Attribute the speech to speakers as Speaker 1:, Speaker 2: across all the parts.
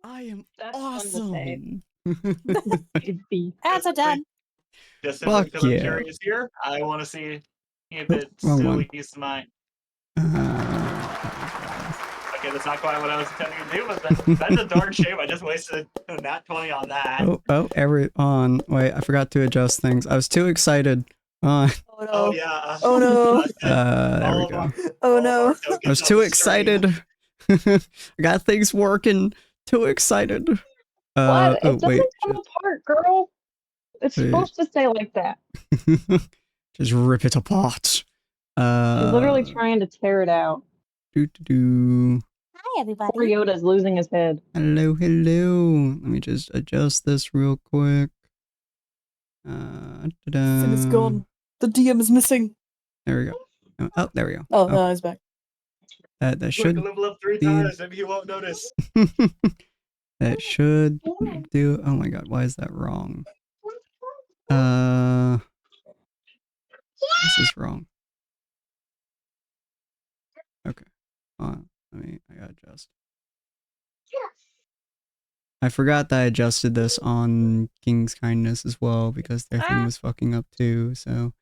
Speaker 1: I am
Speaker 2: That's fun to say.
Speaker 1: awesome.
Speaker 3: That's a 10.
Speaker 4: Just simply
Speaker 1: Fuck
Speaker 4: because I'm
Speaker 1: yeah.
Speaker 4: curious here, I want to see if
Speaker 1: Oh,
Speaker 4: it
Speaker 1: wrong
Speaker 4: still
Speaker 1: one.
Speaker 4: uses my.
Speaker 1: Uh,
Speaker 4: Okay, that's not quite what I was intending to do, but that's a darn shame. I just wasted nat 20 on that.
Speaker 1: on. Wait, I forgot to adjust things. I was too excited. On.
Speaker 3: Oh no.
Speaker 4: Oh yeah.
Speaker 3: Oh no.
Speaker 1: There we go.
Speaker 3: Oh no.
Speaker 1: I was too excited. I got things working. Too excited.
Speaker 2: What?
Speaker 1: Oh
Speaker 2: It doesn't
Speaker 1: wait.
Speaker 2: come apart, girl. It's
Speaker 1: Wait.
Speaker 2: supposed to stay like that.
Speaker 1: Just rip it apart.
Speaker 2: She's literally trying to tear it out.
Speaker 1: Hi
Speaker 3: everybody.
Speaker 2: Poor Yoda's losing his head.
Speaker 1: Hello. Let me just adjust this real quick.
Speaker 3: Sin is gone. The DM is missing.
Speaker 1: There we go. Oh, there we go.
Speaker 3: Oh, no, he's back.
Speaker 1: That should
Speaker 4: level up 3
Speaker 1: be...
Speaker 4: times, maybe you won't notice.
Speaker 1: That should do... Oh my god, why is that wrong? This is wrong. Okay. I gotta adjust. I forgot that I adjusted this on King's Kindness as well because their thing was fucking up too, so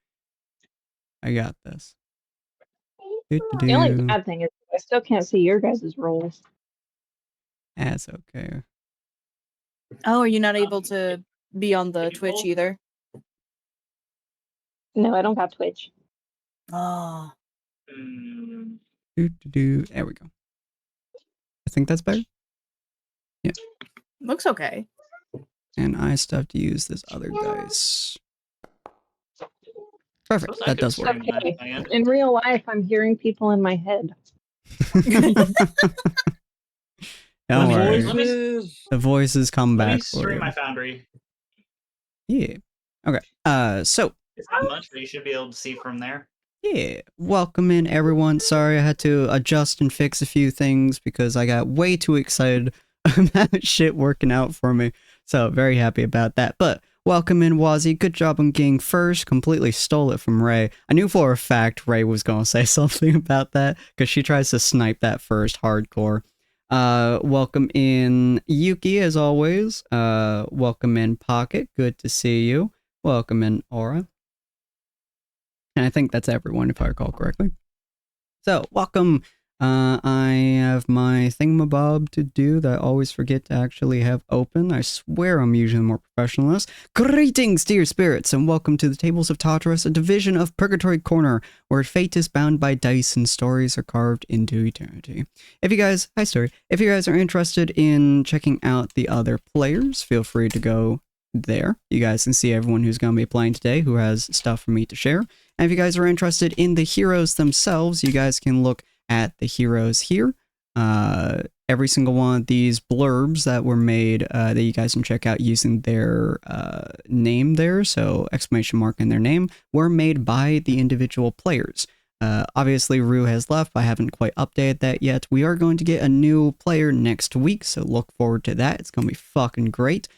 Speaker 1: I got this.
Speaker 2: The only bad thing is I still can't see your guys' rolls.
Speaker 1: That's okay.
Speaker 3: Oh, are you not able to be on the Twitch either?
Speaker 2: No, I don't have Twitch.
Speaker 3: Oh.
Speaker 1: There we go. I think that's better. Yeah.
Speaker 3: Looks okay.
Speaker 1: And I still have to use this other dice. Perfect. That does work.
Speaker 2: Okay. In real life, I'm hearing people in my head.
Speaker 1: Don't worry.
Speaker 4: Voices.
Speaker 1: The voices come
Speaker 4: Let me
Speaker 1: back for
Speaker 4: stream
Speaker 1: you.
Speaker 4: my Foundry.
Speaker 1: Yeah. Okay. So.
Speaker 4: It's not much, but you should be able to see from there.
Speaker 1: Yeah. Welcome in, everyone. Sorry, I had to adjust and fix a few things because I got way too excited about shit working out for me. So, very happy about that. But welcome in, Wazzy. Good job on getting first. Completely stole it from Ray. I knew for a fact Ray was going to say something about that because she tries to snipe that first hardcore. Welcome in, Yuki, as always. Welcome in, Pocket. Good to see you. Welcome in, Aura. And I think that's everyone, if I recall correctly. So, welcome. I have my thingamabob to do that I always forget to actually have open. I swear I'm usually more professional than this. Greetings, dear spirits, and welcome to the Tables of Tartarus, a division of Purgatory Corner, where fate is bound by dice and stories are carved into eternity. If you guys, hi Story, if you guys are interested in checking out the other players, feel free to go there. You guys can see everyone who's going to be playing today who has stuff for me to share. And if you guys are interested in the heroes themselves, you guys can look at the heroes here. Every single one of these blurbs that were made that you guys can check out using their name there, so exclamation mark in their name, were made by the individual players. Obviously, Rue has left. I haven't quite updated that yet. We are going to get a new player next week, so look forward to that. It's going to be fucking great.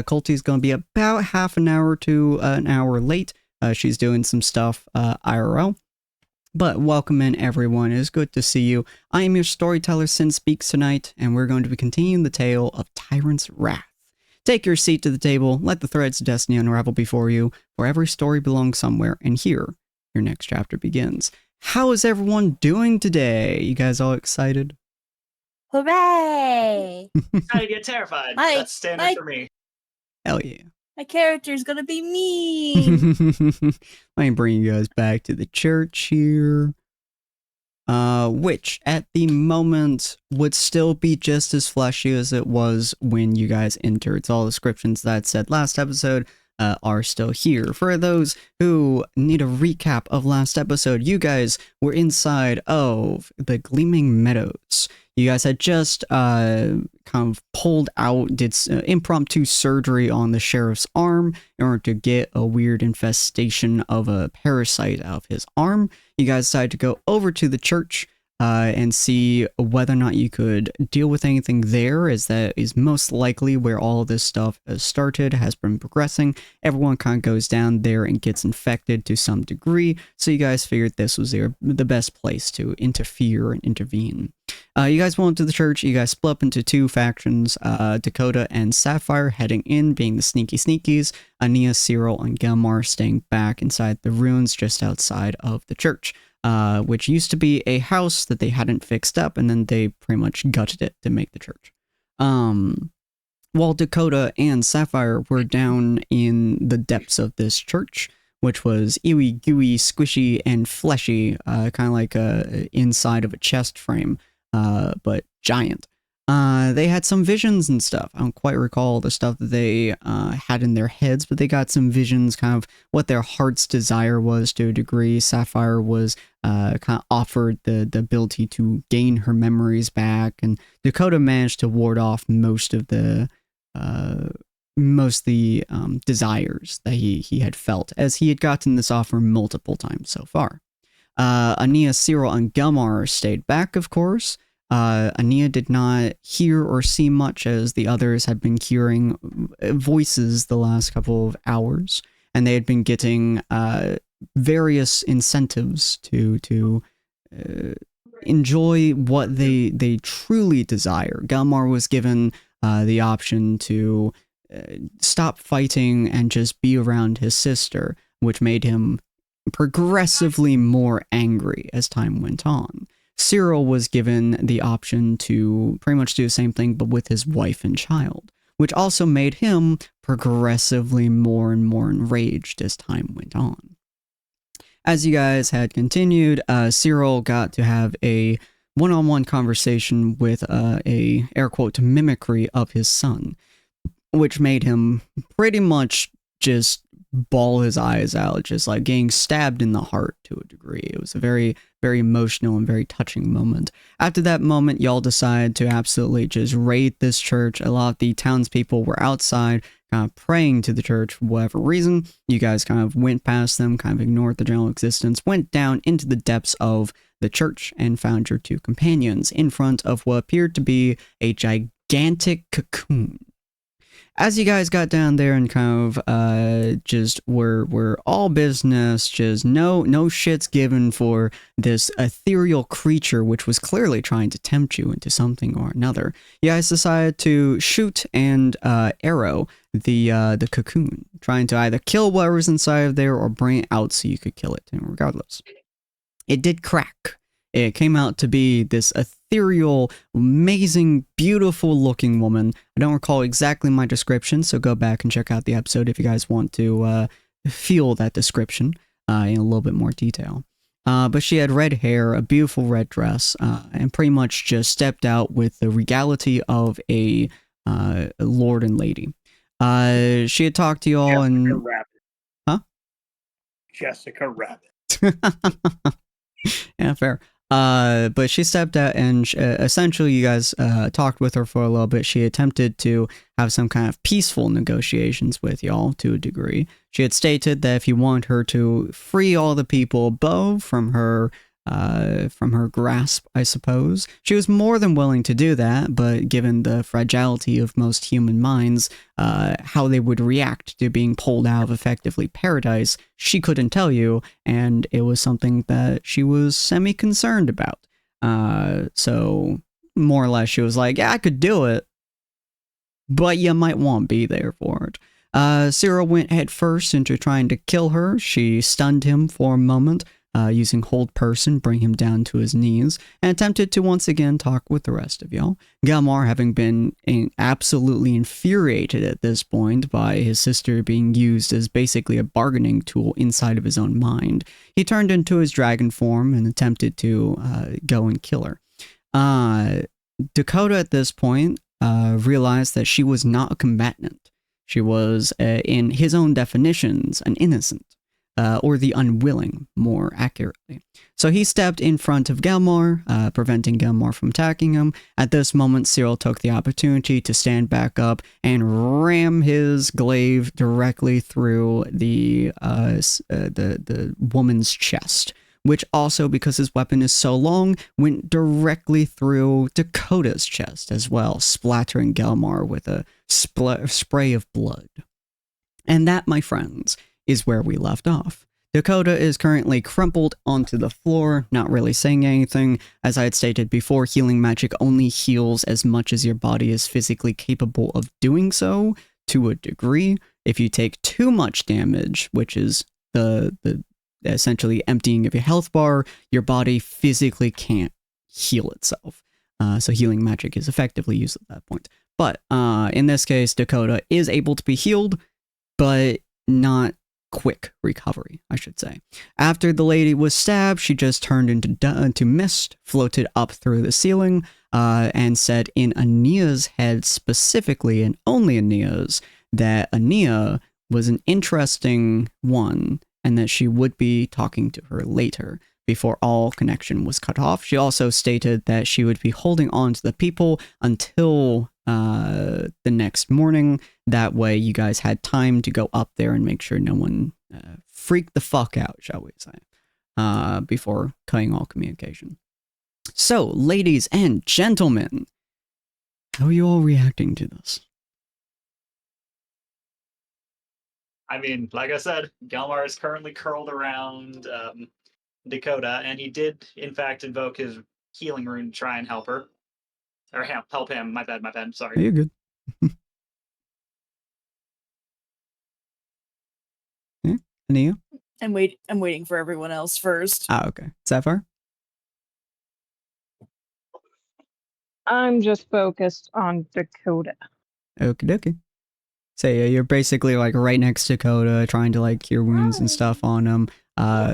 Speaker 1: Colty's going to be about half an hour to an hour late. She's doing some stuff IRL. But welcome in, everyone. It is good to see you. I am your storyteller, Sinspeaks, tonight, and we're going to be continuing the tale of Tyrant's Wrath. Take your seat to the table, let the threads of destiny unravel before you, for every story belongs somewhere, and here, your next chapter begins. How is everyone doing today? You guys all excited?
Speaker 3: Hooray!
Speaker 4: I get terrified.
Speaker 3: Hi.
Speaker 4: That's standard for me.
Speaker 1: Hell yeah.
Speaker 3: My character's gonna be mean.
Speaker 1: Let me bring you guys back to the church here. Which, at the moment, would still be just as fleshy as it was when you guys entered. It's all descriptions that I said last episode are still here. For those who need a recap of last episode, you guys were inside of the Gleaming Meadows. You guys had just kind of pulled out, did impromptu surgery on the sheriff's arm in order to get a weird infestation of a parasite out of his arm. You guys decided to go over to the church and see whether or not you could deal with anything there, as that is most likely where all of this stuff has started, has been progressing. Everyone kind of goes down there and gets infected to some degree, so you guys figured this was the best place to interfere and intervene. You guys went to the church. You guys split up into two factions, Dakota and Sapphire heading in, being the sneaky sneakies, Ania, Cyril, and Gelmar staying back inside the ruins just outside of the church, which used to be a house that they hadn't fixed up, and then they pretty much gutted it to make the church. While Dakota and Sapphire were down in the depths of this church, which was ewy, gooey, squishy, and fleshy, kind of like inside of a chest frame, but giant. They had some visions and stuff. I don't quite recall the stuff that they had in their heads, but they got some visions, kind of what their heart's desire was to a degree. Sapphire was kind of offered the ability to gain her memories back, and Dakota managed to ward off most of the desires that he had felt, as he had gotten this offer multiple times so far. Ania, Cyril, and Gelmar stayed back, of course. Ania did not hear or see much, as the others had been hearing voices the last couple of hours, and they had been getting various incentives to enjoy what they truly desire. Gelmar was given the option to stop fighting and just be around his sister, which made him progressively more angry as time went on. Cyril was given the option to pretty much do the same thing, but with his wife and child, which also made him progressively more and more enraged as time went on. As you guys had continued, Cyril got to have a one-on-one conversation with a air quote mimicry of his son, which made him pretty much just bawl his eyes out, just like getting stabbed in the heart to a degree. It was a very, very emotional and very touching moment. After that moment, y'all decided to absolutely just raid this church. A lot of the townspeople were outside kind of praying to the church for whatever reason. You guys kind of went past them, kind of ignored the general existence, went down into the depths of the church, and found your two companions in front of what appeared to be a gigantic cocoon. As you guys got down there and kind of just were all business, just no shits given for this ethereal creature, which was clearly trying to tempt you into something or another, you guys decided to shoot and arrow the cocoon, trying to either kill whatever's inside of there or bring it out so you could kill it. And regardless, it did crack. It came out to be this ethereal, amazing, beautiful looking woman. I don't recall exactly my description, so go back and check out the episode if you guys want to feel that description in a little bit more detail. But she had red hair, a beautiful red dress, and pretty much just stepped out with the regality of a lord and lady. She had talked to y'all and...
Speaker 5: Rabbit.
Speaker 1: Huh?
Speaker 5: Jessica Rabbit.
Speaker 1: Yeah, fair. But she stepped out and essentially you guys talked with her for a little bit. She attempted to have some kind of peaceful negotiations with y'all to a degree. She had stated that if you want her to free all the people above from her grasp, I suppose, she was more than willing to do that, but given the fragility of most human minds, how they would react to being pulled out of effectively paradise, she couldn't tell you, and it was something that she was semi-concerned about. So, more or less, she was like, yeah, I could do it, but you might want to be there for it. Cyril went head first into trying to kill her. She stunned him for a moment, using hold person, bring him down to his knees, and attempted to once again talk with the rest of y'all. Gelmar, having been absolutely infuriated at this point by his sister being used as basically a bargaining tool inside of his own mind, he turned into his dragon form and attempted to go and kill her. Dakota at this point realized that she was not a combatant. She was, in his own definitions, an innocent. Or the unwilling, more accurately. So he stepped in front of Gelmar, preventing Gelmar from attacking him. At this moment, Cyril took the opportunity to stand back up and ram his glaive directly through the woman's chest, which also, because his weapon is so long, went directly through Dakota's chest as well, splattering Gelmar with a spray of blood. And that, my friends, is where we left off. Dakota is currently crumpled onto the floor, not really saying anything. As I had stated before, healing magic only heals as much as your body is physically capable of doing so, to a degree. If you take too much damage, which is the essentially emptying of your health bar, your body physically can't heal itself. So healing magic is effectively used at that point. But in this case, Dakota is able to be healed, but not quick recovery, I should say. After the lady was stabbed, she just turned into mist, floated up through the ceiling, and said in Ania's head specifically, and only Ania's, that Ania was an interesting one, and that she would be talking to her later, before all connection was cut off. She also stated that she would be holding on to the people until the next morning. That way you guys had time to go up there and make sure no one freaked the fuck out, shall we say, before cutting all communication. So, ladies and gentlemen, how are you all reacting to this?
Speaker 4: I mean, like I said, Galmar is currently curled around Dakota, and he did, in fact, invoke his healing rune to try and help her. Or help him. My bad, sorry.
Speaker 1: You're good. Yeah, Ania?
Speaker 3: I'm waiting for everyone else first.
Speaker 1: Ah, okay. Sapphire?
Speaker 2: I'm just focused on Dakota.
Speaker 1: Okie dokie. So yeah, you're basically like right next to Dakota, trying to like cure wounds and stuff on him,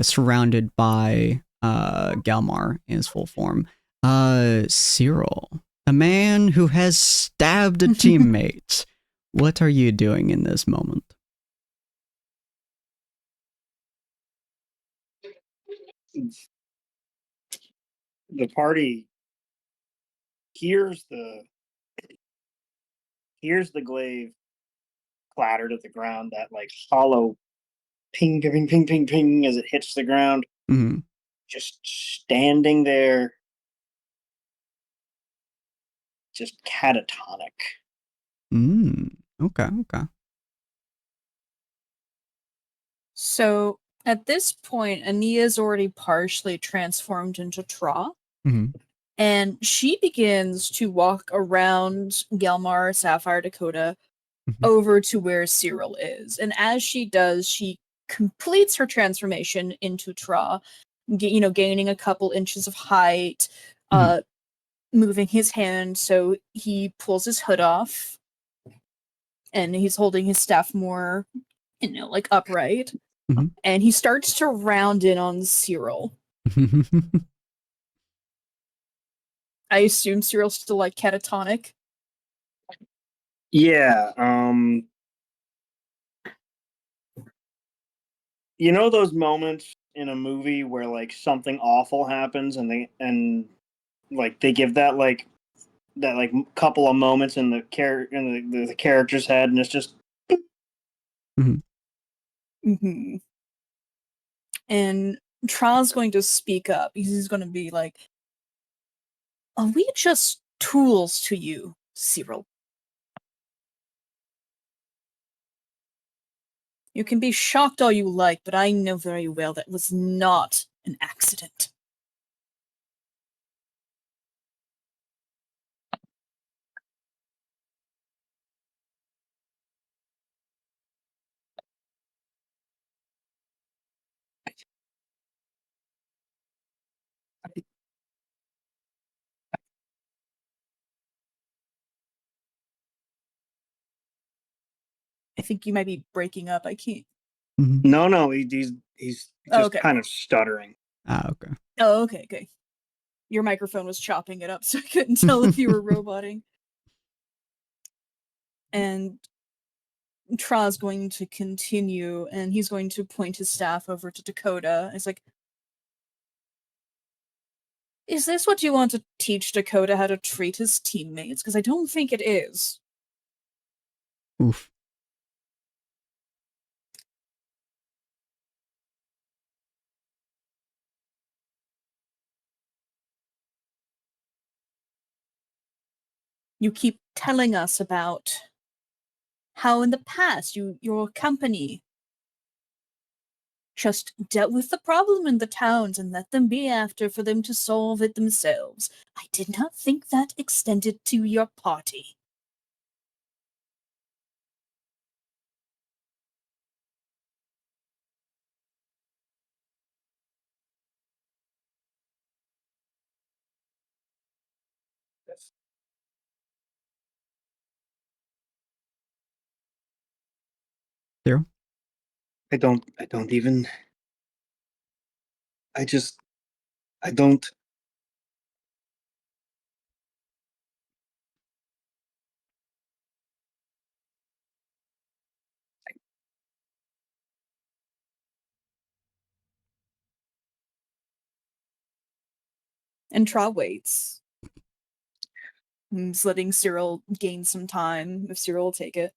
Speaker 1: surrounded by Galmar in his full form. Cyril, a man who has stabbed a teammate. What are you doing in this moment?
Speaker 5: The party hears the glaive clatter to the ground, that like hollow ping, ping, ping, ping, ping as it hits the ground.
Speaker 1: Mm-hmm.
Speaker 5: Just standing there, just catatonic.
Speaker 1: Okay, okay.
Speaker 3: So at this point, Ania's already partially transformed into Tra.
Speaker 1: Mm-hmm.
Speaker 3: And she begins to walk around Gelmar, Sapphire, Dakota, over to where Cyril is. And as she does, she completes her transformation into Tra, gaining a couple inches of height, moving his hand so he pulls his hood off, and he's holding his staff more, like upright. And he starts to round in on Cyril. I assume Cyril's still like catatonic.
Speaker 5: Yeah. You know those moments in a movie where like something awful happens and they give that couple of moments in the character's head, and it's just
Speaker 3: And Tra's going to speak up. He's going to be like, "Are we just tools to you, Cyril? You can be shocked all you like, but I know very well that was not an accident." I think you might be breaking up. I can't.
Speaker 5: No, he's just kind of stuttering.
Speaker 1: Ah, okay.
Speaker 3: Oh, okay. Your microphone was chopping it up, so I couldn't tell if you were roboting. And Tra's going to continue, and he's going to point his staff over to Dakota. It's like, is this what you want to teach Dakota how to treat his teammates? Because I don't think it is.
Speaker 1: Oof.
Speaker 3: You keep telling us about how in the past your company just dealt with the problem in the towns and let them be after for them to solve it themselves. I did not think that extended to your party.
Speaker 1: Zero?
Speaker 5: I don't even. I don't.
Speaker 3: And Tra waits. He's letting Cyril gain some time, if Cyril will take it.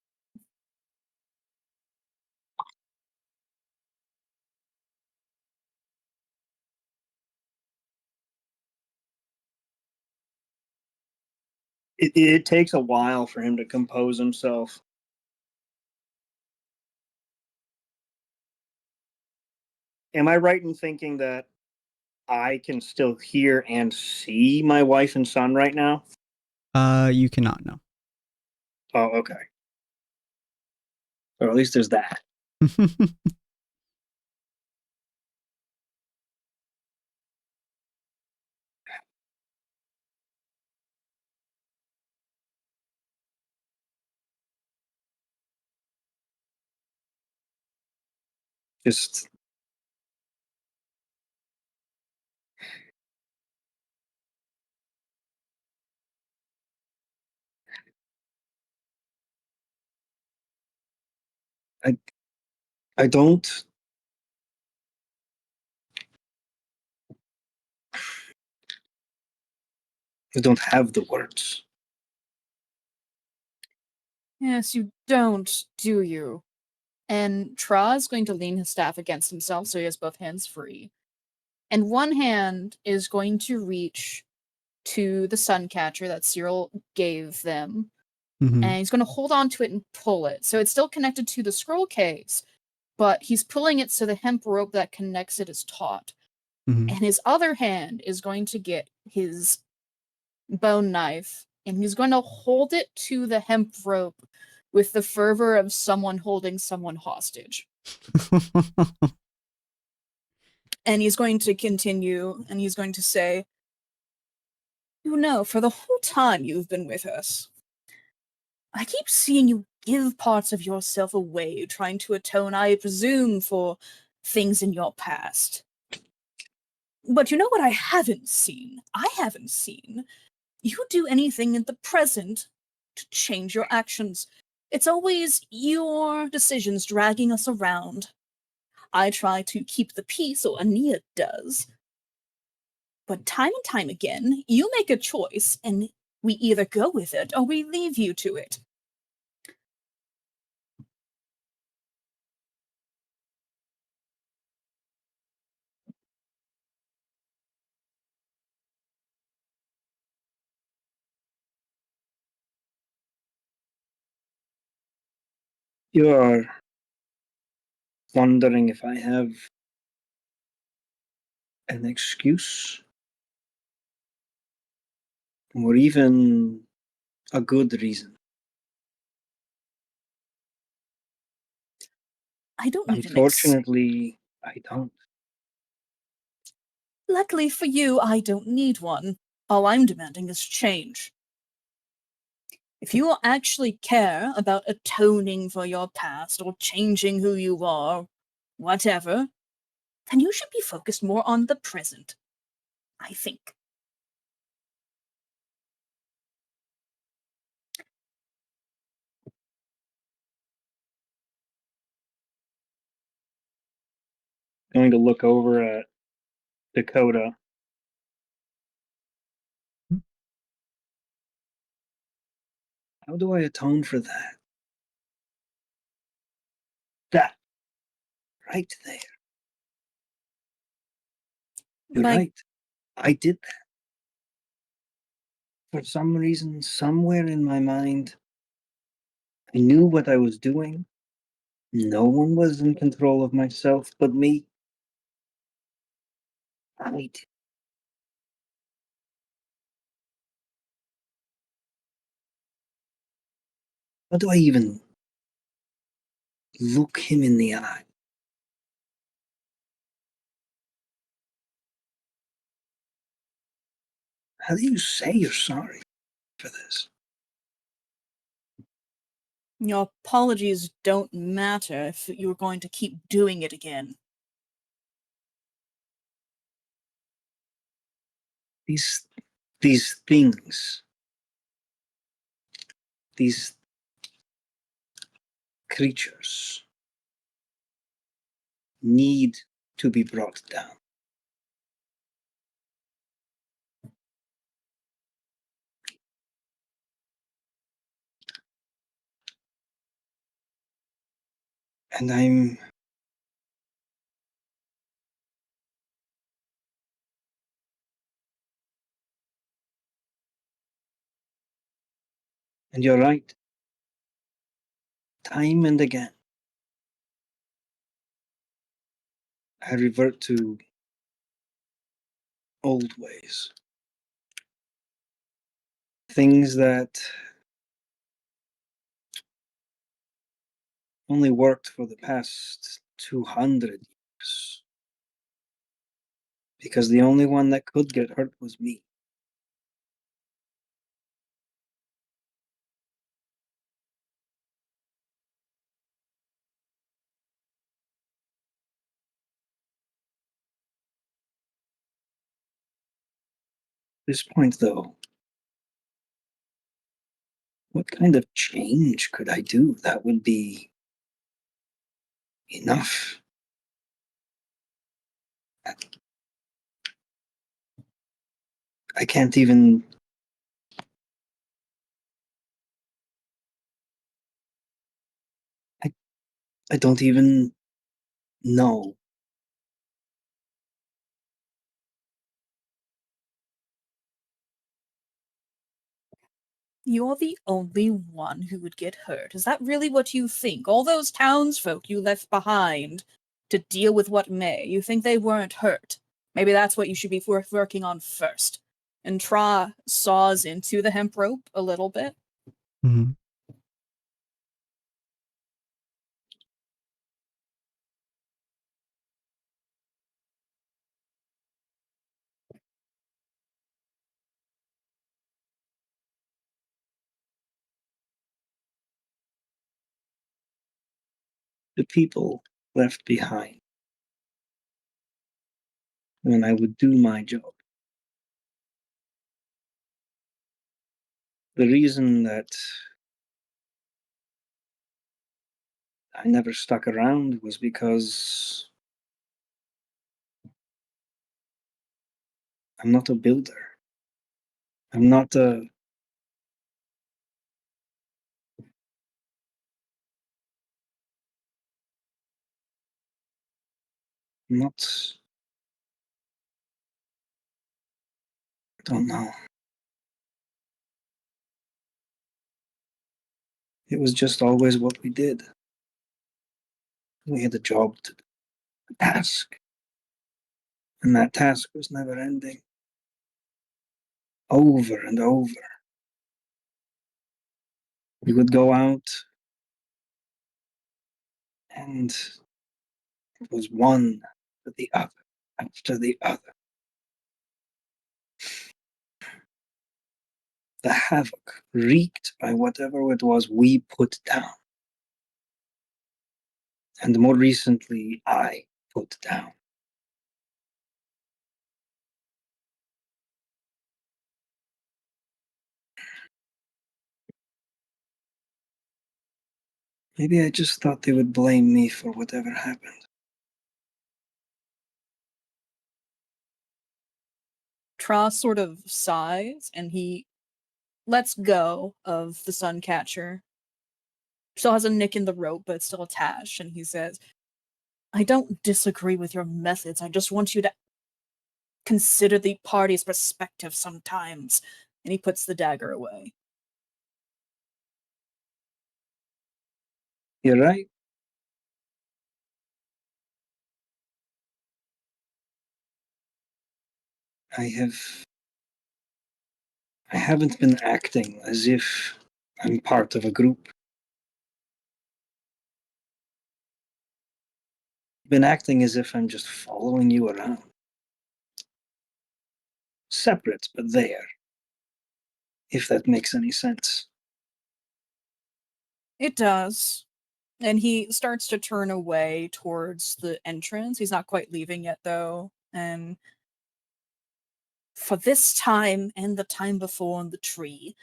Speaker 5: It takes a while for him to compose himself. Am I right in thinking that I can still hear and see my wife and son right now?
Speaker 1: You cannot know.
Speaker 5: Oh, okay. Or at least there's that. Just I I don't I don't have the words.
Speaker 3: Yes, you don't, do you? And Tra is going to lean his staff against himself so he has both hands free. And one hand is going to reach to the sun catcher that Cyril gave them.
Speaker 1: Mhm.
Speaker 3: And he's going to hold on to it and pull it. So it's still connected to the scroll case, but he's pulling it so the hemp rope that connects it is taut.
Speaker 1: Mhm.
Speaker 3: And his other hand is going to get his bone knife and he's going to hold it to the hemp rope with the fervor of someone holding someone hostage. And he's going to continue and he's going to say, "You know, for the whole time you've been with us, I keep seeing you give parts of yourself away, trying to atone, I presume, for things in your past. But you know what I haven't seen? I haven't seen you do anything in the present to change your actions. It's always your decisions dragging us around. I try to keep the peace, or Ania does. But time and time again, you make a choice, and we either go with it or we leave you to it.
Speaker 5: You are wondering if I have an excuse or even a good reason.
Speaker 3: I don't need
Speaker 5: Unfortunately, I don't.
Speaker 3: Luckily for you, I don't need one. All I'm demanding is change. If you actually care about atoning for your past or changing who you are, whatever, then you should be focused more on the present, I think.
Speaker 5: Going to look over at Dakota. How do I atone for that? That right there. You're
Speaker 3: Like,
Speaker 5: right. I did that. For some reason, somewhere in my mind, I knew what I was doing, No one was in control of myself but me. I did. How do I even look him in the eye? How do you say you're sorry for this?
Speaker 3: Your apologies don't matter if you're going to keep doing it again.
Speaker 5: These things, these creatures need to be brought down. And you're right. Time and again, I revert to old ways. Things that only worked for the past 200 years. Because the only one that could get hurt was me. At this point, though, what kind of change could I do that would be enough? I can't even. I don't even know.
Speaker 3: You're the only one who would get hurt. Is that really what you think? All those townsfolk you left behind to deal with what may, you think they weren't hurt? Maybe that's what you should be working on first. And Tra saws into the hemp rope a little bit.
Speaker 1: Mm-hmm.
Speaker 5: The people left behind when I would do my job. The reason that I never stuck around was because I'm not a builder. I'm not a. I'm not. I don't know. It was just always what we did. We had a job to do, a task. And that task was never ending. Over and over. We would go out, and it was one after the other, after the other. The havoc wreaked by whatever it was we put down. And more recently, I put down. Maybe I just thought they would blame me for whatever happened.
Speaker 3: Tra sort of sighs and he lets go of the Suncatcher. Still has a nick in the rope, but it's still attached, and he says, I don't disagree with your methods. I just want you to consider the party's perspective sometimes. And he puts the dagger away.
Speaker 5: You're right.
Speaker 6: I haven't been acting as if I'm part of a group. I've been acting as if I'm just following you around. Separate, but there. If that makes any sense.
Speaker 3: It does. And he starts to turn away towards the entrance. He's not quite leaving yet, though. And for this time and the time before on the tree,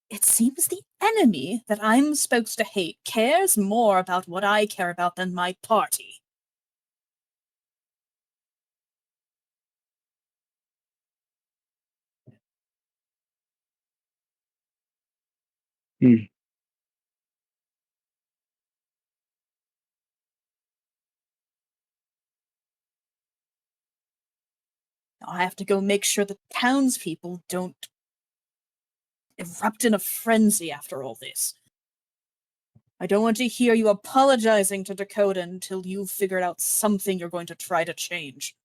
Speaker 3: it seems the enemy that I'm supposed to hate cares more about what I care about than my party.
Speaker 6: Hmm.
Speaker 3: I have to go make sure the townspeople don't erupt in a frenzy after all this. I don't want to hear you apologizing to Dakota until you've figured out something you're going to try to change.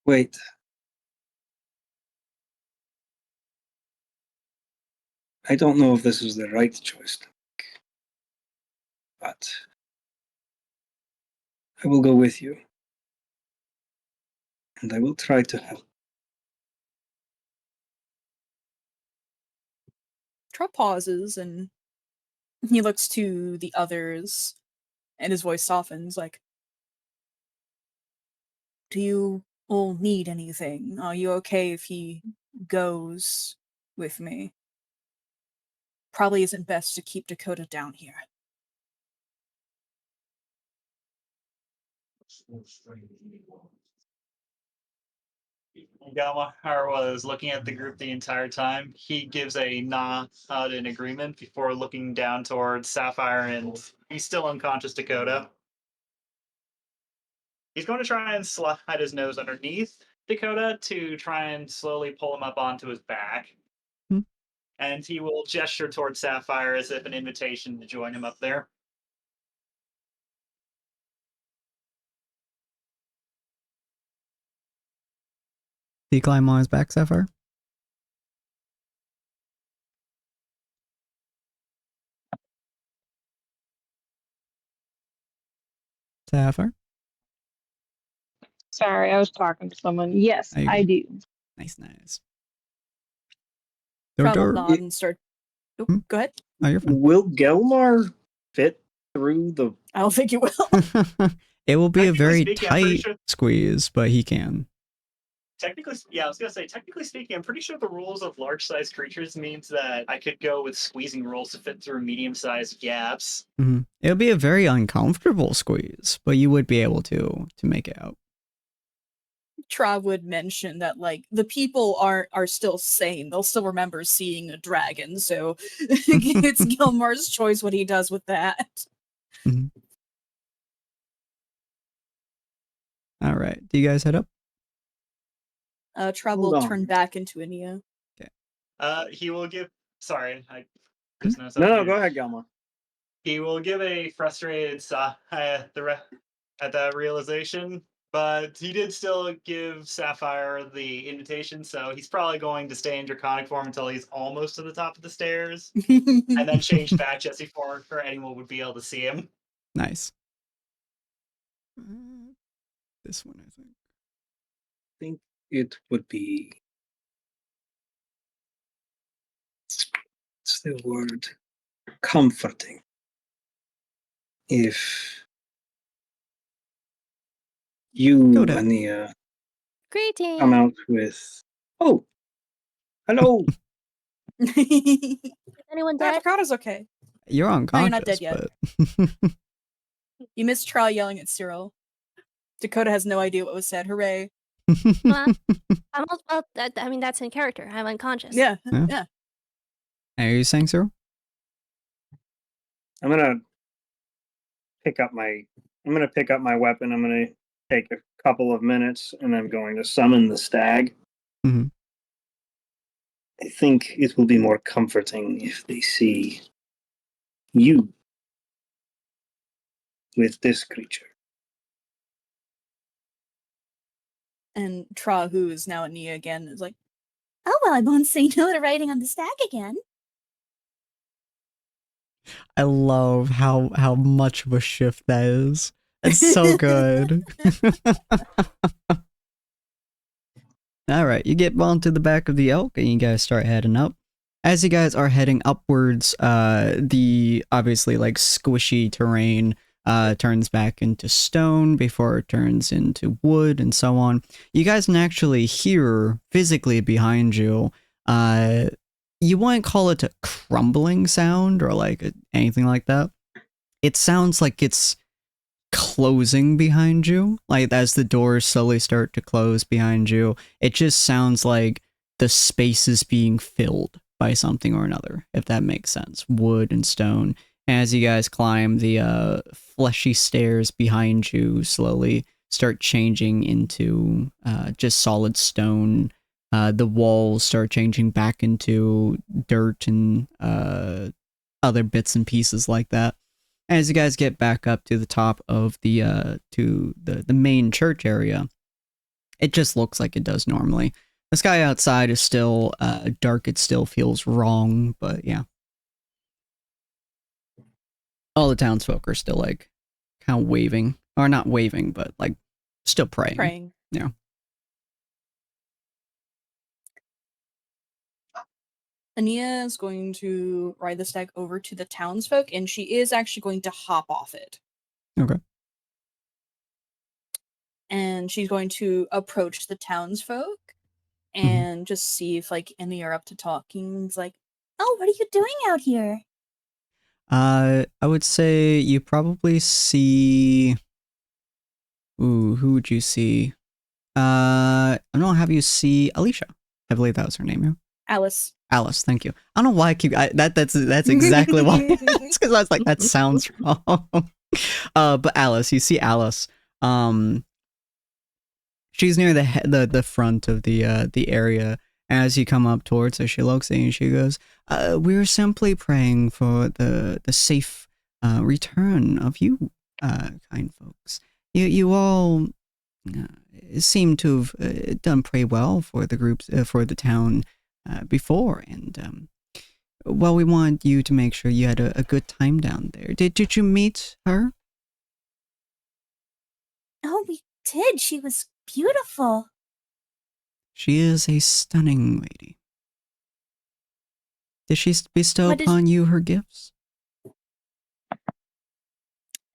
Speaker 6: Wait. I don't know if this is the right choice to make, but I will go with you. And I will try to help.
Speaker 3: Trump pauses and he looks to the others and his voice softens like, do you all need anything? Are you okay if he goes with me? Probably isn't best to keep Dakota down here.
Speaker 4: Galmar was looking at the group the entire time. He gives a nod in agreement before looking down towards Sapphire and he's still unconscious Dakota. He's going to try and slide his nose underneath Dakota to try and slowly pull him up onto his back.
Speaker 1: Hmm.
Speaker 4: And he will gesture towards Sapphire as if an invitation to join him up there.
Speaker 1: Do you climb on his back, Sapphire? Sapphire?
Speaker 2: Sorry, I was talking to someone. Yes,
Speaker 1: There you
Speaker 2: I
Speaker 1: go.
Speaker 2: do.
Speaker 1: Nice.
Speaker 3: Trump will
Speaker 1: Door.
Speaker 3: nod and start. Oh,
Speaker 1: Hmm?
Speaker 3: go ahead.
Speaker 1: Oh, you're fine.
Speaker 5: Will Gelmar fit through the?
Speaker 3: I don't think you will.
Speaker 1: It will be a
Speaker 4: Technically
Speaker 1: very
Speaker 4: speaking, I'm pretty
Speaker 1: tight
Speaker 4: sure-
Speaker 1: squeeze, but he can.
Speaker 4: Technically, yeah, I was gonna say, technically speaking, I'm pretty sure the rules of large-sized creatures means that I could go with squeezing rules to fit through medium-sized gaps.
Speaker 1: Mm-hmm. It'll be a very uncomfortable squeeze, but you would be able to make it out.
Speaker 3: Trav would mention that like the people are still sane. They'll still remember seeing a dragon, so it's Gilmar's choice what he does with that.
Speaker 1: Mm-hmm. All right, do you guys head up?
Speaker 3: Trav
Speaker 5: Hold
Speaker 3: will
Speaker 5: on.
Speaker 3: turn back into Inia.
Speaker 4: He will give. Sorry, I just noticed.
Speaker 5: No, go ahead, Gelmar.
Speaker 4: He will give a frustrated sigh at that realization, but he did still give Sapphire the invitation, so he's probably going to stay in draconic form until he's almost to the top of the stairs, and then change back just before anyone would be able to see him.
Speaker 1: Nice. This one, I think.
Speaker 6: I think it would be. What's the word? Comforting. If you,
Speaker 1: Dakota.
Speaker 6: Ania,
Speaker 7: Greetings.
Speaker 6: come out with. Oh, hello.
Speaker 7: Is anyone
Speaker 3: Yeah,
Speaker 7: dead?
Speaker 3: Dakota's okay.
Speaker 1: You're unconscious,
Speaker 3: you're not dead yet.
Speaker 1: but
Speaker 3: You missed Trial yelling at Cyril. Dakota has no idea what was said. Hooray.
Speaker 7: I'm well, I mean, that's in character. I'm unconscious.
Speaker 3: Yeah.
Speaker 1: Are you saying, Cyril?
Speaker 5: I'm gonna pick up my weapon. I'm gonna take a couple of minutes, and I'm going to summon the stag.
Speaker 1: Mm-hmm.
Speaker 6: I think it will be more comforting if they see you with this creature.
Speaker 3: And Tra, who is now at Nia again, is like,
Speaker 7: Oh, well, I won't say no to riding on the stag again.
Speaker 1: I love how much of a shift that is. It's so good. All right, you get onto the back of the elk and you guys start heading up. As you guys are heading upwards, the obviously like squishy terrain turns back into stone before it turns into wood and so on. You guys can actually hear physically behind you, you wouldn't call it a crumbling sound or like anything like that. It sounds like it's closing behind you, like as the doors slowly start to close behind you. It just sounds like the space is being filled by something or another, if that makes sense. Wood and stone. As you guys climb, the fleshy stairs behind you slowly start changing into just solid stone. The walls start changing back into dirt and other bits and pieces like that. As you guys get back up to the top of the main church area, it just looks like it does normally. The sky outside is still dark. It still feels wrong, but yeah. All the townsfolk are still like kind of waving, or not waving, but like still praying.
Speaker 3: praying.
Speaker 1: Yeah.
Speaker 3: Ania is going to ride the stag over to the townsfolk, and she is actually going to hop off it.
Speaker 1: Okay.
Speaker 3: And she's going to approach the townsfolk and just see if like any are up to talking. It's like,
Speaker 7: Oh, what are you doing out here?
Speaker 1: I would say you probably see. Ooh, who would you see? I'm gonna have you see Alicia. I believe that was her name. Yeah.
Speaker 3: Alice.
Speaker 1: Alice, thank you. I don't know why I keep that's exactly why. It's because I was like, that sounds wrong. But Alice, you see Alice. She's near the front of the area. As you come up towards her, she looks at you and she goes, "We're simply praying for the safe return of you, kind folks. You all seem to have done pretty well for the groups for the town before, and well, we want you to make sure you had a good time down there. Did you meet her?"
Speaker 7: Oh, we did. She was beautiful.
Speaker 1: She is a stunning lady. Did she bestow
Speaker 7: What did-
Speaker 1: upon you her gifts?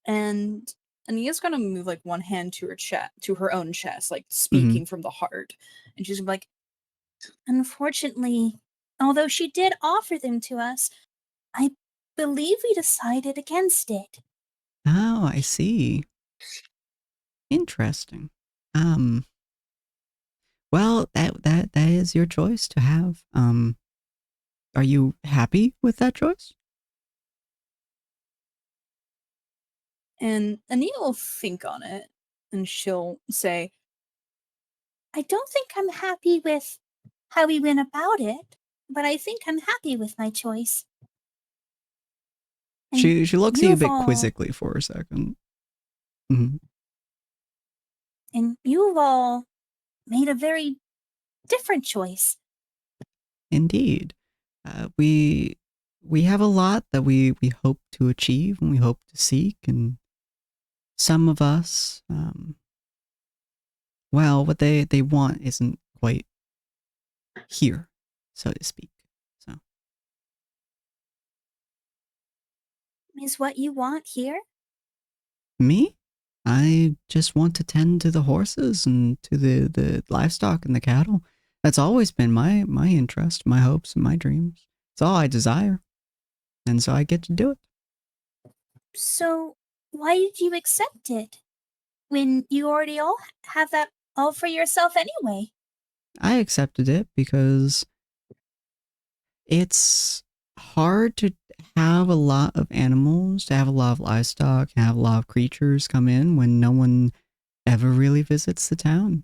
Speaker 3: And Ania's gonna move like one hand to her chest, to her own chest, like speaking from the heart. And she's gonna be like,
Speaker 7: Unfortunately, although she did offer them to us, I believe we decided against it.
Speaker 1: Oh, I see. Interesting. Well, that is your choice to have. Are you happy with that choice?
Speaker 3: and Ania will think on it, and she'll say,
Speaker 7: I don't think I'm happy with how we went about it, but I think I'm happy with my choice. And
Speaker 1: She looks at you a bit
Speaker 7: all-
Speaker 1: quizzically for a second. Mhm.
Speaker 7: And you've all made a very different choice.
Speaker 1: Indeed. We have a lot that we hope to achieve and we hope to seek, and some of us, well, what they want isn't quite here, so to speak. So
Speaker 7: Is what you want here?
Speaker 1: me, I just want to tend to the horses and to the livestock and the cattle. That's always been my interest, my hopes, and my dreams. It's all I desire, and so I get to do it.
Speaker 7: So why did you accept it when you already all have that all for yourself anyway?
Speaker 1: I accepted it because it's hard to have a lot of animals, to have a lot of livestock, and have a lot of creatures come in when no one ever really visits the town.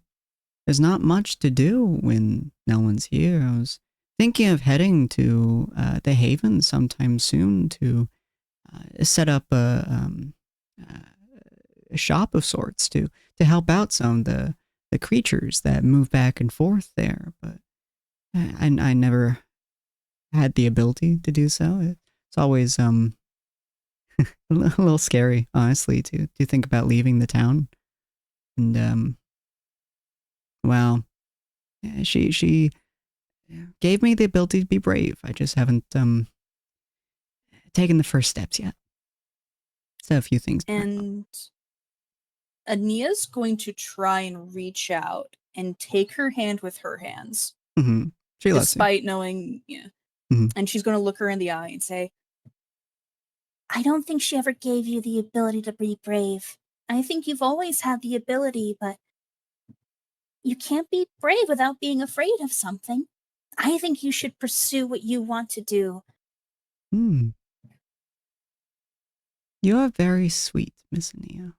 Speaker 1: There's not much to do when no one's here. I was thinking of heading to the Haven sometime soon to set up a shop of sorts to help out some of the creatures that move back and forth there. But I never had the ability to do so. It's always a little scary, honestly, to think about leaving the town. And well, yeah, she gave me the ability to be brave. I just haven't taken the first steps yet. So a few things.
Speaker 3: And Ania's going to try and reach out and take her hand with her hands.
Speaker 1: Mm-hmm. She lets
Speaker 3: despite knowing, yeah.
Speaker 1: Mm-hmm.
Speaker 3: And she's going to look her in the eye and say,
Speaker 7: I don't think she ever gave you the ability to be brave. I think you've always had the ability, but you can't be brave without being afraid of something. I think you should pursue what you want to do.
Speaker 1: You are very sweet, Miss Ania.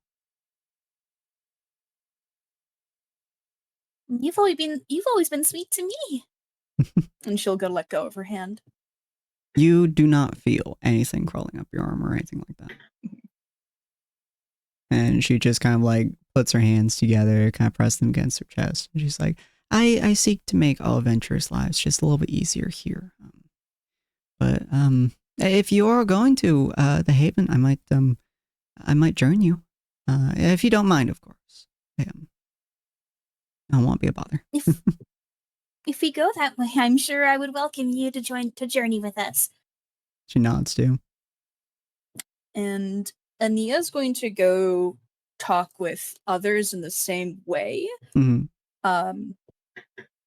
Speaker 7: You've always been sweet to me.
Speaker 3: And she'll go let go of her hand.
Speaker 1: You do not feel anything crawling up your arm or anything like that. And she just kind of like puts her hands together, kind of press them against her chest. And she's like, I seek to make all adventurers' lives just a little bit easier here. But if you are going to the Haven, I might join you. If you don't mind, of course. I won't be a bother.
Speaker 7: If we go that way, I'm sure I would welcome you to journey with us.
Speaker 1: She nods too.
Speaker 3: And Ania's going to go talk with others in the same way.
Speaker 1: Mm-hmm.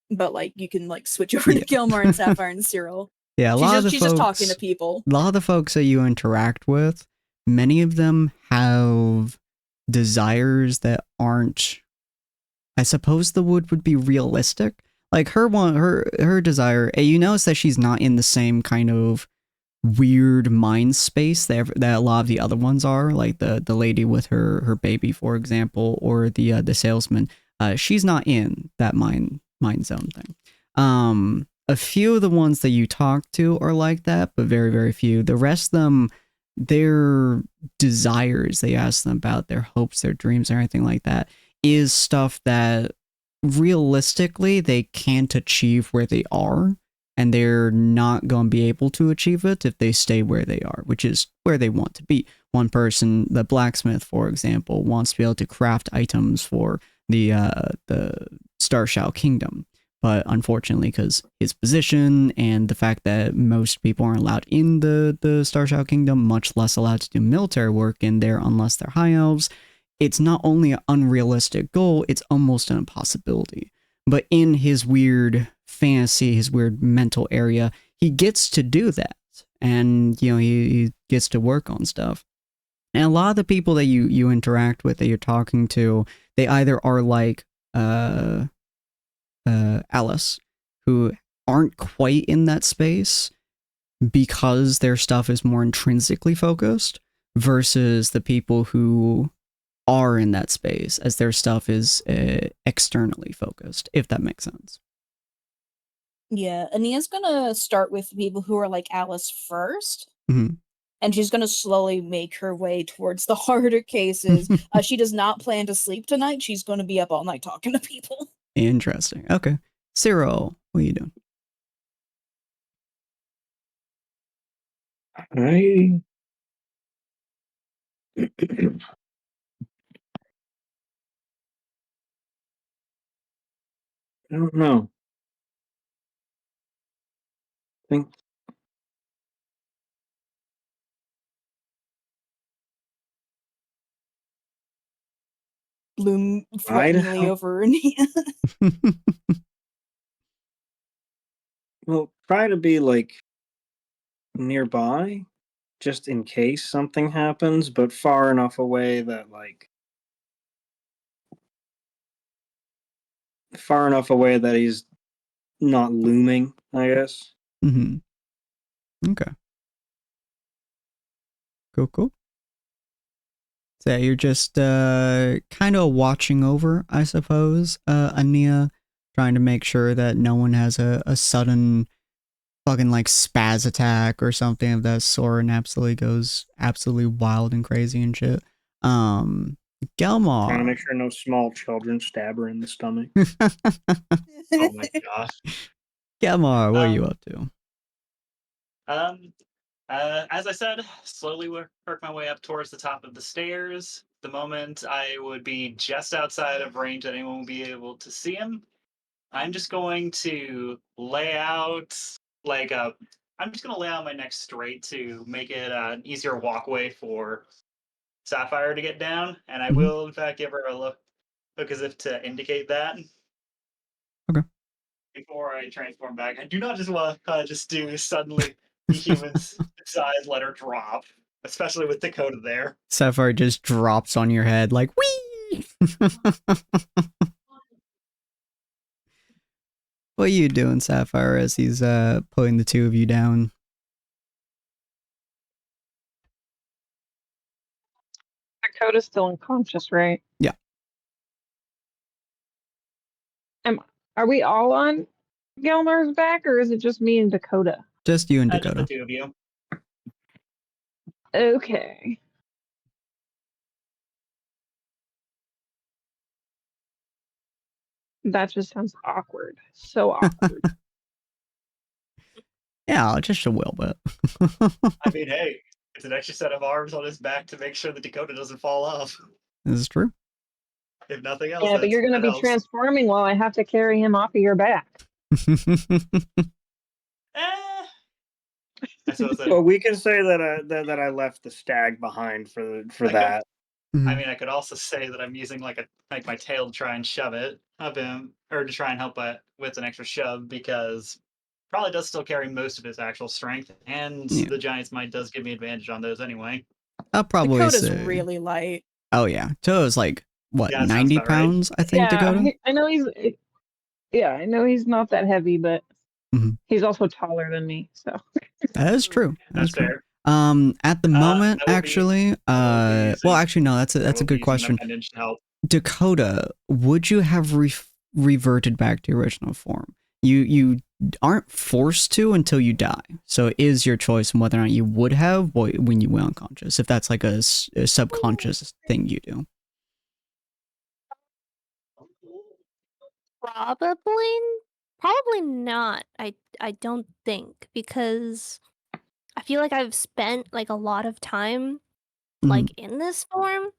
Speaker 3: But like you can like switch over to Gilmar and Sapphire and Cyril.
Speaker 1: Yeah,
Speaker 3: she's just talking to people.
Speaker 1: A lot of the folks that you interact with, many of them have desires that aren't, I suppose the would be realistic. Like her desire, you notice that she's not in the same kind of weird mind space that a lot of the other ones are, like the lady with her baby, for example, or the salesman. She's not in that mind zone thing. A few of the ones that you talk to are like that, but very, very few. The rest of them, their desires, they ask them about, their hopes, their dreams, or anything like that, is stuff that realistically they can't achieve where they are, and they're not going to be able to achieve it if they stay where they are, which is where they want to be. One person, the blacksmith, for example, wants to be able to craft items for the Starshell Kingdom. But unfortunately, because his position and the fact that most people aren't allowed in the Starshell Kingdom, much less allowed to do military work in there unless they're high elves, it's not only an unrealistic goal, it's almost an impossibility. But in his weird fantasy, his weird mental area, he gets to do that. And, he gets to work on stuff. And a lot of the people that you interact with, that you're talking to, they either are like Alice, who aren't quite in that space because their stuff is more intrinsically focused, versus the people who are in that space as their stuff is externally focused, if that makes sense.
Speaker 3: Yeah, Ania's gonna start with people who are like Alice first.
Speaker 1: Mm-hmm.
Speaker 3: And she's gonna slowly make her way towards the harder cases. She does not plan to sleep tonight. She's gonna be up all night talking to people.
Speaker 1: Interesting. Okay. Cyril, what are you doing?
Speaker 6: I don't know. Think
Speaker 3: Bloom threateningly over Ania.
Speaker 6: well, try to be like nearby, just in case something happens, but far enough away that he's not looming, I guess.
Speaker 1: Mm-hmm. Okay. Cool. So yeah, you're just kind of watching over, I suppose, Ania, trying to make sure that no one has a sudden fucking like spaz attack or something of that sort and absolutely goes absolutely wild and crazy and shit.
Speaker 5: Trying to
Speaker 1: Gelmar.
Speaker 5: make sure no small children stab her in the stomach.
Speaker 4: Oh my gosh.
Speaker 1: Gelmar, what are you up to?
Speaker 4: As I said, slowly work my way up towards the top of the stairs. The moment I would be just outside of range that anyone will be able to see him, I'm just going to lay out like a. I'm just going to lay out my neck straight to make it an easier walkway for Sapphire to get down, and I will in fact give her a look as if to indicate that.
Speaker 1: Okay.
Speaker 4: Before I transform back, I do not just want to just do suddenly the human's size let her drop, especially with Dakota there.
Speaker 1: Sapphire just drops on your head like wee. What are you doing, Sapphire, as he's putting the two of you down?
Speaker 2: Dakota's still unconscious, right?
Speaker 1: Yeah.
Speaker 2: Are we all on Gelmar's back, or is it just me and Dakota?
Speaker 1: Just you and
Speaker 4: Just
Speaker 1: Dakota.
Speaker 4: the two of you.
Speaker 2: Okay. That just sounds awkward. So awkward.
Speaker 1: Yeah, just a little bit.
Speaker 4: I mean, hey, it's an extra set of arms on his back to make sure that Dakota doesn't fall off.
Speaker 1: This is true.
Speaker 4: If nothing else,
Speaker 2: Yeah, but you're going to be
Speaker 4: helps.
Speaker 2: transforming while I have to carry him off of your back.
Speaker 5: Well, we can say that I left the stag behind for that.
Speaker 4: I mean, I could also say that I'm using like my tail to try and shove it up him, or to try and help it with an extra shove, because probably does still carry most of his actual strength, and the giant's might does give me advantage on those anyway.
Speaker 1: I'll probably
Speaker 3: Dakota's
Speaker 1: say
Speaker 3: really light.
Speaker 1: Oh yeah, Toa's like what,
Speaker 4: Yeah,
Speaker 1: 90
Speaker 4: sounds about right.
Speaker 1: pounds? I think Dakota.
Speaker 2: I know he's. Yeah, I know he's not that heavy, but he's also taller than me. So
Speaker 1: That is true.
Speaker 4: That's fair.
Speaker 1: At the moment,
Speaker 4: I will be-
Speaker 1: actually, well, actually, no, that's a good question. Dakota, would you have reverted back to your original form? You aren't forced to until you die, so it is your choice on whether or not you would have when you went unconscious, if that's like a subconscious thing you do.
Speaker 8: Probably not. I don't think, because I feel like I've spent like a lot of time like in this form.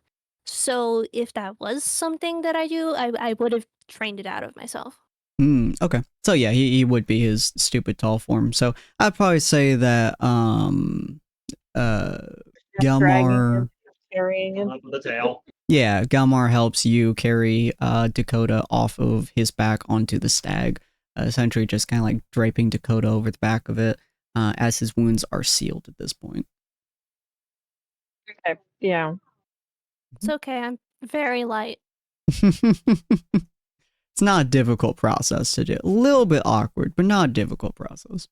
Speaker 8: So if that was something that I do, I would have trained it out of myself.
Speaker 1: Okay. So yeah, he would be his stupid tall form. So I'd probably say that Gelmar
Speaker 2: carrying him.
Speaker 4: The tail.
Speaker 1: Yeah, Gelmar helps you carry Dakota off of his back onto the stag, essentially just kind of like draping Dakota over the back of it, as his wounds are sealed at this point.
Speaker 2: Okay. Yeah.
Speaker 8: It's okay. I'm very light.
Speaker 1: It's not a difficult process to do. A little bit awkward, but not a difficult process.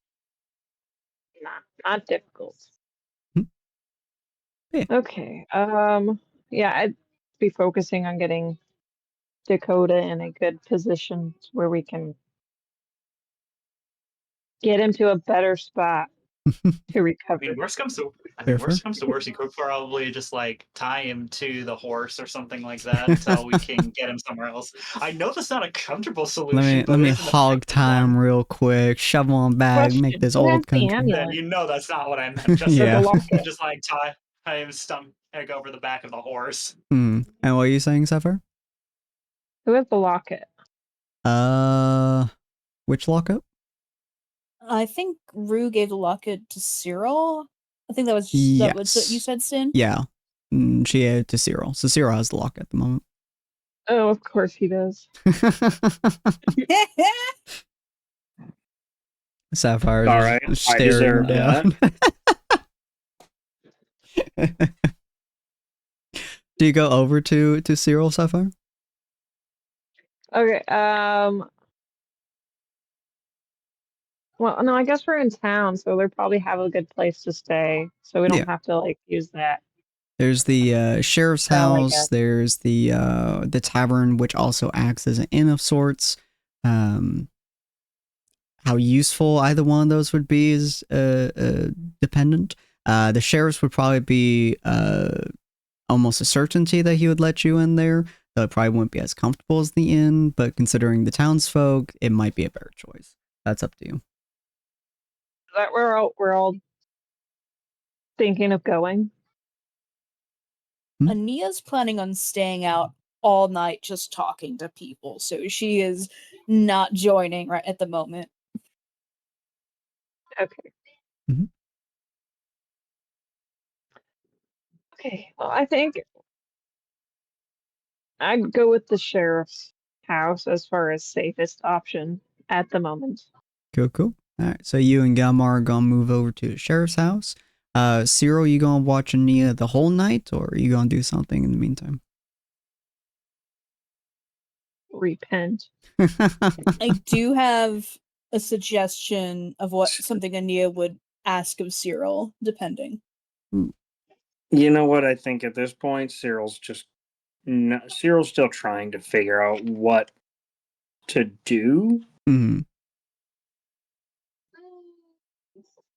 Speaker 2: Not difficult.
Speaker 1: Yeah.
Speaker 2: Okay. Yeah, I'd be focusing on getting Dakota in a good position where we can get him to a better spot to recover.
Speaker 4: I mean, worst comes to worst, you could probably just like tie him to the horse or something like that until we can get him somewhere else. I know that's not a comfortable solution.
Speaker 1: Let me hog time real quick, shove him on back, make this old country.
Speaker 4: Then you know that's not what I meant. Just just like tie him stomach over the back of the horse.
Speaker 1: And what are you saying, Sapphire?
Speaker 2: Who has the locket?
Speaker 1: Which locket?
Speaker 3: I think Rue gave the locket to Cyril. I think that was
Speaker 1: Yes.
Speaker 3: what you said, Sin.
Speaker 1: Yeah, she gave it to Cyril. So Cyril has the locket at the moment.
Speaker 2: Oh, of course he does.
Speaker 1: Sapphire
Speaker 5: All right,
Speaker 1: staring down. Do you go over to Cyril, Sapphire?
Speaker 2: Okay. Well, no, I guess we're in town, so they probably have a good place to stay, so we don't have to like use that.
Speaker 1: There's the sheriff's house. There's the tavern, which also acts as an inn of sorts. how useful either one of those would be is dependent. The sheriff's would probably be almost a certainty that he would let you in there, though it probably wouldn't be as comfortable as the inn, but considering the townsfolk, it might be a better choice. That's up to you.
Speaker 2: Is that where we're all thinking of going?
Speaker 3: Ania's planning on staying out all night just talking to people, so she is not joining right at the moment.
Speaker 2: Okay.
Speaker 1: Mhm.
Speaker 2: Okay. Well, I think I'd go with the sheriff's house as far as safest option at the moment.
Speaker 1: Cool. All right, so you and Galmar are gonna move over to the sheriff's house. Cyril, you gonna watch Ania the whole night, or are you gonna do something in the meantime?
Speaker 2: Repent.
Speaker 3: I do have a suggestion of what something Ania would ask of Cyril, depending.
Speaker 5: You know what? I think at this point, Cyril's still trying to figure out what to do.
Speaker 1: Mhm.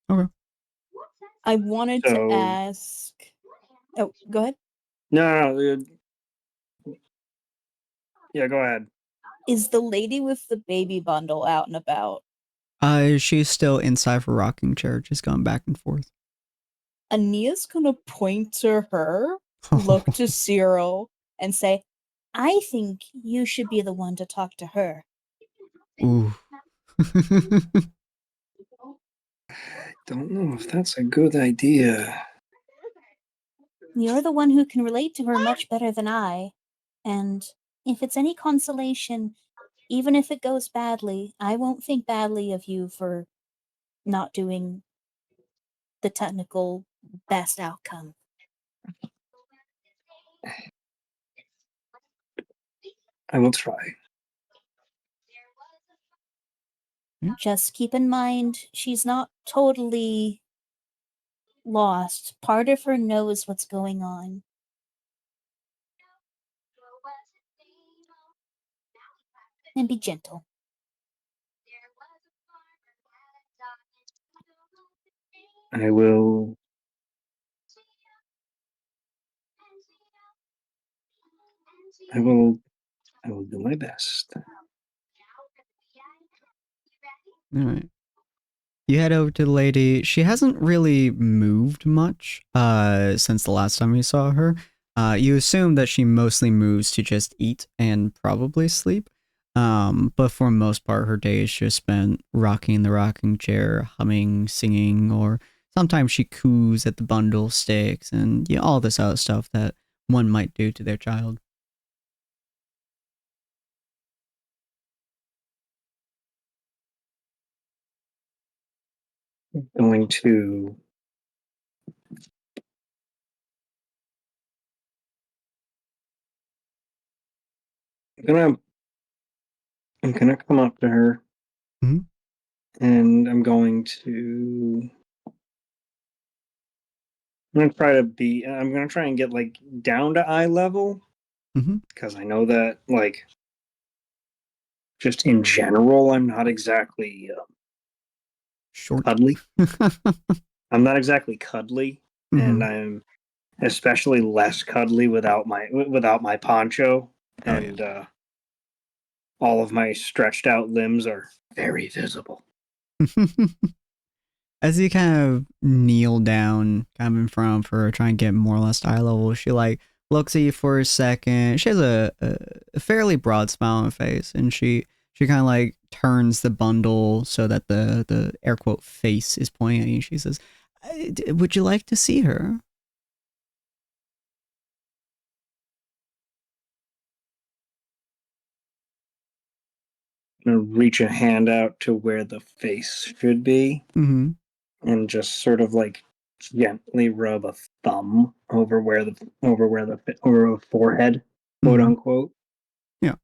Speaker 1: Okay.
Speaker 3: I wanted to ask. Oh, go ahead.
Speaker 5: No. Yeah, go ahead.
Speaker 3: Is the lady with the baby bundle out and about?
Speaker 1: She's still inside her rocking chair, just going back and forth.
Speaker 3: Ania's gonna point to her, look to Cyril, and say,
Speaker 7: I think you should be the one to talk to her.
Speaker 1: Ooh.
Speaker 6: Don't know if that's a good idea.
Speaker 7: You're the one who can relate to her much better than I. And if it's any consolation, even if it goes badly, I won't think badly of you for not doing the technical best outcome.
Speaker 6: I will try.
Speaker 7: Just keep in mind, she's not totally lost. Part of her knows what's going on. And be gentle.
Speaker 6: I will do my best.
Speaker 1: All right. You head over to the lady. She hasn't really moved much since the last time you saw her. You assume that she mostly moves to just eat and probably sleep. But for the most part, her day is just spent rocking the rocking chair, humming, singing, or sometimes she coos at the bundle sticks and all this other stuff that one might do to their child.
Speaker 6: Going to I'm gonna come up to her,
Speaker 1: Mhm.
Speaker 6: and I'm gonna try and get like down to eye level, because I know that like just in general I'm not exactly
Speaker 1: Short.
Speaker 6: cuddly. I'm not exactly cuddly, and I'm especially less cuddly without my poncho, and all of my stretched out limbs are very visible.
Speaker 1: As you kind of kneel down, kind of in front of her, try and get more or less eye level, she like looks at you for a second. She has a fairly broad smile on her face, and she kind of like turns the bundle so that the air quote face is pointing at you. She says, "Would you like to see her?"
Speaker 6: I'm gonna reach a hand out to where the face should be, and just sort of like gently rub a thumb over the forehead, quote unquote.
Speaker 1: Yeah.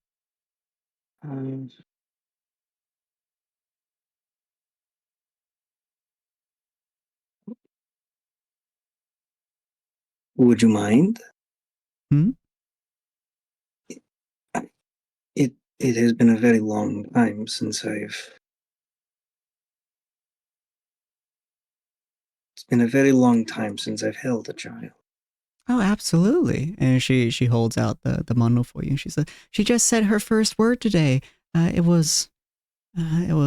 Speaker 6: Would you mind?
Speaker 1: Hmm?
Speaker 6: It has been a very long time since I've been a very long time since I've held a child.
Speaker 1: Oh, absolutely. And she holds out the bundle for you. She said she just said her first word today. It was oh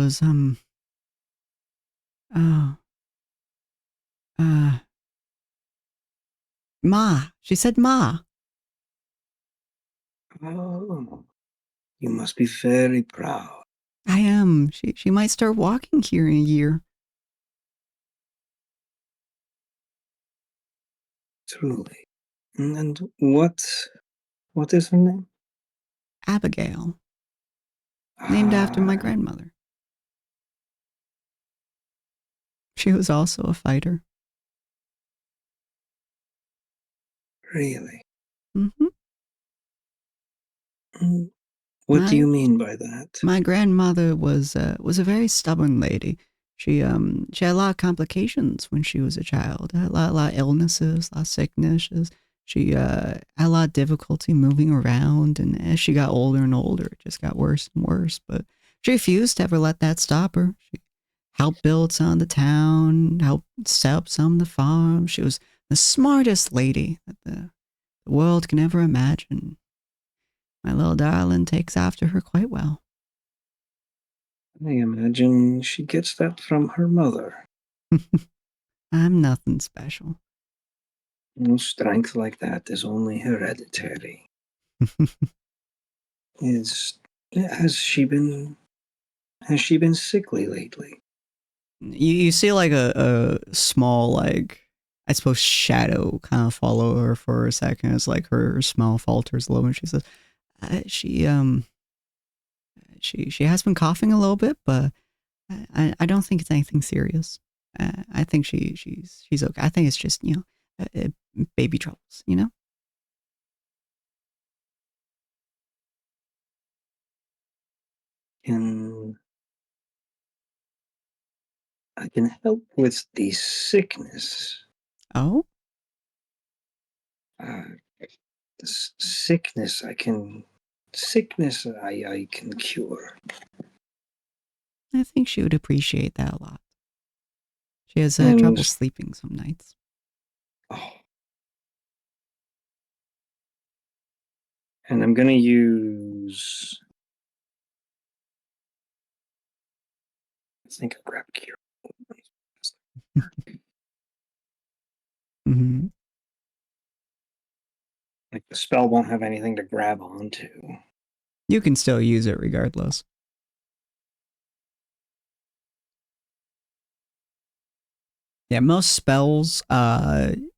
Speaker 1: ma. She said ma.
Speaker 6: Oh, you must be very proud.
Speaker 1: I am. She might start walking here in a year.
Speaker 6: Truly. And what is her name?
Speaker 1: Abigail. Named after my
Speaker 6: Ah,
Speaker 1: grandmother. She was also a fighter.
Speaker 6: really?
Speaker 1: Mm-hmm.
Speaker 6: What do you mean by that?
Speaker 1: My grandmother was a very stubborn lady. She had a lot of complications when she was a child. A lot of illnesses, a lot of sicknesses. She had a lot of difficulty moving around, and as she got older and older, it just got worse and worse. But she refused to ever let that stop her. She helped build some of the town, helped set up some of the farms. She was the smartest lady that the world can ever imagine. My little darling takes after her quite well.
Speaker 6: I imagine she gets that from her mother.
Speaker 1: I'm nothing special.
Speaker 6: No strength like that is only hereditary. Has she been sickly lately?
Speaker 1: You see like a small, like, I suppose, shadow kind of follow her for a second as like her smile falters a little bit. She says, she has been coughing a little bit, but I don't think it's anything serious. I think she's okay. I think it's just, baby troubles, you know?
Speaker 6: I can help with the sickness.
Speaker 1: Oh?
Speaker 6: The sickness I can cure.
Speaker 1: I think she would appreciate that a lot. She has
Speaker 6: And-
Speaker 1: trouble sleeping some nights.
Speaker 6: Oh. And I'm gonna use. I think I'll grab cure.
Speaker 1: Mm-hmm.
Speaker 6: Like the spell won't have anything to grab onto.
Speaker 1: You can still use it regardless. Yeah, most spells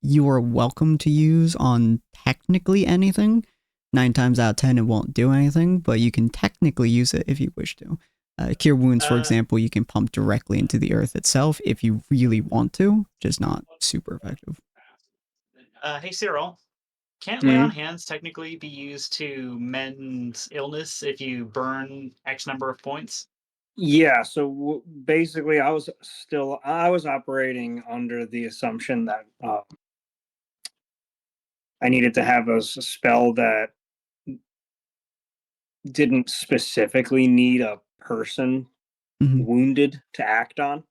Speaker 1: you are welcome to use on technically anything. 9 times out of 10 it won't do anything, but you can technically use it if you wish to. Cure wounds, for example, you can pump directly into the earth itself if you really want to, just not super effective.
Speaker 4: Hey, Cyril. Can't lay on hands technically be used to mend illness if you burn X number of points?
Speaker 5: Yeah, so basically I was operating under the assumption that I needed to have a spell that didn't specifically need a person wounded to act on.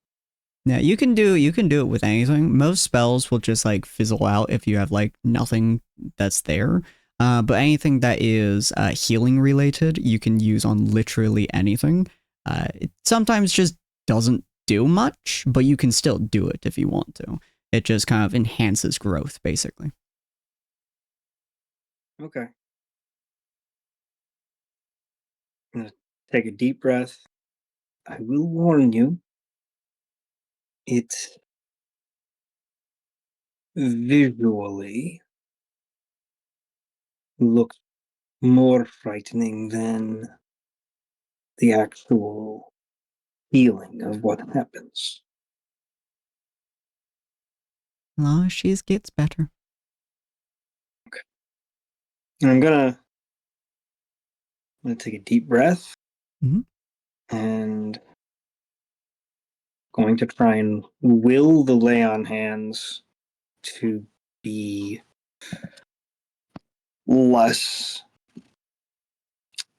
Speaker 1: Yeah, you can do it with anything. Most spells will just like fizzle out if you have like nothing that's there. But anything that is healing related, you can use on literally anything. It sometimes just doesn't do much, but you can still do it if you want to. It just kind of enhances growth, basically.
Speaker 5: Okay. I'm gonna take a deep breath. I will warn you, it visually looks more frightening than the actual feeling of what happens.
Speaker 1: As long as she gets better.
Speaker 5: Okay. And I'm gonna take a deep breath and going to try and will the lay on hands to be less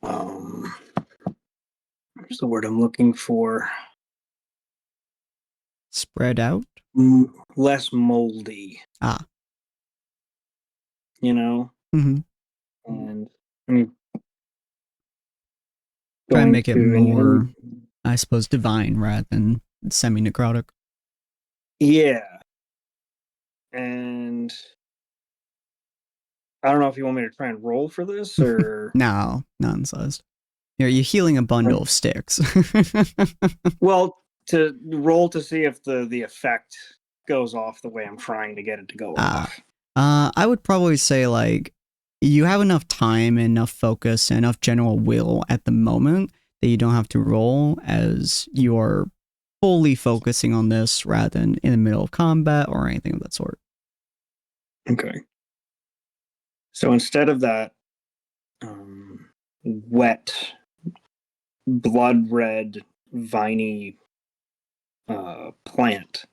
Speaker 5: what's the word I'm looking for?
Speaker 1: Spread out?
Speaker 6: less moldy.
Speaker 1: Ah.
Speaker 6: You know?
Speaker 1: Mm-hmm.
Speaker 6: And I'm
Speaker 1: Try and
Speaker 6: going
Speaker 1: make it
Speaker 6: to
Speaker 1: more, I suppose, divine rather than semi-necrotic.
Speaker 6: Yeah. And I don't know if you want me to try and roll for this or
Speaker 1: No, nonsense. You're healing a bundle of sticks.
Speaker 6: well, to roll to see if the effect goes off the way I'm trying to get it to go off.
Speaker 1: I would probably say like you have enough time, enough focus, enough general will at the moment that you don't have to roll, as you are fully focusing on this rather than in the middle of combat or anything of that sort.
Speaker 6: Okay. So instead of that wet, blood red, viney plant,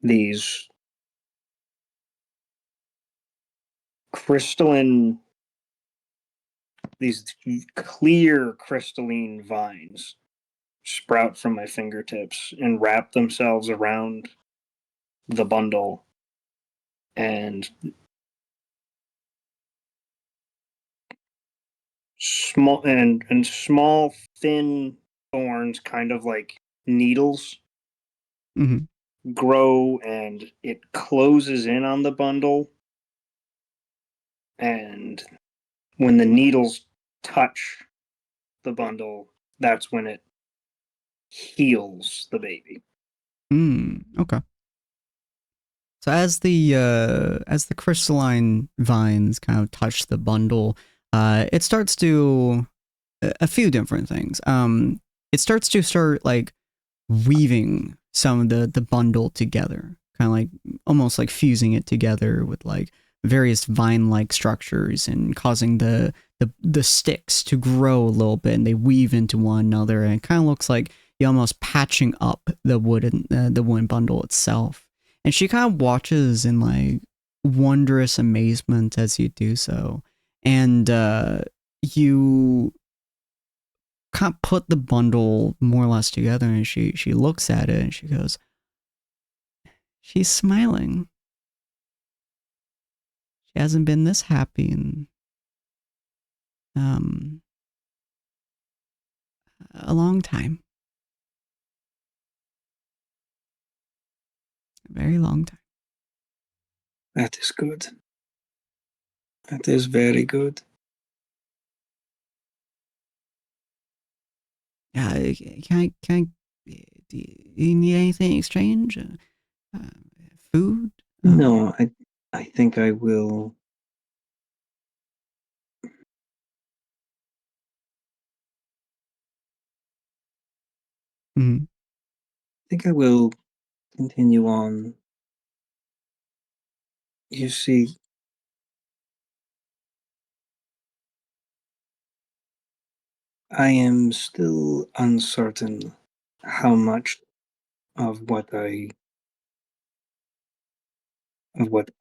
Speaker 6: these clear crystalline vines sprout from my fingertips and wrap themselves around the bundle, and small thin thorns, kind of like needles, grow, and it closes in on the bundle, and when the needles touch the bundle, that's when it heals the baby.
Speaker 1: Okay. So as the crystalline vines kind of touch the bundle, it starts to a few different things. It starts to like weaving some of the bundle together, kind of like almost like fusing it together with like various vine-like structures and causing the sticks to grow a little bit, and they weave into one another, and it kind of looks like you're almost patching up the wooden bundle itself. And she kind of watches in like wondrous amazement as you do so, and you can't put the bundle more or less together, and she looks at it and she goes, she's smiling. She hasn't been this happy in a long time. A very long time.
Speaker 6: That is good. That is very good.
Speaker 1: Can I do you need anything in exchange? Food?
Speaker 6: No, I think I will.
Speaker 1: I
Speaker 6: think I will continue on. You see, I am still uncertain how much of what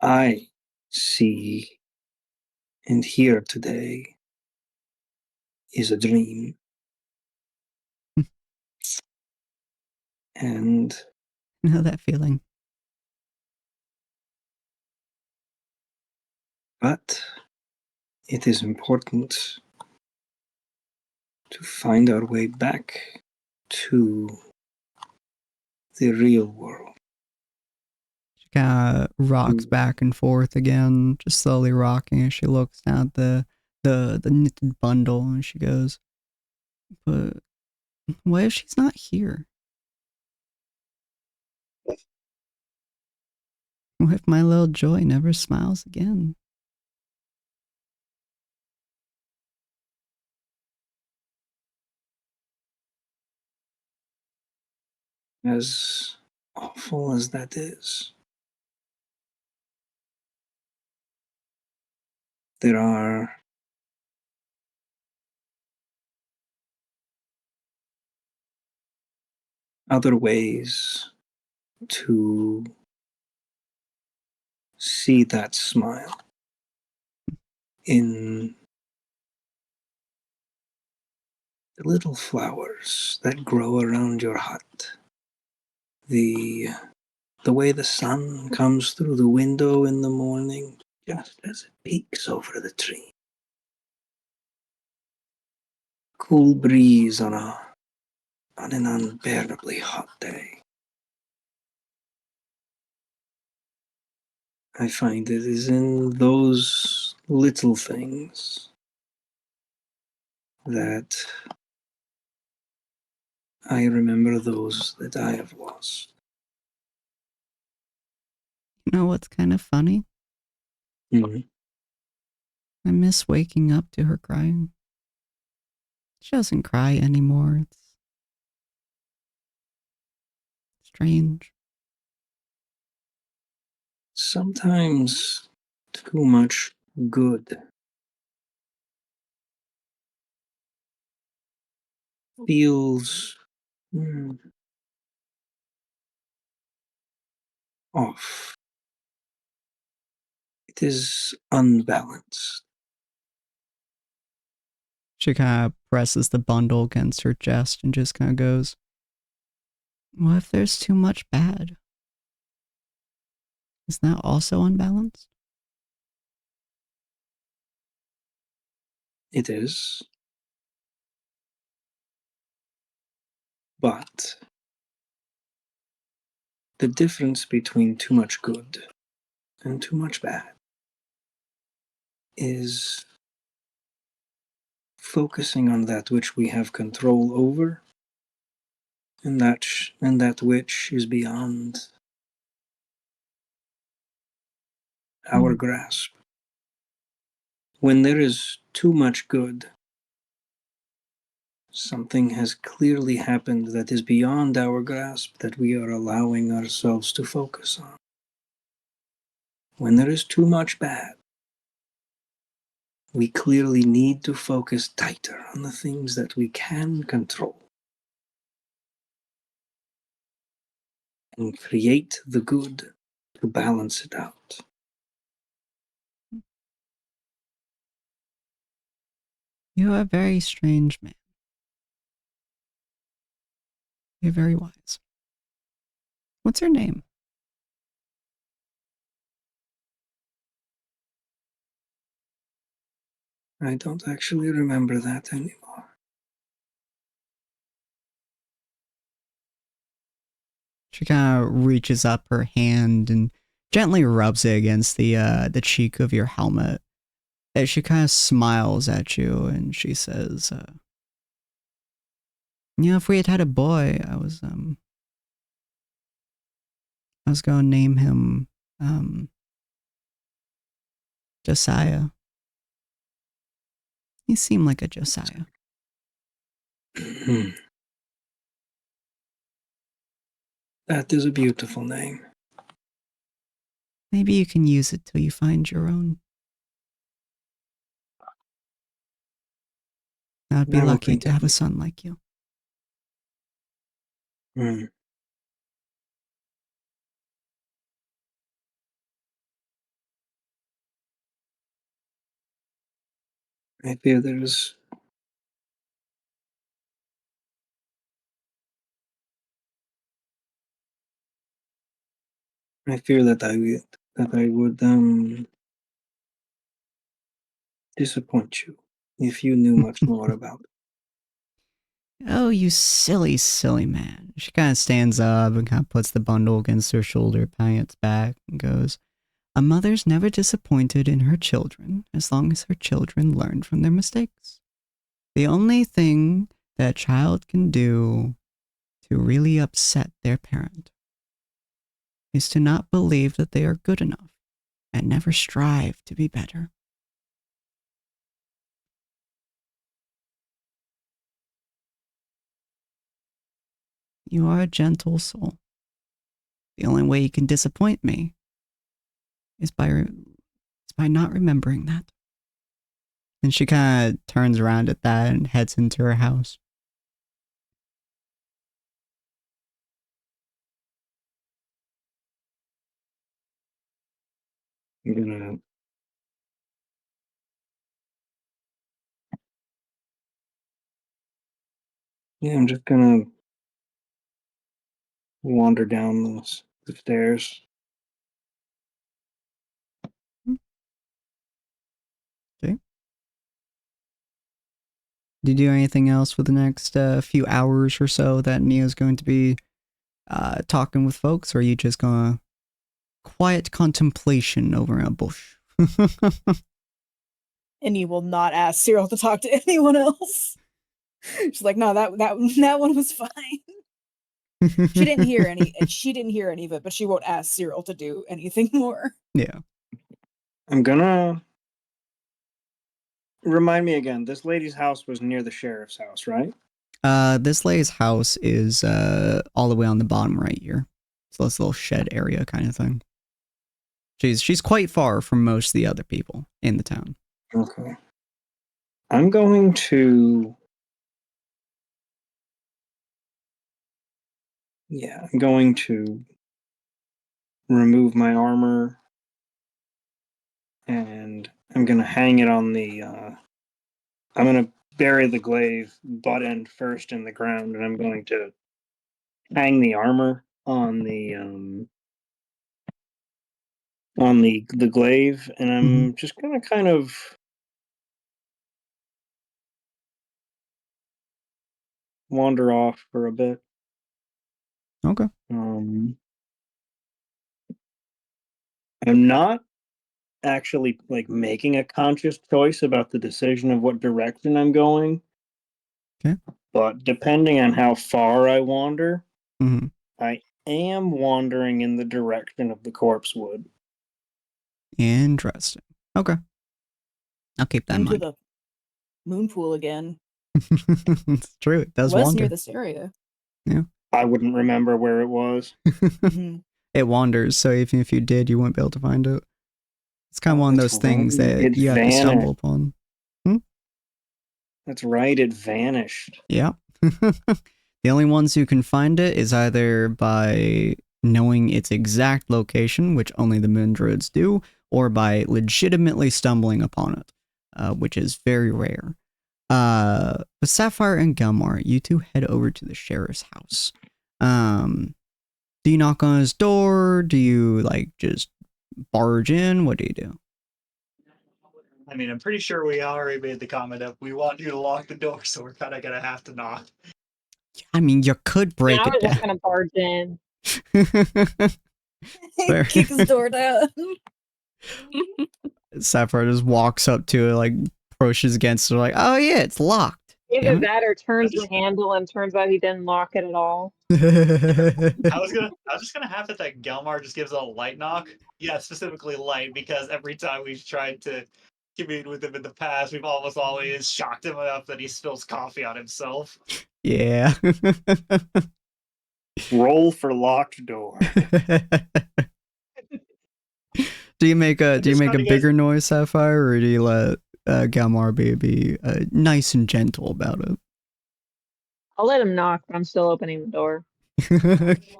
Speaker 6: I see and hear today is a dream. And
Speaker 1: know that feeling.
Speaker 6: But it is important to find our way back to the real world.
Speaker 1: She kind of rocks back and forth again, just slowly rocking as she looks down at the knitted bundle, and she goes, but what if she's not here? What if my little Joy never smiles again?
Speaker 6: As awful as that is, there are other ways to see that smile in the little flowers that grow around your hut. The way the sun comes through the window in the morning, just as it peeks over the tree. Cool breeze on an unbearably hot day. I find it is in those little things that I remember those that I have lost.
Speaker 1: You know what's kind of funny?
Speaker 6: Mm-hmm.
Speaker 1: I miss waking up to her crying. She doesn't cry anymore. It's strange.
Speaker 6: Sometimes too much good feels off. It is unbalanced.
Speaker 1: She kind of presses the bundle against her chest and just kind of goes, what if there's too much bad? Is that also unbalanced?
Speaker 6: It is. But the difference between too much good and too much bad is focusing on that which we have control over and that which is beyond our grasp. When there is too much good, something has clearly happened that is beyond our grasp that we are allowing ourselves to focus on. When there is too much bad, we clearly need to focus tighter on the things that we can control and create the good to balance it out.
Speaker 1: You are a very strange man. You're very wise. What's her name?
Speaker 6: I don't actually remember that anymore.
Speaker 1: She kind of reaches up her hand and gently rubs it against the cheek of your helmet. And she kind of smiles at you and she says, you know, if we had had a boy, I was going to name him Josiah. He seemed like a Josiah.
Speaker 6: That is a beautiful name.
Speaker 1: Maybe you can use it till you find your own. I would be lucky to have a son like you.
Speaker 6: I fear that I would disappoint you if you knew much more about it.
Speaker 1: Oh, you silly, silly man. She kind of stands up and kind of puts the bundle against her shoulder, patting its back, and goes, a mother's never disappointed in her children as long as her children learn from their mistakes. The only thing that a child can do to really upset their parent is to not believe that they are good enough and never strive to be better. You are a gentle soul. The only way you can disappoint me is by not remembering that. And she kind of turns around at that and heads into her house.
Speaker 6: I'm just gonna wander down the stairs.
Speaker 1: Okay. Do you do anything else for the next few hours or so that Neo's going to be talking with folks, or are you just gonna quiet contemplation over a bush?
Speaker 3: And he will not ask Cyril to talk to anyone else. She's like, no, that one was fine. She didn't hear any of it, but she won't ask Cyril to do anything more.
Speaker 1: Yeah.
Speaker 6: I'm gonna remind me again. This lady's house was near the sheriff's house, right?
Speaker 1: This lady's house is all the way on the bottom right here. So this little shed area kind of thing. She's quite far from most of the other people in the town.
Speaker 6: Okay. I'm going to remove my armor and I'm going to hang it on the I'm going to bury the glaive butt end first in the ground, and I'm going to hang the armor on the glaive, and I'm just going to kind of wander off for a bit.
Speaker 1: Okay.
Speaker 6: I'm not actually like making a conscious choice about the decision of what direction I'm going.
Speaker 1: Okay.
Speaker 6: But depending on how far I wander,
Speaker 1: Mm-hmm.
Speaker 6: I am wandering in the direction of the corpse wood.
Speaker 1: Interesting. Okay. I'll keep that in
Speaker 3: Into
Speaker 1: mind.
Speaker 3: the moon pool again.
Speaker 1: It's true. It does
Speaker 3: was
Speaker 1: wander.
Speaker 3: near this area.
Speaker 1: Yeah.
Speaker 6: I wouldn't remember where it was.
Speaker 1: It wanders, so even if you did, you wouldn't be able to find it. It's kind of one of those things that you have to stumble upon.
Speaker 6: That's right, it vanished.
Speaker 1: Yeah. The only ones who can find it is either by knowing its exact location, which only the moon druids do, or by legitimately stumbling upon it, which is very rare. But Sapphire and Gelmar, you two head over to the sheriff's house. Do you knock on his door? Do you, like, just barge in? What do you do?
Speaker 4: I mean, I'm pretty sure we already made the comment of we want you to lock the door, so we're kind of gonna have to knock.
Speaker 1: I mean, you could break
Speaker 2: I was
Speaker 1: it
Speaker 2: just
Speaker 1: down.
Speaker 2: gonna barge in.
Speaker 3: Kick his door down.
Speaker 1: Sapphire just walks up to it, like, pushes against it, like, oh yeah, it's locked.
Speaker 2: Either
Speaker 1: Damn
Speaker 2: that or turns the handle and turns out he didn't lock it at all.
Speaker 1: it.
Speaker 4: I was just gonna have it that Gelmar just gives a light knock. Yeah, specifically light, because every time we've tried to commune with him in the past, we've almost always shocked him enough that he spills coffee on himself.
Speaker 1: Yeah.
Speaker 6: Roll for locked door.
Speaker 1: Do you make a bigger noise, Sapphire, or do you let Gelmar be nice and gentle about it?
Speaker 2: I'll let him knock, but I'm still opening the door.
Speaker 1: Okay.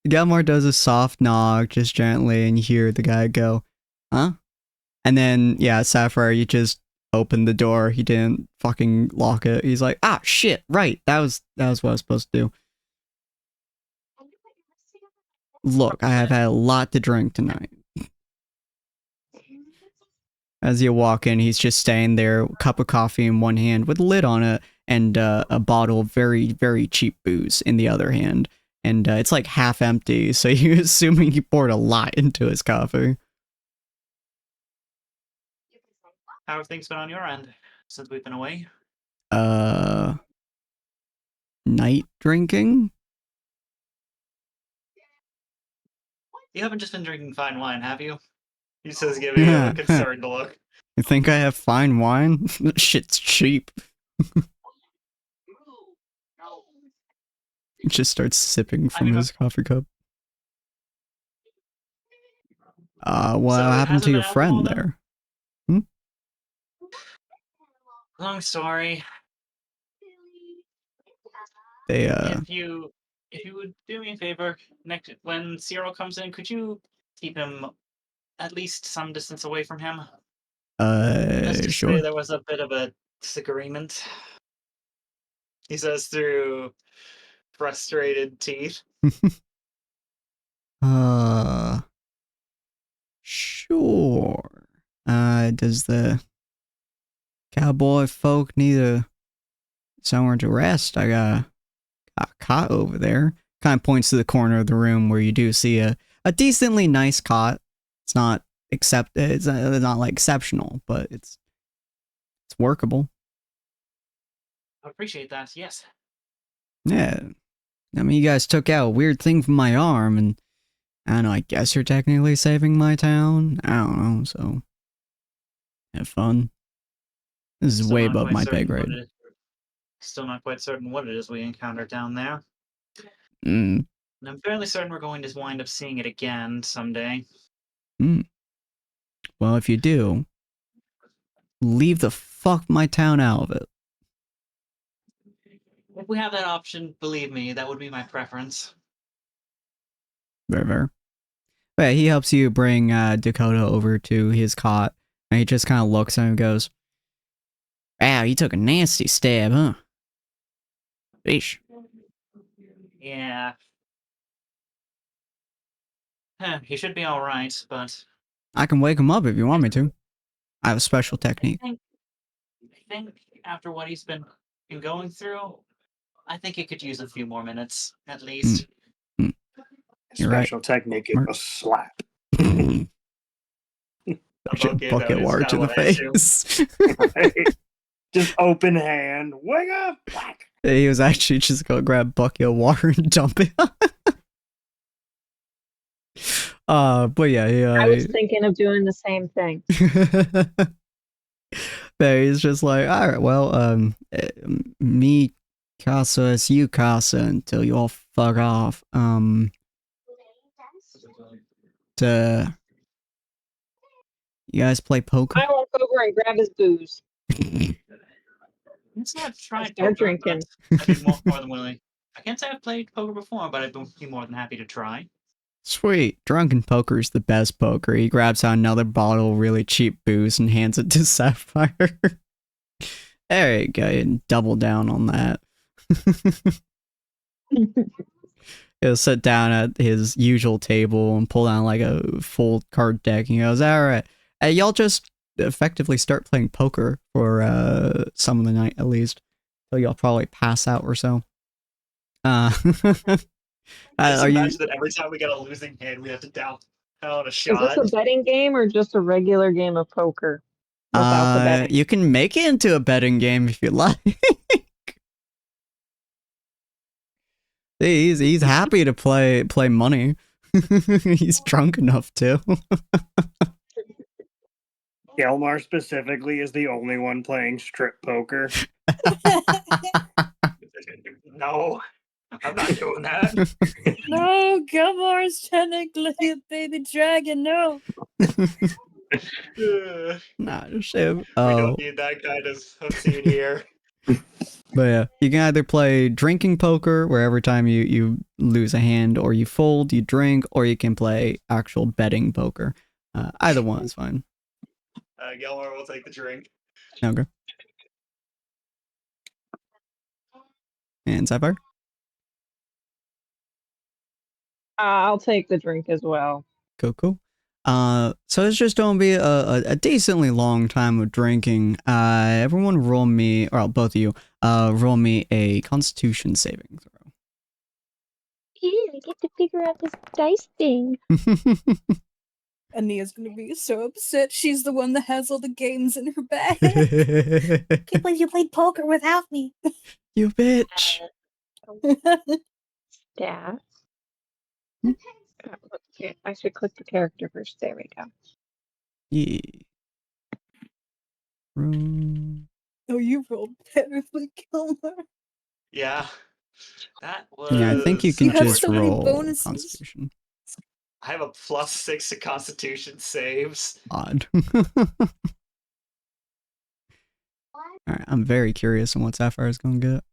Speaker 1: Gelmar does a soft knock, just gently, and you hear the guy go, huh? And then, yeah, Sapphire, you just open the door. He didn't fucking lock it. He's like, ah, shit, right. That was what I was supposed to do. Look, I have had a lot to drink tonight. As you walk in, he's just staying there, cup of coffee in one hand with a lid on it, and a bottle of very, very cheap booze in the other hand. And it's like half empty, so you're assuming he poured a lot into his coffee.
Speaker 4: How have things been on your end since we've been away?
Speaker 1: Night drinking?
Speaker 4: You haven't just been drinking fine wine, have you? He says, giving you a concerned look.
Speaker 1: You think I have fine wine? Shit's cheap. He just starts sipping from his coffee cup. What happened to your friend there?
Speaker 4: Long story.
Speaker 1: They
Speaker 4: If you would do me a favor, next when Cyril comes in, could you keep him at least some distance away from him? Let's just
Speaker 1: sure.
Speaker 4: say there was a bit of a disagreement. He says through frustrated teeth.
Speaker 1: Sure. Does the cowboy folk need somewhere to rest? I got a cot over there. Kind of points to the corner of the room where you do see a decently nice cot. It's not it's not like exceptional, but it's workable.
Speaker 4: I appreciate that. Yes.
Speaker 1: Yeah. I mean, you guys took out a weird thing from my arm, and I don't know, I guess you're technically saving my town? I don't know, so have fun. This is way above my pay grade.
Speaker 4: Still not quite certain what it is we encountered down there.
Speaker 1: Mm.
Speaker 4: And I'm fairly certain we're going to wind up seeing it again someday.
Speaker 1: Well, if you do, leave the fuck my town out of it.
Speaker 4: If we have that option, believe me, that would be my preference.
Speaker 1: Very, very. But yeah, he helps you bring Dakota over to his cot, and he just kind of looks at him and goes, "Wow, you took a nasty stab, huh? Eesh."
Speaker 4: Yeah. He should be alright, but...
Speaker 1: I can wake him up if you want me to. I have a special technique.
Speaker 4: I think after what he's been going through, I think he could use a few more minutes, at least.
Speaker 5: Special technique is a slap.
Speaker 1: Bucket water to the face.
Speaker 5: Right? Just open hand. Wake up!
Speaker 1: He was actually just gonna grab a bucket of water and dump it. But yeah,
Speaker 2: I was thinking of doing the same thing.
Speaker 1: But he's just like, all right, well, me casa is you casa until you all fuck off. You guys play poker?
Speaker 2: I walk over and grab his booze.
Speaker 4: It's not tried
Speaker 2: Start
Speaker 4: poker,
Speaker 2: drinking.
Speaker 4: I'd be more than willing. I can't say I've played poker before, but I'd be more than happy to try.
Speaker 1: Sweet. Drunken poker is the best poker. He grabs out another bottle of really cheap booze and hands it to Sapphire. There you go. And double down on that. He'll sit down at his usual table and pull down like a full card deck. And he goes, all right. Y'all just effectively start playing poker for some of the night at least. So y'all probably pass out or so.
Speaker 4: Imagine that every time we get a losing hand, we have to down a shot.
Speaker 2: Is this a betting game or just a regular game of poker? Without the betting?
Speaker 1: You can make it into a betting game if you like. He's happy to play money. He's drunk enough to.
Speaker 5: Gelmar specifically is the only one playing strip poker.
Speaker 4: No, I'm not doing that.
Speaker 3: No, Gilmore's technically a baby dragon, no.
Speaker 1: Nah, shit.
Speaker 4: We don't need that kind of scene here.
Speaker 1: But yeah, you can either play drinking poker, where every time you lose a hand or you fold, you drink, or you can play actual betting poker. Either one is fine.
Speaker 4: Gilmore will take the drink.
Speaker 1: Okay. And Sapphire?
Speaker 2: I'll take the drink as well.
Speaker 1: Cool. So it's just gonna be a decently long time of drinking. Everyone roll me, or both of you, roll me a Constitution saving throw.
Speaker 2: Ew, I get to figure out this dice thing.
Speaker 3: Ania's gonna be so upset. She's the one that has all the games in her bag.
Speaker 7: Can't believe you played poker without me.
Speaker 1: You bitch.
Speaker 2: Stats. Okay, I should click the character first. There we go.
Speaker 1: Yeah. Room.
Speaker 3: Oh, you rolled terribly, Gilmore.
Speaker 4: Yeah, that was.
Speaker 1: Yeah, I think you can
Speaker 3: have
Speaker 1: just
Speaker 3: so many
Speaker 1: roll
Speaker 3: bonuses.
Speaker 1: Constitution.
Speaker 4: I have a +6 to Constitution saves.
Speaker 1: Odd. Alright, I'm very curious on what Sapphire's gonna get.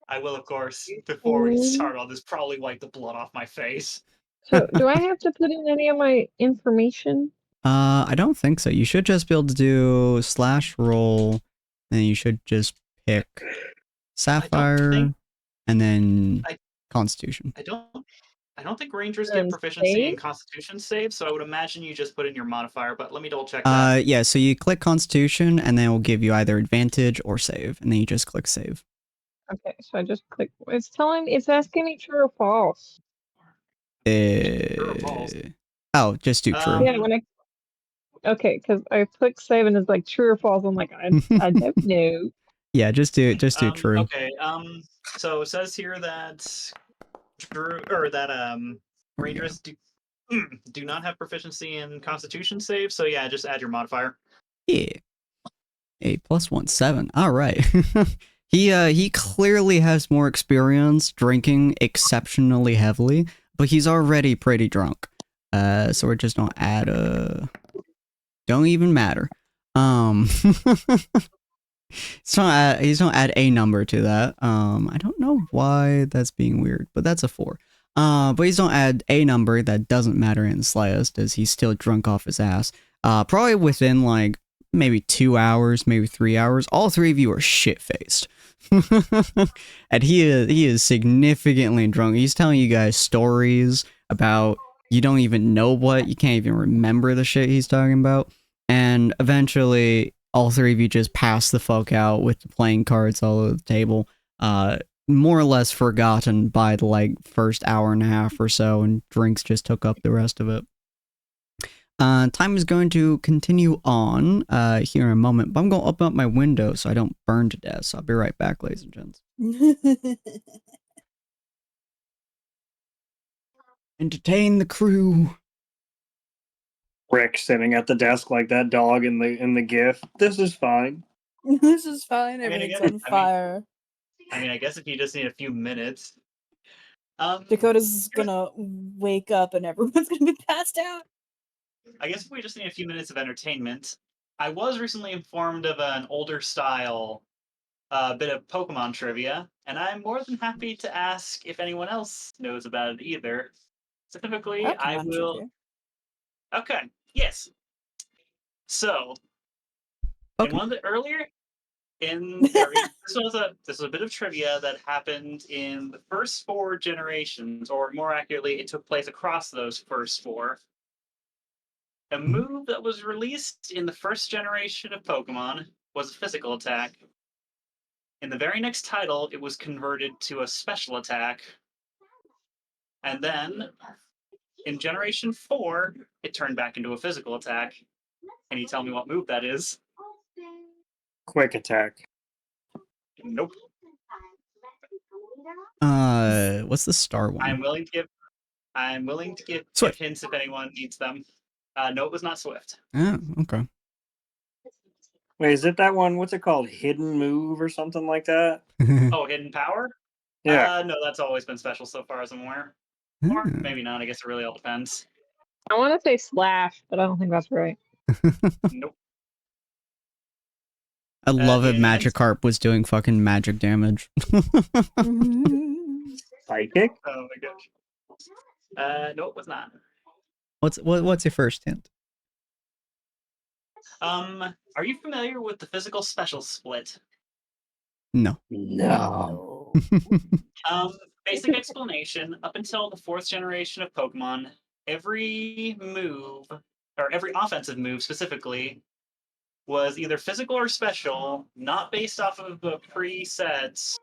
Speaker 4: I will, of course, before we start on this, probably wipe the blood off my face.
Speaker 2: So, do I have to put in any of my information?
Speaker 1: I don't think so. You should just be able to do /roll, and you should just pick Sapphire. and then Constitution.
Speaker 4: I don't think Rangers
Speaker 2: And
Speaker 4: get proficiency in
Speaker 2: save?
Speaker 4: Constitution saves, so I would imagine you just put in your modifier. But let me double check that.
Speaker 1: Yeah. So you click Constitution, and then it will give you either advantage or save, and then you just click save.
Speaker 2: Okay, so I just click. It's asking me true or false.
Speaker 4: True or false?
Speaker 1: Oh, just do true.
Speaker 2: Yeah, okay, because I click save and it's like true or false. I'm like, I don't know.
Speaker 1: Yeah, just do true.
Speaker 4: Okay. So it says here that Rangers do not have proficiency in Constitution save. So yeah, just add your modifier.
Speaker 1: Yeah. A +1 7. All right. He clearly has more experience drinking exceptionally heavily, but he's already pretty drunk. So we're just gonna add don't even matter. He's gonna add a number to that. I don't know why that's being weird, but that's a 4. But he's gonna add a number that doesn't matter in the slightest, as he's still drunk off his ass. Probably within like maybe 2 hours, maybe 3 hours. All three of you are shit-faced. And he is significantly drunk. He's telling you guys stories about you don't even know what, you can't even remember the shit he's talking about. And eventually all three of you just pass the fuck out with the playing cards all over the table. More or less forgotten by the like first hour and a half or so, and drinks just took up the rest of it. Time is going to continue on here in a moment, but I'm going to open up my window so I don't burn to death. So I'll be right back, ladies and gents. Entertain the crew.
Speaker 5: Rick sitting at the desk like that dog in the GIF. This is fine.
Speaker 3: This is fine.
Speaker 4: I mean,
Speaker 3: Everything's
Speaker 4: again,
Speaker 3: on fire.
Speaker 4: I mean, I guess if you just need a few minutes.
Speaker 3: Dakota's gonna wake up and everyone's gonna be passed out.
Speaker 4: I guess if we just need a few minutes of entertainment, I was recently informed of an older style bit of Pokemon trivia, and I'm more than happy to ask if anyone else knows about it either. Specifically, I
Speaker 3: Pokemon
Speaker 4: will.
Speaker 3: trivia.
Speaker 4: Okay, yes. So, in one of the earlier, this was a bit of trivia that happened in the first 4 generations, or more accurately, it took place across those first 4. A move that was released in the first generation of Pokemon was a physical attack. In the very next title, it was converted to a special attack. And then, in Generation 4, it turned back into a physical attack. Can you tell me what move that is?
Speaker 5: Quick attack.
Speaker 4: Nope.
Speaker 1: What's the star one?
Speaker 4: I'm willing to give hints if anyone needs them. No, it was not Swift.
Speaker 1: Oh, okay.
Speaker 5: Wait, is it that one? What's it called? Hidden move or something like that?
Speaker 4: Oh, Hidden Power?
Speaker 5: Yeah.
Speaker 4: No, that's always been special so far as I'm aware. Or maybe not. I guess it really all depends.
Speaker 2: I want to say slash, but I don't think that's right.
Speaker 4: Nope.
Speaker 1: I love it. Magikarp was doing fucking magic damage.
Speaker 5: Psychic?
Speaker 4: Oh my gosh. No, it was not.
Speaker 1: What's your first hint?
Speaker 4: Are you familiar with the physical special split?
Speaker 1: No.
Speaker 5: No.
Speaker 4: Basic explanation. Up until the 4th generation of Pokemon, every move, or every offensive move specifically, was either physical or special, not based off of the preset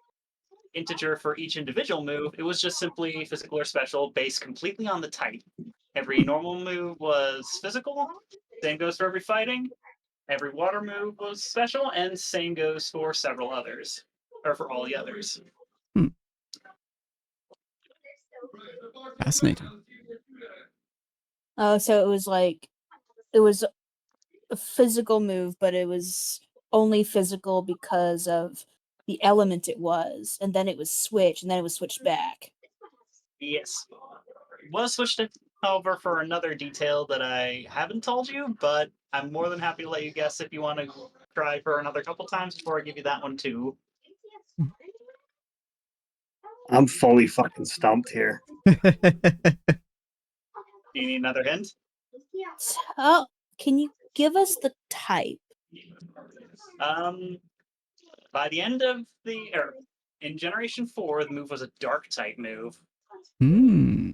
Speaker 4: integer for each individual move. It was just simply physical or special, based completely on the type. Every normal move was physical. Same goes for every fighting. Every water move was special, and same goes for several others, or for all the others.
Speaker 1: Fascinating.
Speaker 3: Oh, so it was a physical move, but it was only physical because of the element it was, and then it was switched, and then it was switched back.
Speaker 4: Yes. It was switched over for another detail that I haven't told you, but I'm more than happy to let you guess if you want to try for another couple times before I give you that one too.
Speaker 5: I'm fully fucking stumped here.
Speaker 4: Do you need another hint?
Speaker 3: Can you give us the type?
Speaker 4: By the end of the In Generation 4, the move was a dark type move.
Speaker 1: Hmm.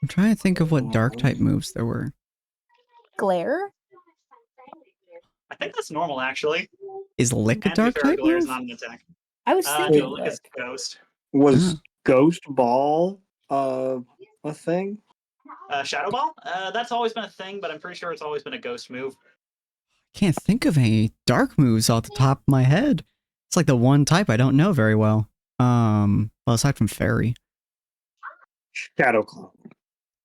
Speaker 1: I'm trying to think of what dark type moves there were.
Speaker 3: Glare?
Speaker 4: I think that's normal, actually.
Speaker 1: Is Lick a
Speaker 4: And
Speaker 1: dark type
Speaker 4: Glare is
Speaker 1: move?
Speaker 4: not an attack.
Speaker 3: I was
Speaker 4: No,
Speaker 3: thinking
Speaker 4: Lick is
Speaker 3: Lick.
Speaker 4: Ghost.
Speaker 6: Was Ghost Ball a thing?
Speaker 4: Shadow Ball? That's always been a thing, but I'm pretty sure it's always been a Ghost move.
Speaker 1: Can't think of any dark moves off the top of my head. It's like the one type I don't know very well. Well, aside from Fairy.
Speaker 6: Shadow Clone.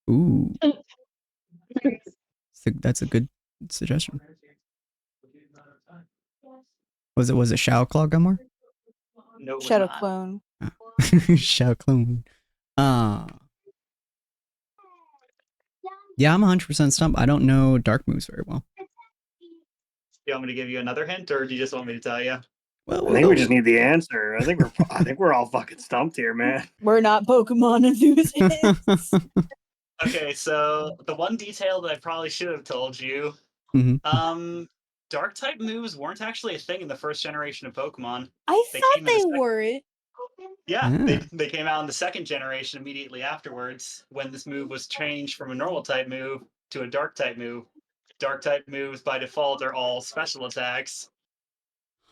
Speaker 1: Ooh. That's a good suggestion. Was it Shadow Claw, Gummer?
Speaker 4: No, it was
Speaker 3: Shadow
Speaker 4: not.
Speaker 3: Clone.
Speaker 1: Shadow Clone. Yeah, I'm 100% stumped. I don't know dark moves very well.
Speaker 4: You want me to give you another hint, or do you just want me to tell you?
Speaker 1: Well,
Speaker 6: I think we just need the answer. I think we're all fucking stumped here, man.
Speaker 3: We're not Pokemon enthusiasts.
Speaker 4: Okay, so the one detail that I probably should have told you, dark type moves weren't actually a thing in the first generation of Pokemon.
Speaker 3: I
Speaker 4: They
Speaker 3: thought
Speaker 4: came in the
Speaker 3: they
Speaker 4: sec-
Speaker 3: were.
Speaker 4: Yeah, they came out in the second generation immediately afterwards when this move was changed from a normal type move to a dark type move. Dark type moves by default are all special attacks.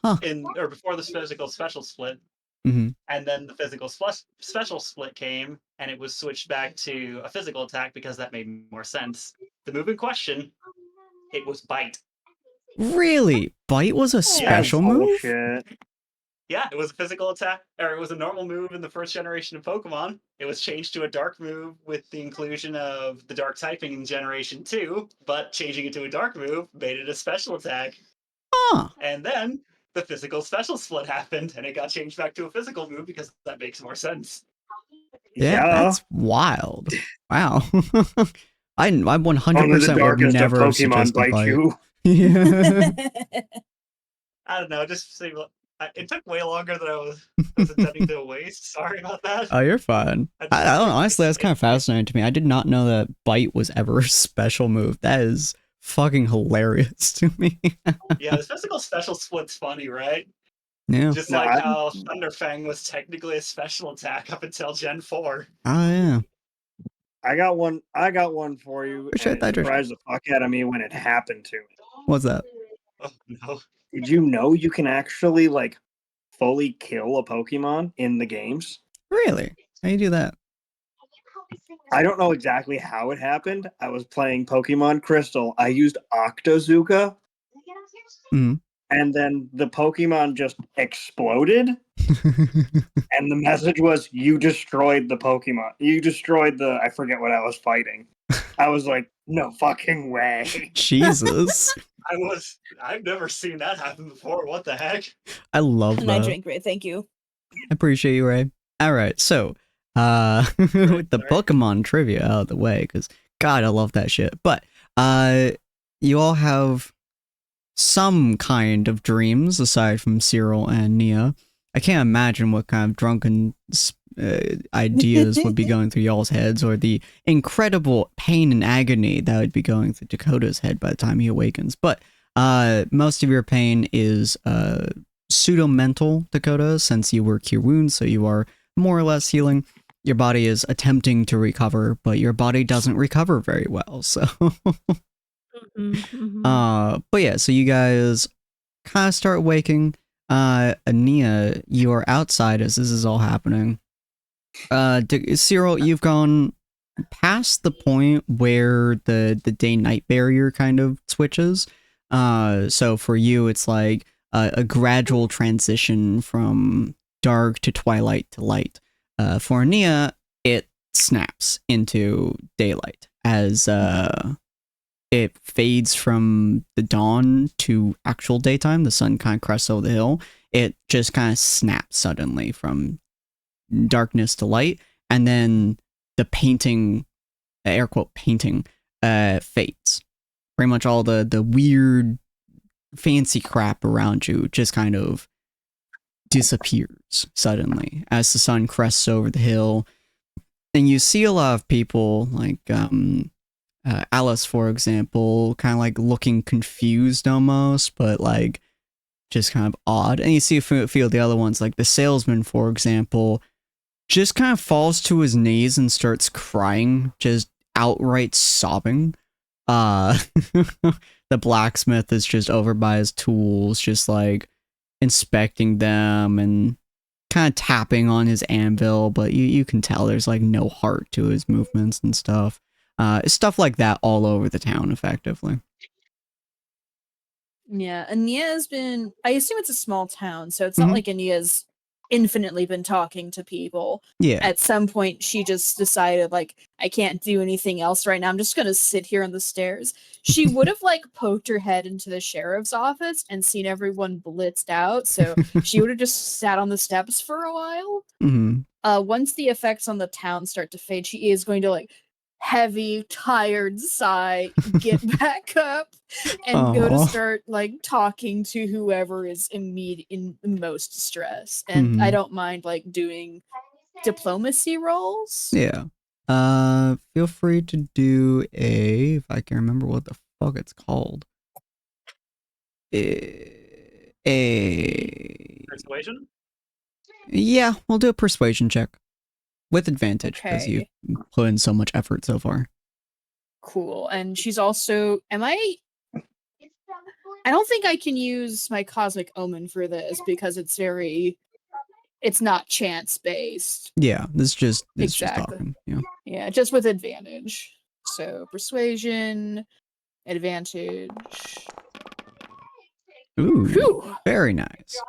Speaker 1: Huh.
Speaker 4: Or before the physical special split.
Speaker 1: Mm-hmm.
Speaker 4: And then the physical special split came, and it was switched back to a physical attack because that made more sense. The move in question, it was Bite.
Speaker 1: Really? Bite was a special move?
Speaker 6: Bullshit.
Speaker 4: Yeah, it was a physical attack, or it was a normal move in the first generation of Pokemon. It was changed to a dark move with the inclusion of the dark typing in Generation 2, but changing it to a dark move made it a special attack.
Speaker 1: Huh.
Speaker 4: And then the physical special split happened, and it got changed back to a physical move because that makes more sense.
Speaker 1: Yeah, that's wild. Wow. I 100%
Speaker 6: Only the
Speaker 1: would
Speaker 6: darkest of
Speaker 1: never
Speaker 6: Pokemon
Speaker 1: suggest
Speaker 6: bite
Speaker 1: Bite.
Speaker 6: you.
Speaker 1: Yeah.
Speaker 4: I don't know, it just seemed it took way longer than I was intending to waste. Sorry about that.
Speaker 1: Oh, you're fine. I don't know. Honestly, that's kind of fascinating to me. I did not know that Bite was ever a special move. That is fucking hilarious to me.
Speaker 4: Yeah, the physical special split's funny, right?
Speaker 1: Yeah.
Speaker 4: Just like how Thunderfang was technically a special attack up until Gen 4.
Speaker 1: Oh, yeah.
Speaker 6: I got one for you.
Speaker 1: Appreciate that,
Speaker 6: It surprised the fuck out of me when it happened to me.
Speaker 1: What's that?
Speaker 4: Oh, no.
Speaker 6: Did you know you can actually, like, fully kill a Pokemon in the games?
Speaker 1: Really? How do you do that?
Speaker 6: I don't know exactly how it happened. I was playing Pokemon Crystal. I used Octazooka.
Speaker 1: Mm.
Speaker 6: And then the Pokemon just exploded. And the message was, you destroyed the Pokemon. You destroyed I forget what I was fighting. I was like, no fucking way.
Speaker 1: Jesus.
Speaker 4: I've never seen that happen before. What the heck?
Speaker 1: I love
Speaker 3: And
Speaker 1: that.
Speaker 3: I drink Ray, thank you.
Speaker 1: I appreciate you, Ray. Alright, so, with the Pokemon trivia out of the way, because, God, I love that shit. But, you all have some kind of dreams, aside from Cyril and Nia. I can't imagine what kind of drunken ideas would be going through y'all's heads, or the incredible pain and agony that would be going through Dakota's head by the time he awakens. But most of your pain is pseudo-mental, Dakota, since you were Cure Wounds, so you are more or less healing. Your body is attempting to recover, but your body doesn't recover very well, so... But yeah, so you guys kind of start waking. Ania, you are outside as this is all happening. Cyril, you've gone past the point where the day-night barrier kind of switches. So for you, it's like a gradual transition from dark to twilight to light. For Ania, it snaps into daylight as it fades from the dawn to actual daytime. The sun kind of crests over the hill. It just kind of snaps suddenly from darkness to light, and then the painting, air quote painting, fades. Pretty much all the weird, fancy crap around you just kind of disappears suddenly as the sun crests over the hill, and you see a lot of people like Alice, for example, kind of like looking confused almost, but like just kind of odd. And you see a few of the other ones, like the salesman, for example, just kind of falls to his knees and starts crying, just outright sobbing. The blacksmith is just over by his tools, just like inspecting them and kind of tapping on his anvil, but you can tell there's like no heart to his movements and stuff. Stuff like that all over the town, effectively.
Speaker 3: Yeah, Ania's been, I assume it's a small town, so it's not like Ania's infinitely been talking to people.
Speaker 1: Yeah.
Speaker 3: At some point, she just decided, like, I can't do anything else right now. I'm just gonna sit here on the stairs. She would have, like, poked her head into the sheriff's office and seen everyone blitzed out, so she would have just sat on the steps for a while. Once the effects on the town start to fade, she is going to, like, heavy, tired sigh, get back up, and go to start like talking to whoever is in most distress. And I don't mind like doing diplomacy roles.
Speaker 1: Yeah. Feel free to do if I can remember what the fuck it's called.
Speaker 4: Persuasion?
Speaker 1: Yeah, we'll do a persuasion check. With advantage, because you put in so much effort so far.
Speaker 3: Cool. And she's also, I don't think I can use my Cosmic Omen for this because it's not chance based.
Speaker 1: Yeah, it's just
Speaker 3: exactly.
Speaker 1: Talking.
Speaker 3: Yeah, just with advantage. So persuasion, advantage.
Speaker 1: Ooh,
Speaker 3: Whew.
Speaker 1: Very nice.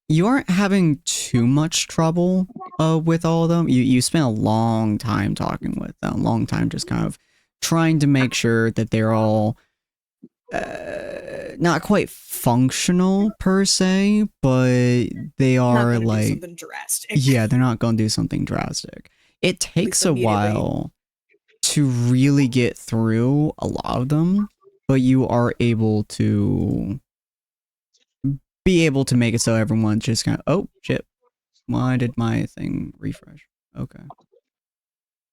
Speaker 1: You aren't having too much trouble with all of them. You spent a long time talking with them, long time just kind of trying to make sure that they're all not quite functional per se, but they are like
Speaker 3: something drastic.
Speaker 1: Yeah, they're not going to do something drastic. It takes a while to really get through a lot of them, but you are able to make it so everyone's just kind of, oh shit, why did my thing refresh? Okay,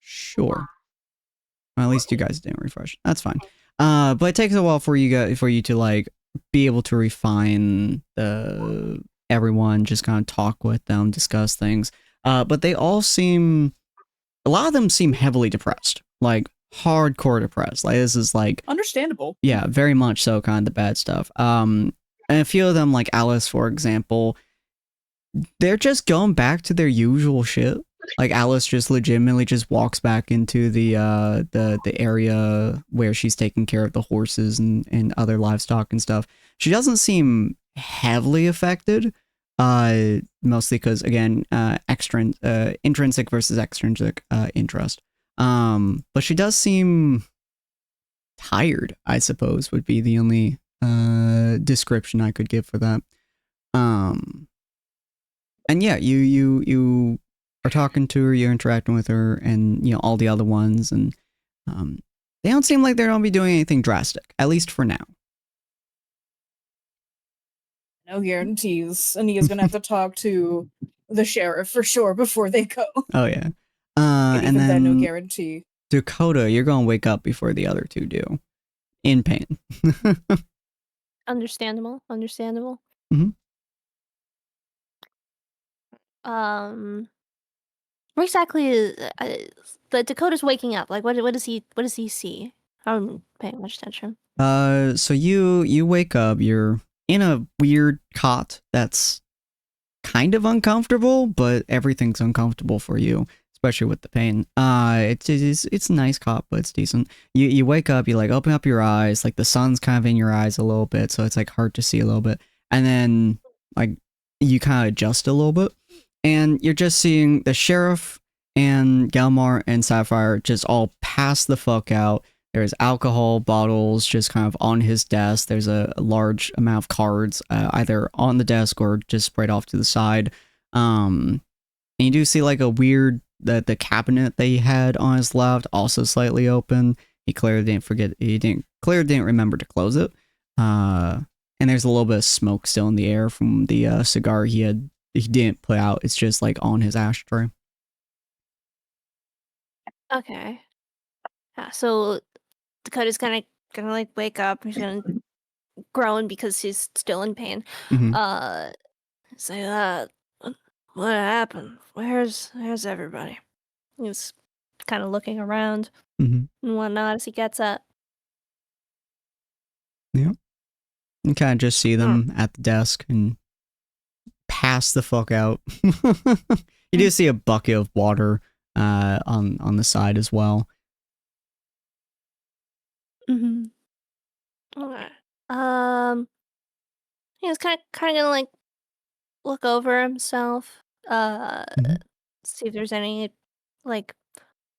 Speaker 1: sure. Well, at least you guys didn't refresh. That's fine. But it takes a while for you to like be able to refine everyone, just kind of talk with them, discuss things. But they all seem, a lot of them seem heavily depressed, like hardcore depressed. Like this is like
Speaker 3: understandable.
Speaker 1: Yeah, very much so, kind of the bad stuff. And a few of them, like Alice, for example, they're just going back to their usual shit. Like Alice just legitimately just walks back into the area where she's taking care of the horses and other livestock and stuff. She doesn't seem heavily affected, mostly because again, intrinsic versus extrinsic interest. But she does seem tired, I suppose, would be the only description I could give for that. And yeah, you are talking to her, you're interacting with her, and all the other ones, and they don't seem like they're gonna be doing anything drastic, at least for now.
Speaker 3: No guarantees. Ania's gonna have to talk to the sheriff for sure before they go.
Speaker 1: Oh yeah.
Speaker 3: And then no guarantee.
Speaker 1: Dakota, you're gonna wake up before the other two do. In pain.
Speaker 8: Understandable. Where exactly is the Dakota's waking up? Like, what does he see? I'm paying much attention.
Speaker 1: So you wake up. You're in a weird cot that's kind of uncomfortable, but everything's uncomfortable for you, especially with the pain. It's a nice cot, but it's decent. You wake up. You like open up your eyes. Like the sun's kind of in your eyes a little bit, so it's like hard to see a little bit. And then like you kind of adjust a little bit. And you're just seeing the sheriff and Galmar and Sapphire just all pass the fuck out. There's alcohol bottles just kind of on his desk. There's a large amount of cards, either on the desk or just spread off to the side. And you do see like a weird, the cabinet that he had on his left, also slightly open. He clearly didn't remember to close it. And there's a little bit of smoke still in the air from the cigar he didn't put out. It's just like on his ashtray.
Speaker 8: Okay. Yeah, so Dakota's gonna like wake up. He's gonna groan because he's still in pain.
Speaker 1: Mhm.
Speaker 8: Say, what happened? Where's everybody? He's kind of looking around
Speaker 1: Mhm.
Speaker 8: and whatnot as he gets up.
Speaker 1: Yeah. You kind of just see them at the desk and pass the fuck out. You do see a bucket of water on the side as well.
Speaker 8: Mm-hmm. Okay. He was kind of gonna like look over himself,
Speaker 1: Mhm.
Speaker 8: see if there's any like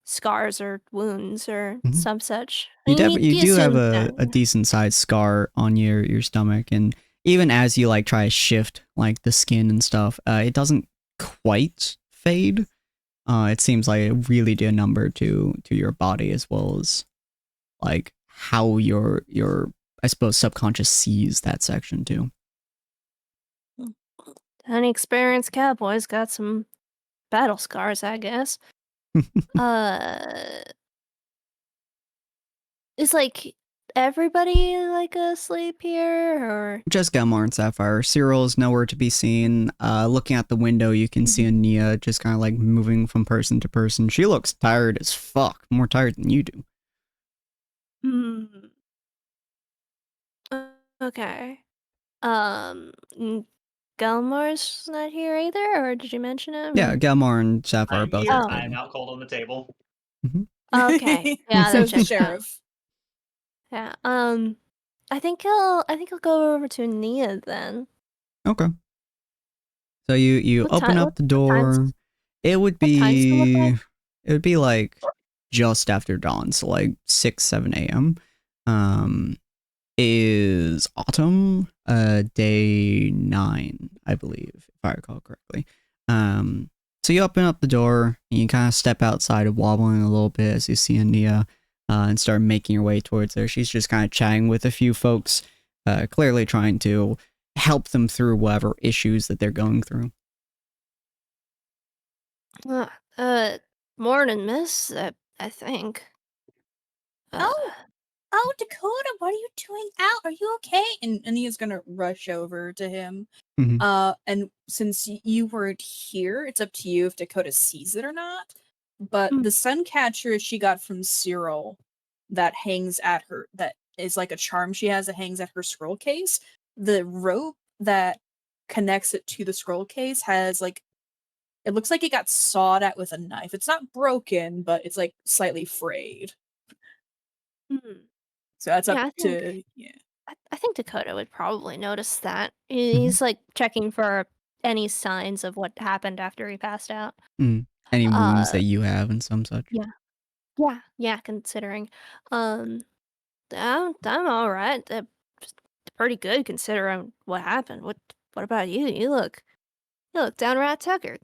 Speaker 8: scars or wounds or
Speaker 1: Mhm.
Speaker 8: some such.
Speaker 1: You you
Speaker 8: He
Speaker 1: do have
Speaker 8: assumes
Speaker 1: a
Speaker 8: that.
Speaker 1: decent sized scar on your stomach, and even as you like try to shift like the skin and stuff, it doesn't quite fade. It seems like it really did a number to your body as well as like how your I suppose subconscious sees that section too.
Speaker 8: Any experienced cowboys got some battle scars, I guess. Uh, is like everybody like asleep here, or
Speaker 1: Just Gelmar and Sapphire. Cyril is nowhere to be seen. Looking out the window, you can see Ania just kind of like moving from person to person. She looks tired as fuck, more tired than you do.
Speaker 8: Hmm. Okay. Gelmar's not here either, or did you mention him?
Speaker 1: Yeah, Gelmar and Sapphire are
Speaker 4: I'm
Speaker 1: both.
Speaker 4: here.
Speaker 8: Oh.
Speaker 4: I'm out cold on the table.
Speaker 8: Okay. Yeah,
Speaker 3: So's
Speaker 8: that
Speaker 3: the
Speaker 8: checks out.
Speaker 3: sheriff.
Speaker 8: Yeah. I think he'll go over to Nia then.
Speaker 1: Okay. So you
Speaker 8: What
Speaker 1: open
Speaker 8: time?
Speaker 1: up the
Speaker 8: What
Speaker 1: door.
Speaker 8: time's,
Speaker 1: It would
Speaker 8: what time's it look like?
Speaker 1: be like just after dawn, so like 6, 7 a.m. Is autumn, day 9, I believe, if I recall correctly. So you open up the door and you kind of step outside, wobbling a little bit as you see Ania, and start making your way towards her. She's just kind of chatting with a few folks, clearly trying to help them through whatever issues that they're going through.
Speaker 8: Morning, miss. I think.
Speaker 7: Oh, Dakota, what are you doing out? Are you okay?
Speaker 3: And he is gonna rush over to him.
Speaker 1: Mhm.
Speaker 3: And since you weren't here, it's up to you if Dakota sees it or not. But the sun catcher she got from Cyril that hangs at her, that is like a charm she has that hangs at her scroll case. The rope that connects it to the scroll case has like, it looks like it got sawed at with a knife. It's not broken, but it's like slightly frayed. So that's up
Speaker 8: Yeah,
Speaker 3: to
Speaker 8: I think Dakota would probably notice that.
Speaker 1: Mm-hmm.
Speaker 8: He's like checking for any signs of what happened after he passed out.
Speaker 1: Any wounds that you have and some such.
Speaker 8: Yeah, considering. I'm all right. Pretty good considering what happened. What about you? You look downright tuckered.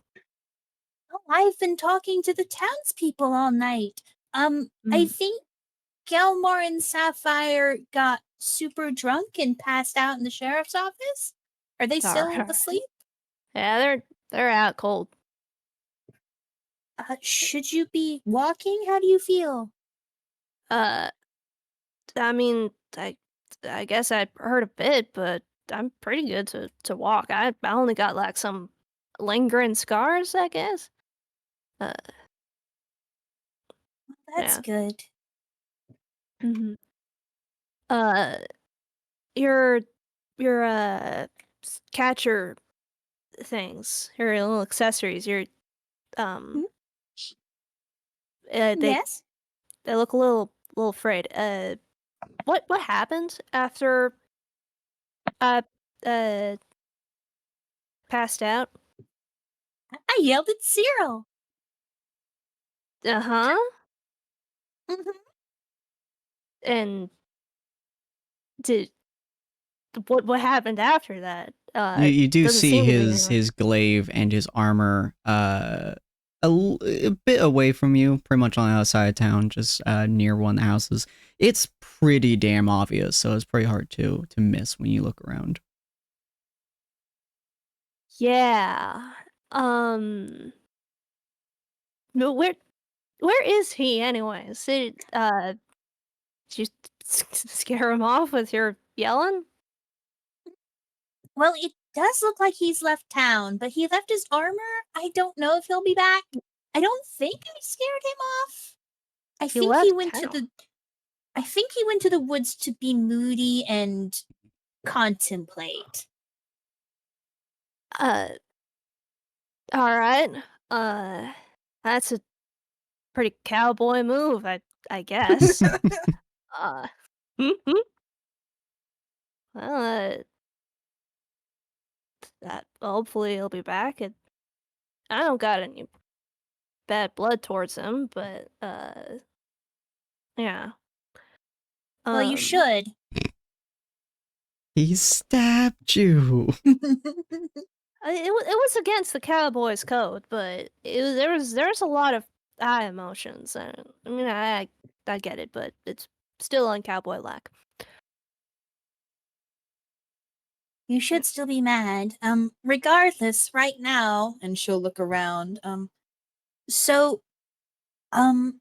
Speaker 7: Oh, I've been talking to the townspeople all night. I think Gelmar and Sapphire got super drunk and passed out in the sheriff's office. Are they still
Speaker 8: Alright.
Speaker 7: asleep?
Speaker 8: Yeah, they're out cold.
Speaker 7: Should you be walking? How do you feel?
Speaker 8: I mean, I guess I hurt a bit, but I'm pretty good to walk. I only got like some lingering scars, I guess.
Speaker 7: That's
Speaker 8: Yeah.
Speaker 7: good.
Speaker 8: Mm-hmm. Your catcher things, your little accessories, your
Speaker 7: Hmm?
Speaker 8: they
Speaker 7: Yes?
Speaker 8: they look a little frayed. What happened after I passed out?
Speaker 7: I yelled at Cyril.
Speaker 8: Uh-huh.
Speaker 7: Mhm.
Speaker 8: And did what happened after that?
Speaker 1: You do
Speaker 8: Doesn't
Speaker 1: see
Speaker 8: seem to be
Speaker 1: his glaive and his armor a bit away from you, pretty much on the outside of town, just near one of the houses. It's pretty damn obvious, so it's pretty hard to miss when you look around.
Speaker 8: Yeah. No, where is he anyways? Did you scare him off with your yelling?
Speaker 7: Well, it does look like he's left town, but he left his armor. I don't know if he'll be back. I don't think I scared him off. I
Speaker 8: He
Speaker 7: think he
Speaker 8: left
Speaker 7: went to
Speaker 8: town.
Speaker 7: I think he went to the woods to be moody and contemplate.
Speaker 8: All right. That's a pretty cowboy move, I guess. Mhm. Well, that hopefully he'll be back. I don't got any bad blood towards him, but yeah.
Speaker 7: Well, you should.
Speaker 1: He stabbed you.
Speaker 8: It was against the Cowboys code, but there's a lot of high emotions, and I mean I get it, but it's still on cowboy lack.
Speaker 7: You should still be mad. Regardless, right now, and she'll look around. So, the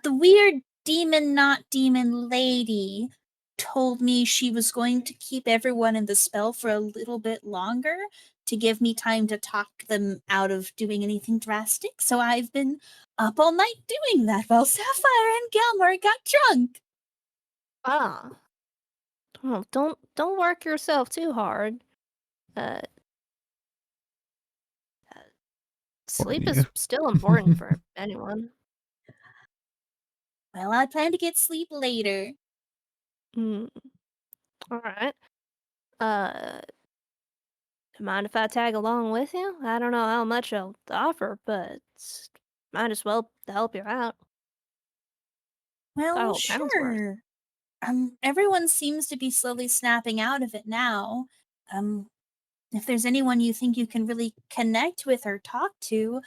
Speaker 7: weird demon, not demon lady told me she was going to keep everyone in the spell for a little bit longer to give me time to talk them out of doing anything drastic. So I've been up all night doing that while Sapphire and Gelmar got drunk.
Speaker 8: Ah. Oh, don't work yourself too hard. Uh, sleep is still important for anyone.
Speaker 7: Well, I plan to get sleep later.
Speaker 8: All right. Mind if I tag along with you? I don't know how much I'll offer, but might as well help you out.
Speaker 7: Well,
Speaker 8: whole town's worth.
Speaker 7: sure. Everyone seems to be slowly snapping out of it now. If there's anyone you think you can really connect with or talk to,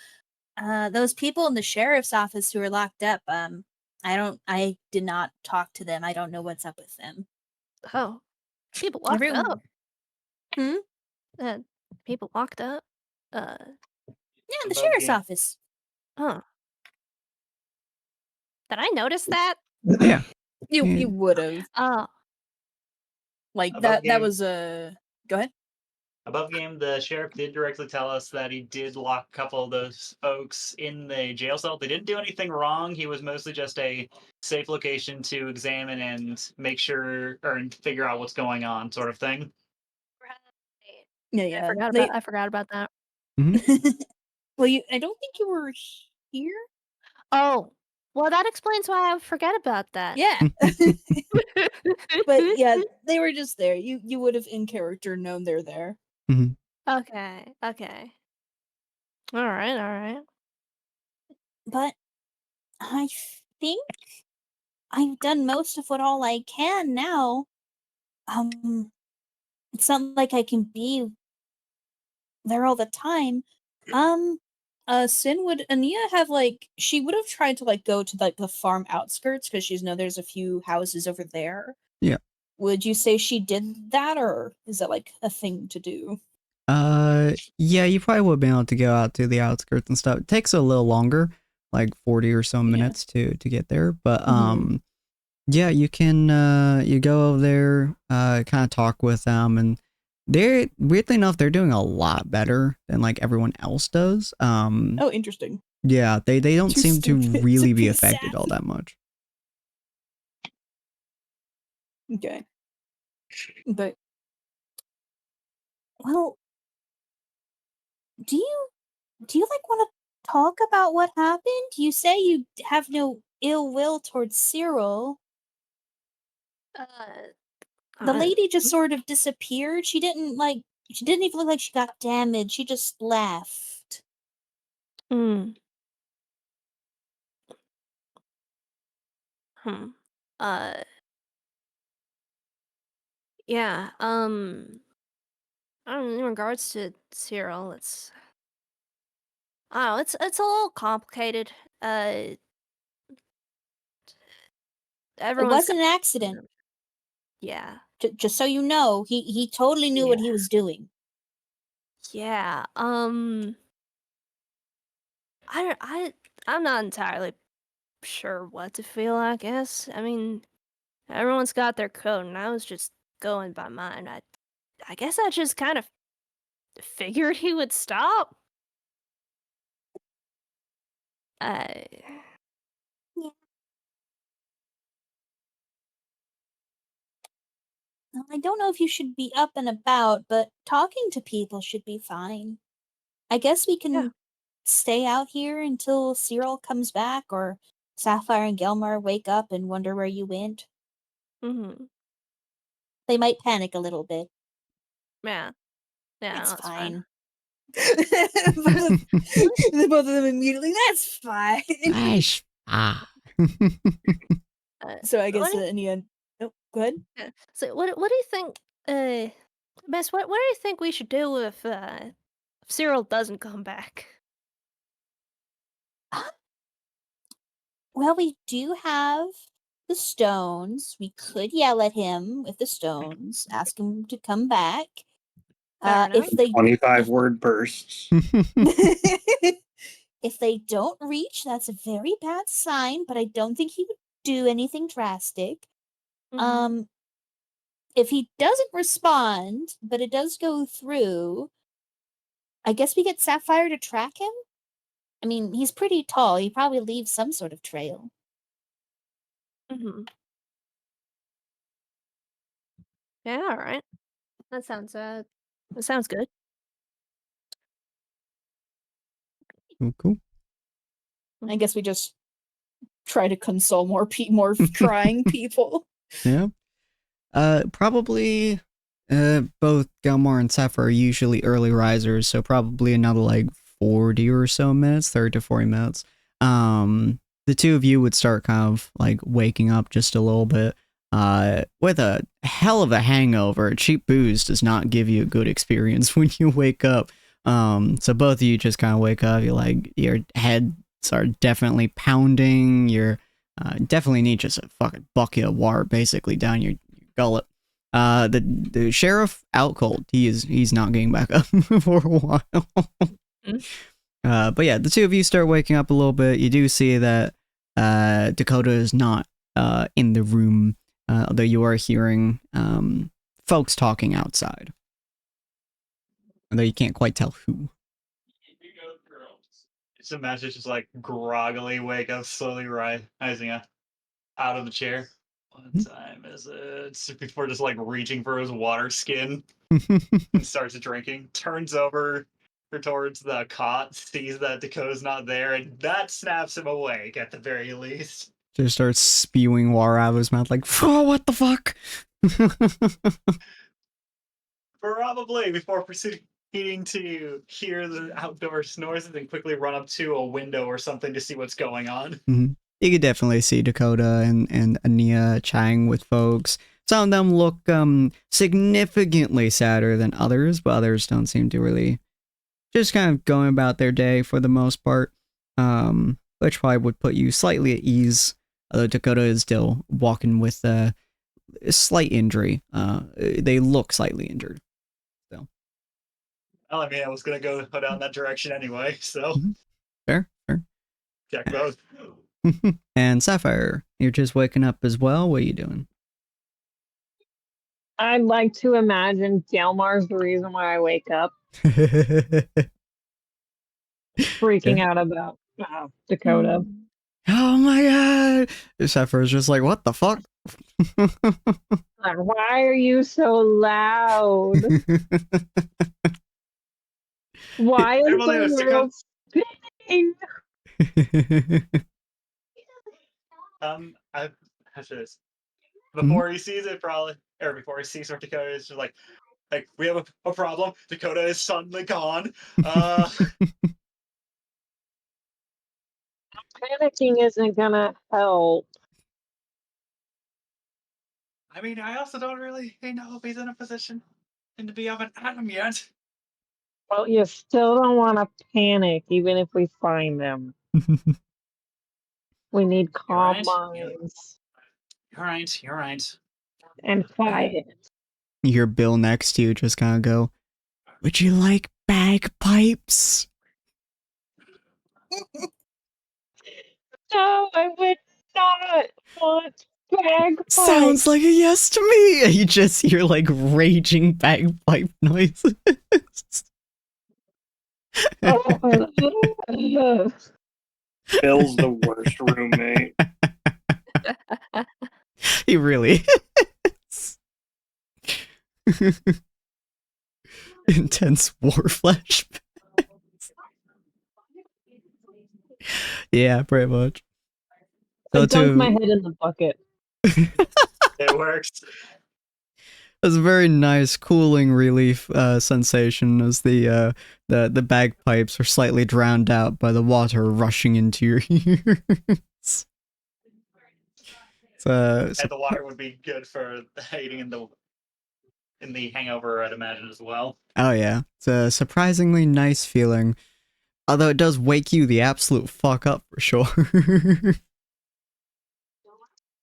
Speaker 7: those people in the sheriff's office who are locked up, I did not talk to them. I don't know what's up with them.
Speaker 8: Oh, people locked up.
Speaker 7: Hmm?
Speaker 8: People locked up.
Speaker 7: Yeah, in the
Speaker 4: Above
Speaker 7: sheriff's
Speaker 4: game.
Speaker 7: office.
Speaker 8: Huh. Did I notice that?
Speaker 1: Yeah.
Speaker 2: You would have.
Speaker 8: Oh,
Speaker 2: Like
Speaker 4: Above
Speaker 2: that
Speaker 4: game.
Speaker 2: was a go ahead.
Speaker 4: Above game, the sheriff did directly tell us that he did lock a couple of those folks in the jail cell. They didn't do anything wrong. He was mostly just a safe location to examine and make sure or figure out what's going on, sort of thing.
Speaker 2: Yeah.
Speaker 8: I forgot about that.
Speaker 2: Well, I don't think you were here.
Speaker 8: Oh, well, that explains why I forget about that.
Speaker 2: Yeah. But yeah, they were just there. You would have in character known they're there.
Speaker 8: Okay. All right.
Speaker 7: But I think I've done most of what all I can now. It's not like I can be there all the time.
Speaker 2: Sin would Ania have she would have tried to go to the farm outskirts because she's there's a few houses over there.
Speaker 1: Yeah.
Speaker 2: Would you say she did that, or is that a thing to do?
Speaker 1: Yeah, you probably would have been able to go out to the outskirts and stuff. It takes a little longer, like 40 or so minutes to get there. But yeah, you can you go over there, kind of talk with them, and they're weirdly enough, they're doing a lot better than like everyone else does.
Speaker 2: Oh, interesting.
Speaker 1: Yeah, they don't
Speaker 2: Too
Speaker 1: seem to
Speaker 2: stupid to
Speaker 1: really be
Speaker 2: be
Speaker 1: affected
Speaker 2: sad.
Speaker 1: all that much.
Speaker 2: Okay. But
Speaker 7: Well, do you want to talk about what happened? You say you have no ill will towards Cyril. The lady just sort of disappeared. She didn't even look like she got damaged. She just left.
Speaker 8: Yeah, in regards to Cyril, it's a little complicated.
Speaker 7: It
Speaker 8: Everyone's
Speaker 7: wasn't an accident.
Speaker 8: yeah.
Speaker 7: Just so you know, he totally knew what he was doing.
Speaker 8: Yeah, I'm not entirely sure what to feel, I guess. I mean, everyone's got their code, and I was just going by mine. I guess I just kind of figured he would stop.
Speaker 7: Well, I don't know if you should be up and about, but talking to people should be fine. I guess we can
Speaker 8: Yeah.
Speaker 7: stay out here until Cyril comes back, or Sapphire and Gelmar wake up and wonder where you went.
Speaker 8: Mm-hmm.
Speaker 7: They might panic a little bit.
Speaker 8: Yeah. Yeah,
Speaker 7: It's
Speaker 8: that's fine.
Speaker 7: The both of them immediately, that's fine.
Speaker 1: Nice. Ah.
Speaker 7: So I guess
Speaker 8: what do
Speaker 7: Ania. Oh, go ahead.
Speaker 8: Yeah. So what do you think, Miss, what do you think we should do if Cyril doesn't come back?
Speaker 7: Well, we do have the stones. We could yell at him with the stones, ask him to come back.
Speaker 8: Fair
Speaker 7: If
Speaker 8: enough.
Speaker 7: they
Speaker 6: 25-word bursts.
Speaker 7: if they don't reach, that's a very bad sign, but I don't think he would do anything drastic.
Speaker 8: Mhm.
Speaker 7: If he doesn't respond, but it does go through, I guess we get Sapphire to track him? I mean, he's pretty tall. He probably leaves some sort of trail.
Speaker 8: Mhm. Yeah, all right. That sounds good.
Speaker 1: Cool.
Speaker 7: I guess we just try to console more more trying people.
Speaker 1: Yeah. Probably both Gelmar and Sapphire are usually early risers, so probably another like 40 or so minutes, 30 to 40 minutes. The two of you would start kind of like waking up just a little bit. With a hell of a hangover. Cheap booze does not give you a good experience when you wake up. So both of you just kind of wake up, you're like, your heads are definitely pounding, you're definitely need just a fucking bucket of water basically down your gullet. The sheriff out cold. He's not getting back up for a while. But yeah, the two of you start waking up a little bit. You do see that Dakota is not in the room, although you are hearing folks talking outside. Although you can't quite tell who.
Speaker 4: Just imagine just like groggily wake up, slowly rising up out of the chair. What time is it? Before just like reaching for his water skin and starts drinking. Turns over towards the cot, sees that Dakota's not there, and that snaps him awake at the very least.
Speaker 1: Just starts spewing water out of his mouth like, oh, what the fuck?
Speaker 4: Probably before proceeding to hear the outdoor noises and quickly run up to a window or something to see what's going on.
Speaker 1: Mm-hmm. You could definitely see Dakota and Ania chatting with folks. Some of them look significantly sadder than others, but others don't seem to really just kind of going about their day for the most part, which probably would put you slightly at ease. Although Dakota is still walking with a slight injury. They look slightly injured. So,
Speaker 4: well, I mean, I was gonna go down that direction anyway, so
Speaker 1: fair.
Speaker 4: check both.
Speaker 1: And Sapphire, you're just waking up as well. What are you doing?
Speaker 9: I'd like to imagine Gelmar's the reason why I wake up. Freaking out about Dakota.
Speaker 1: Oh my god! Sapphire's just like, what the fuck?
Speaker 9: Why are you so loud? Why is the world spinning?
Speaker 4: I have to before he sees it, probably, or before he sees where Dakota is, just like we have a problem. Dakota is suddenly gone.
Speaker 9: Panicking isn't gonna help.
Speaker 4: I mean, I also don't really know if he's in a position to be up and at him yet.
Speaker 9: Well, you still don't want to panic, even if we find them. We need calm minds.
Speaker 4: You're right.
Speaker 9: And quiet.
Speaker 1: You hear Bill next to you just kind of go, would you like bagpipes?
Speaker 9: No, I would not want bagpipes.
Speaker 1: sounds like a yes to me. And you just hear like raging bagpipe noises.
Speaker 5: Bill's the worst roommate.
Speaker 1: He really is. Intense war flashbacks. Yeah, pretty much.
Speaker 9: I dunked my head in the bucket.
Speaker 4: It works.
Speaker 1: It was a very nice cooling relief sensation as the bagpipes are slightly drowned out by the water rushing into your ears.
Speaker 4: And the water would be good for aiding in the hangover, I'd imagine, as well.
Speaker 1: Oh yeah, it's a surprisingly nice feeling. Although it does wake you the absolute fuck up for sure.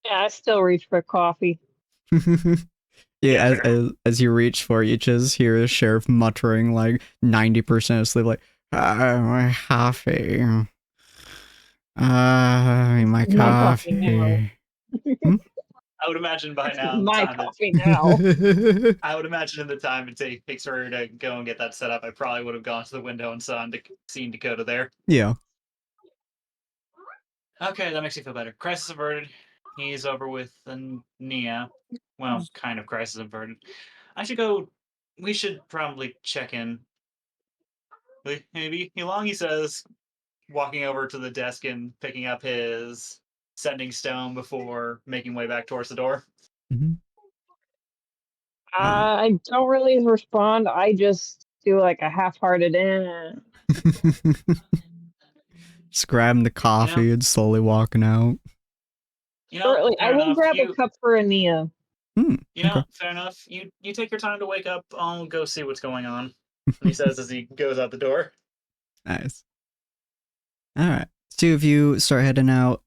Speaker 9: Yeah, I still reach for coffee.
Speaker 1: Yeah, as you reach for it, you just hear the sheriff muttering like 90% asleep, like, my coffee. My coffee.
Speaker 4: I would imagine by now.
Speaker 9: My coffee now.
Speaker 4: I would imagine in the time it takes for her to go and get that set up, I probably would have gone to the window and seen Dakota there.
Speaker 1: Yeah.
Speaker 4: Okay, that makes you feel better. Crisis averted. He's over with Nia. Well, kind of crisis averted. We should probably check in. Maybe Elong, he says, walking over to the desk and picking up his sending stone before making way back towards the door.
Speaker 1: Mm-hmm.
Speaker 9: I don't really respond. I just do like a half-hearted
Speaker 1: Just grabbing the coffee and slowly walking out.
Speaker 9: Shortly, I will grab a cup for Ania.
Speaker 4: Fair enough. You take your time to wake up. I'll go see what's going on. He says as he goes out the door.
Speaker 1: Nice. All right. Two of you start heading out.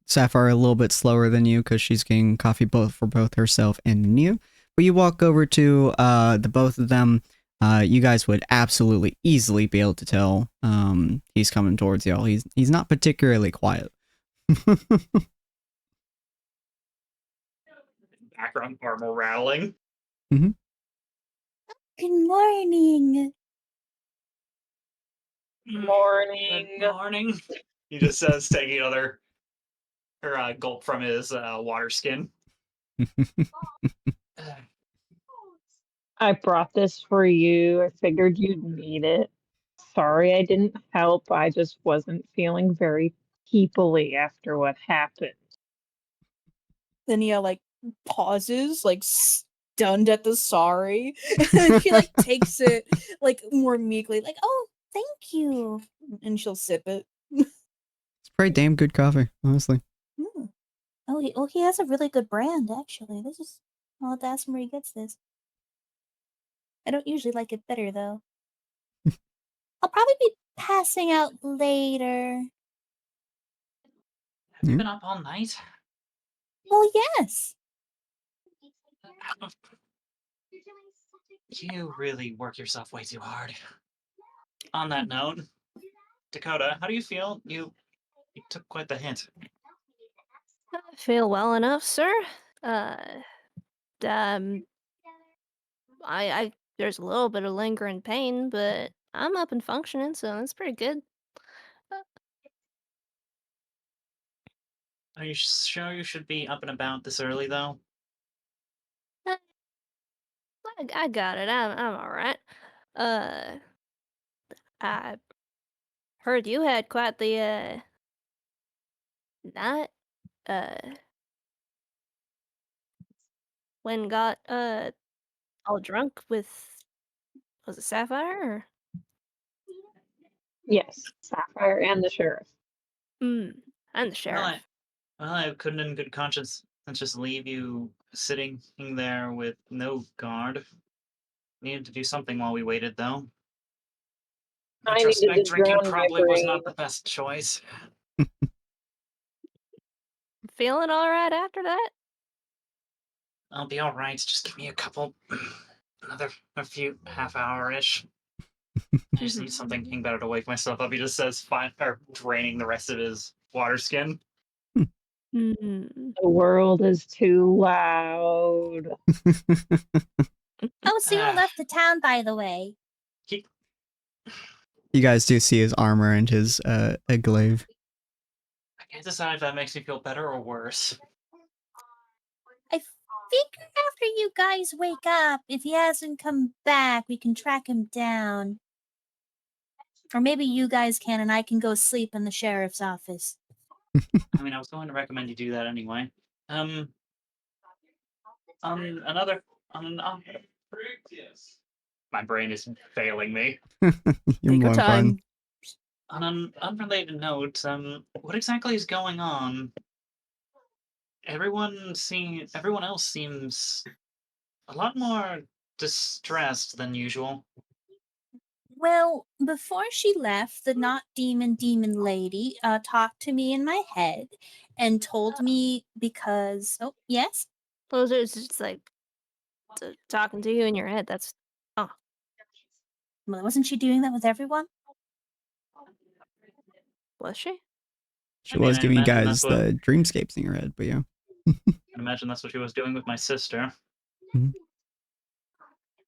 Speaker 1: Sapphire a little bit slower than you because she's getting coffee for both herself and Nia. But you walk over to the both of them. You guys would absolutely easily be able to tell he's coming towards y'all. He's not particularly quiet.
Speaker 4: Background armor rattling.
Speaker 1: Mm-hmm.
Speaker 7: Good morning.
Speaker 9: Morning.
Speaker 4: Good morning. He just says, taking another gulp from his water skin.
Speaker 9: I brought this for you. I figured you'd need it. Sorry I didn't help. I just wasn't feeling very people-y after what happened.
Speaker 2: Then Nia like pauses, like stunned at the sorry. And she like takes it like more meekly, like, oh, thank you. And she'll sip it.
Speaker 1: It's pretty damn good coffee, honestly.
Speaker 7: Oh, he has a really good brand, actually. I'll have to ask him where he gets this. I don't usually like it bitter, though. I'll probably be passing out later.
Speaker 4: Have you been up all night?
Speaker 7: Well, yes.
Speaker 4: You really work yourself way too hard. On that note, Dakota, how do you feel? You took quite the hint.
Speaker 8: I feel well enough, sir. There's a little bit of lingering pain, but I'm up and functioning, so that's pretty good.
Speaker 4: Are you sure you should be up and about this early, though?
Speaker 8: I got it. I'm all right. I heard you had quite the night. When got all drunk with, was it Sapphire? Or?
Speaker 9: Yes, Sapphire and the sheriff.
Speaker 8: And the sheriff.
Speaker 4: Well, I couldn't in good conscience just leave you sitting there with no guard. Needed to do something while we waited, though. In
Speaker 9: I needed
Speaker 4: retrospect,
Speaker 9: to
Speaker 4: drinking
Speaker 9: drown my
Speaker 4: probably was
Speaker 9: brain.
Speaker 4: not the best choice.
Speaker 8: Feeling all right after that?
Speaker 4: I'll be all right. Just give me a few half-hour-ish. I just need something better to wake myself up. He just says, fine, or draining the rest of his water skin.
Speaker 8: Mm.
Speaker 9: The world is too loud.
Speaker 7: Oh, Cyril
Speaker 4: Ah.
Speaker 7: left the town, by the way.
Speaker 1: You guys do see his armor and his glaive.
Speaker 4: I can't decide if that makes me feel better or worse.
Speaker 7: I figure after you guys wake up, if he hasn't come back, we can track him down. Or maybe you guys can and I can go sleep in the sheriff's office.
Speaker 4: I mean, I was going to recommend you do that anyway. Another. My brain is failing me.
Speaker 1: You're
Speaker 2: Take your
Speaker 1: more
Speaker 2: time.
Speaker 1: fun.
Speaker 4: On an unrelated note, what exactly is going on? Everyone else seems a lot more distressed than usual.
Speaker 7: Well, before she left, the not demon lady talked to me in my head and told me because yes?
Speaker 8: Well, it's just like talking to you in your head. That's
Speaker 7: Well, wasn't she doing that with everyone?
Speaker 8: was she?
Speaker 1: She
Speaker 4: I mean,
Speaker 1: was
Speaker 4: I
Speaker 1: giving you
Speaker 4: imagine
Speaker 1: guys
Speaker 4: that's what-
Speaker 1: the dreamscapes in your head, but yeah.
Speaker 4: I imagine that's what she was doing with my sister.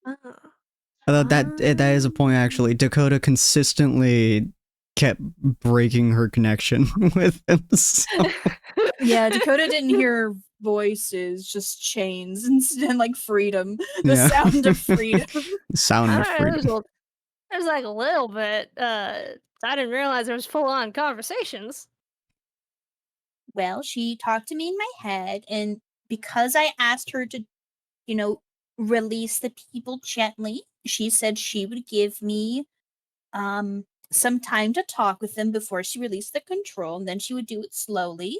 Speaker 8: Oh.
Speaker 1: Although that is a point actually. Dakota consistently kept breaking her connection with him. So.
Speaker 2: Yeah, Dakota didn't hear voices, just chains and like freedom. The
Speaker 1: Yeah.
Speaker 2: sound of freedom.
Speaker 1: Sound of
Speaker 8: Alright,
Speaker 1: freedom.
Speaker 8: there's like a little bit. I didn't realize there was full on conversations.
Speaker 7: Well, she talked to me in my head, and because I asked her to, release the people gently, she said she would give me some time to talk with them before she released the control, and then she would do it slowly.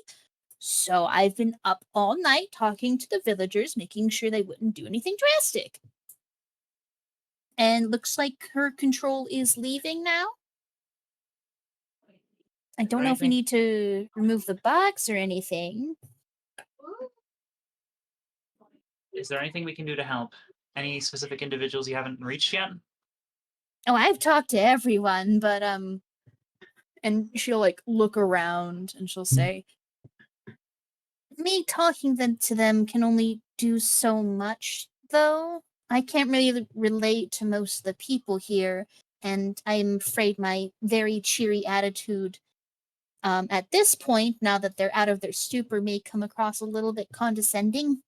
Speaker 7: So I've been up all night talking to the villagers, making sure they wouldn't do anything drastic. And looks like her control is leaving now. I don't know if we need to remove the box or anything.
Speaker 4: Is there anything we can do to help? Any specific individuals you haven't reached yet?
Speaker 7: Oh, I've talked to everyone, but
Speaker 2: And she'll like look around and she'll say,
Speaker 7: me talking to them can only do so much, though. I can't really relate to most of the people here, and I'm afraid my very cheery attitude at this point, now that they're out of their stupor, may come across a little bit condescending.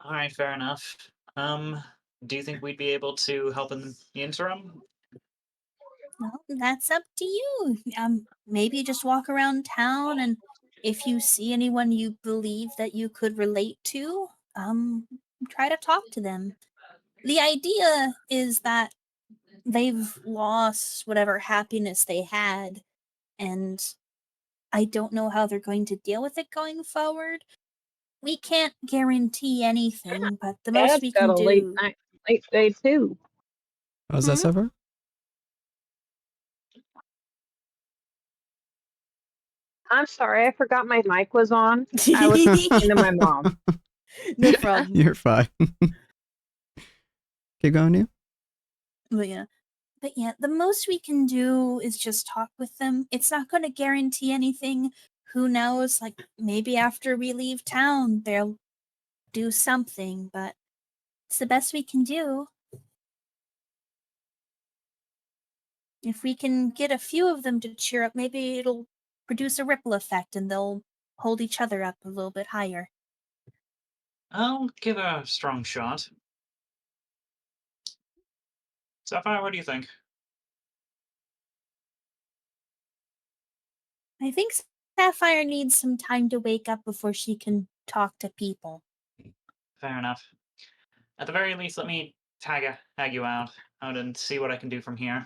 Speaker 4: All right, fair enough. Do you think we'd be able to help in the interim?
Speaker 7: Well, that's up to you. Maybe just walk around town, and if you see anyone you believe that you could relate to, try to talk to them. The idea is that they've lost whatever happiness they had, and I don't know how they're going to deal with it going forward. We can't guarantee anything, but the most
Speaker 9: Dad's
Speaker 7: we
Speaker 9: got
Speaker 7: can
Speaker 9: a late
Speaker 7: do.
Speaker 9: night, late day too.
Speaker 1: How's that so far?
Speaker 9: I'm sorry, I forgot my mic was on. I was talking to my mom.
Speaker 2: no problem.
Speaker 1: You're fine. Keep going, you.
Speaker 7: But yeah, the most we can do is just talk with them. It's not going to guarantee anything. Who knows? Like, maybe after we leave town, they'll do something, but it's the best we can do. If we can get a few of them to cheer up, maybe it'll produce a ripple effect and they'll hold each other up a little bit higher.
Speaker 4: I'll give it a strong shot. Sapphire, what do you think?
Speaker 7: I think Sapphire needs some time to wake up before she can talk to people.
Speaker 4: Fair enough. At the very least, let me tag you out and see what I can do from here.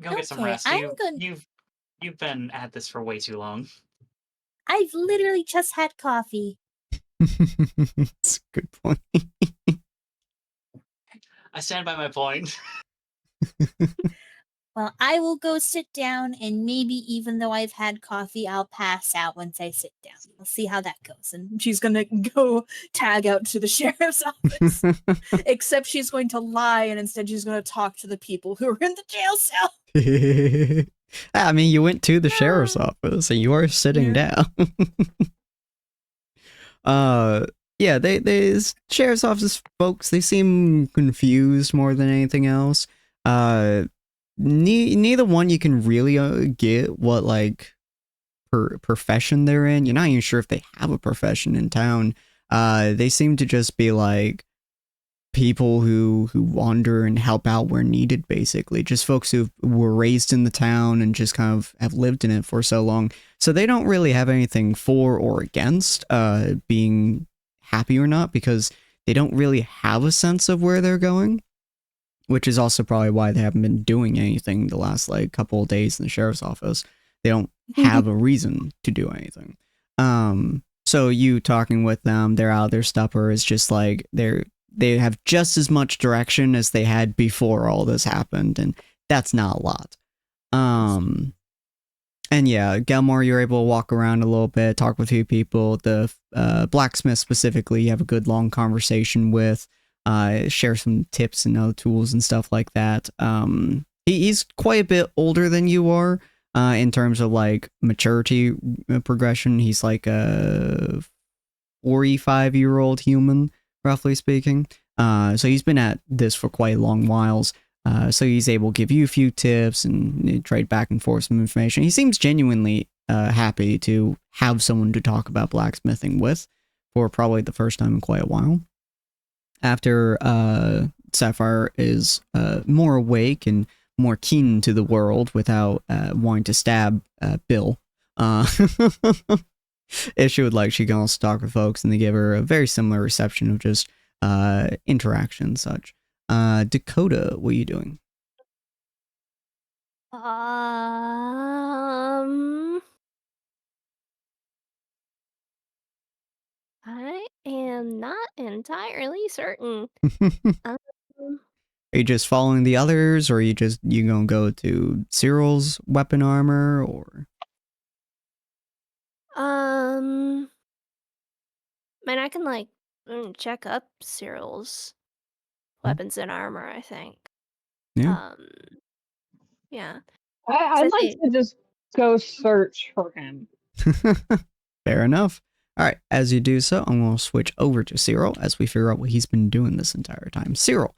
Speaker 4: Go get some
Speaker 7: Okay,
Speaker 4: rest.
Speaker 7: I'm good.
Speaker 4: You've been at this for way too long.
Speaker 7: I've literally just had coffee.
Speaker 1: That's a good point.
Speaker 4: I stand by my point.
Speaker 7: Well, I will go sit down, and maybe even though I've had coffee, I'll pass out once I sit down. We'll see how that goes.
Speaker 2: And she's gonna go tag out to the sheriff's office. Except she's going to lie, and instead she's going to talk to the people who are in the jail cell.
Speaker 1: I mean, you went to the sheriff's office, and you are sitting down. Yeah, they sheriff's office folks, they seem confused more than anything else. Neither one you can really get what like profession they're in. You're not even sure if they have a profession in town. They seem to just be like people who wander and help out where needed, basically. Just folks who were raised in the town and just kind of have lived in it for so long. So they don't really have anything for or against being happy or not, because they don't really have a sense of where they're going, which is also probably why they haven't been doing anything the last like couple of days in the sheriff's office. They don't have a reason to do anything. So you talking with them, they're out of their stupor. It's just like they have just as much direction as they had before all this happened, and that's not a lot. And yeah, Gelmar, you're able to walk around a little bit, talk with a few people. The blacksmith specifically, you have a good long conversation with, share some tips and other tools and stuff like that. He's quite a bit older than you are in terms of like maturity progression. He's like a 45-year-old human, roughly speaking. So he's been at this for quite long whiles. So he's able to give you a few tips and trade back and forth some information. He seems genuinely happy to have someone to talk about blacksmithing with for probably the first time in quite a while. After Sapphire is more awake and more keen to the world without wanting to stab Bill. If she would like, she can also talk with folks, and they give her a very similar reception of just interaction and such. Dakota, what are you doing?
Speaker 8: I am not entirely certain.
Speaker 1: Are you just following the others, or are you gonna go to Cyril's weapon armor, or?
Speaker 8: Man, I can like check up Cyril's weapons and armor, I think.
Speaker 1: Yeah.
Speaker 8: Yeah.
Speaker 9: I'd like to just go search for him.
Speaker 1: Fair enough. All right, as you do so, I'm going to switch over to Cyril as we figure out what he's been doing this entire time. Cyril,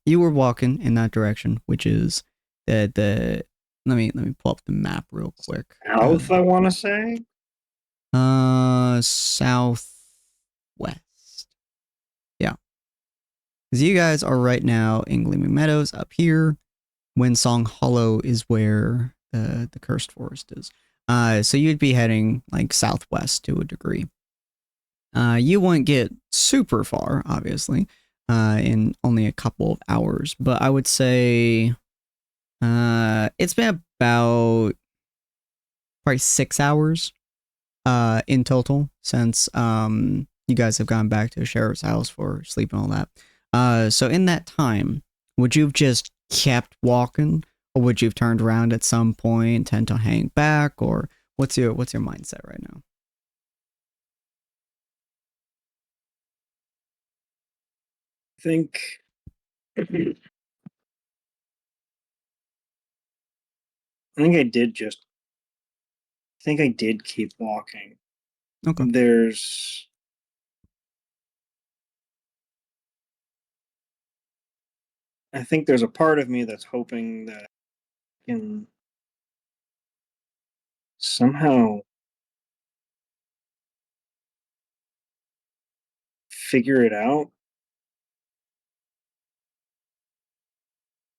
Speaker 1: you were walking in that direction, which is the let me pull up the map real quick.
Speaker 6: South, I want to say.
Speaker 1: Southwest. Yeah. Because you guys are right now in Gleaming Meadows up here. Windsong Hollow is where the Cursed Forest is. So you'd be heading like southwest to a degree. You wouldn't get super far, obviously, in only a couple of hours, but I would say it's been about probably 6 hours in total since you guys have gone back to the sheriff's house for sleep and all that. So in that time, would you have just kept walking, or would you have turned around at some point, tend to hang back, or what's your mindset right now?
Speaker 6: I think I did keep walking.
Speaker 1: Okay.
Speaker 6: I think there's a part of me that's hoping that I can somehow figure it out.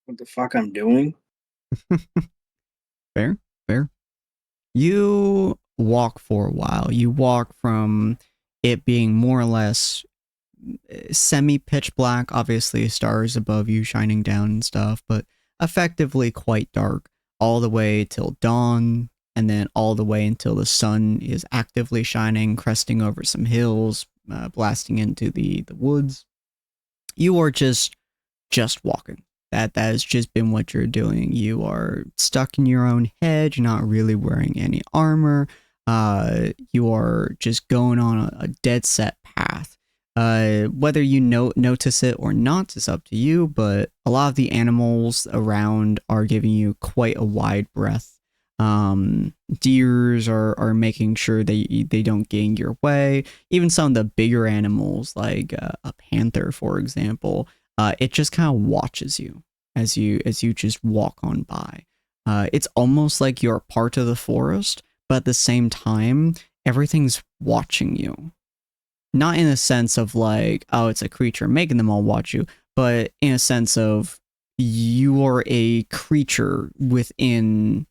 Speaker 6: What the fuck I'm doing?
Speaker 1: Fair. You walk for a while. You walk from it being more or less semi-pitch black, obviously stars above you shining down and stuff, but effectively quite dark, all the way till dawn, and then all the way until the sun is actively shining, cresting over some hills, blasting into the woods. You are just walking. That has just been what you're doing. You are stuck in your own head. You're not really wearing any armor. You are just going on a dead set path. Whether you notice it or not is up to you, but a lot of the animals around are giving you quite a wide breath. Deers are making sure they don't get in your way. Even some of the bigger animals, like a panther, for example, it just kind of watches you as you just walk on by. It's almost like you're a part of the forest, but at the same time, everything's watching you. Not in a sense of like, oh, it's a creature making them all watch you, but in a sense of you are a creature within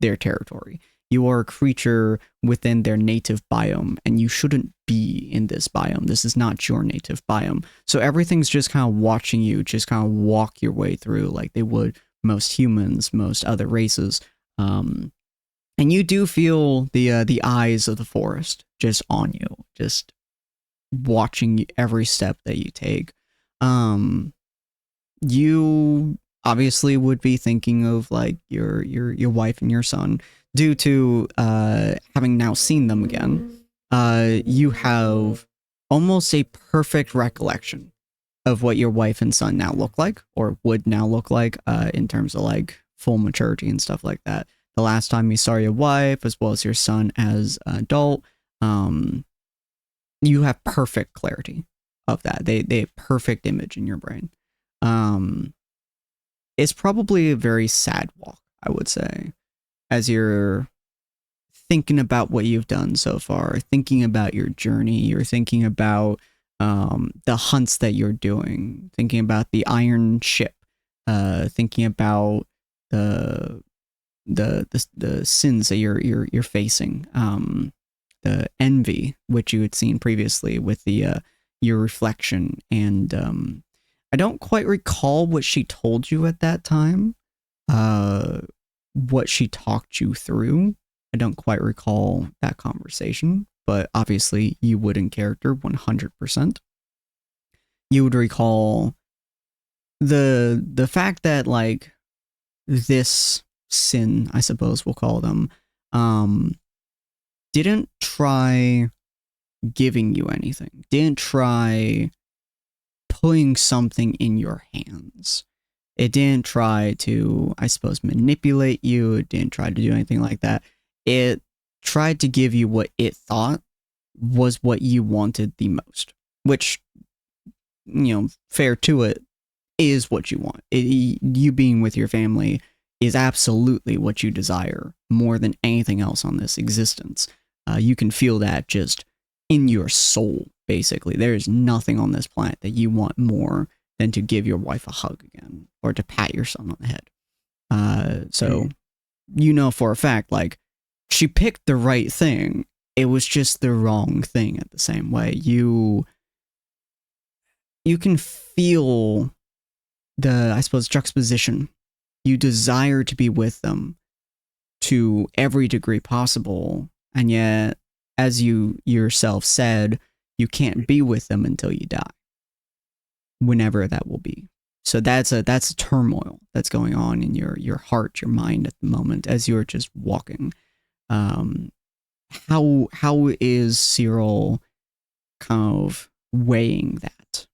Speaker 1: their territory. You are a creature within their native biome, and you shouldn't be in this biome. This is not your native biome. So everything's just kind of watching you, just kind of walk your way through like they would most humans, most other races. And you do feel the eyes of the forest just on you, just watching every step that you take. You obviously would be thinking of like your wife and your son due to having now seen them again. You have almost a perfect recollection of what your wife and son now look like, or would now look like, in terms of like full maturity and stuff like that. The last time you saw your wife as well as your son as an adult, you have perfect clarity of that. They have perfect image in your brain. It's probably a very sad walk, I would say, as you're thinking about what you've done so far, thinking about your journey, you're thinking about the hunts that you're doing, thinking about the iron ship, thinking about the sins that you're facing, the envy which you had seen previously with the your reflection, and I don't quite recall what she told you at that time, what she talked you through. I don't quite recall that conversation, but obviously you would in character 100%. You would recall the fact that like this sin, I suppose we'll call them, didn't try giving you anything, didn't try putting something in your hands. It didn't try to, I suppose, manipulate you. It didn't try to do anything like that. It tried to give you what it thought was what you wanted the most, which, you know, fair to it, is what you want. You being with your family is absolutely what you desire more than anything else on this existence. You can feel that just in your soul, basically. There is nothing on this planet that you want more than to give your wife a hug again or to pat your son on the head. So you know for a fact, like, she picked the right thing. It was just the wrong thing at the same way. You can feel the, I suppose, juxtaposition. You desire to be with them to every degree possible, and yet, as you yourself said, you can't be with them until you die, whenever that will be. So that's a turmoil that's going on in your heart, your mind at the moment as you're just walking. How is Cyril kind of weighing that?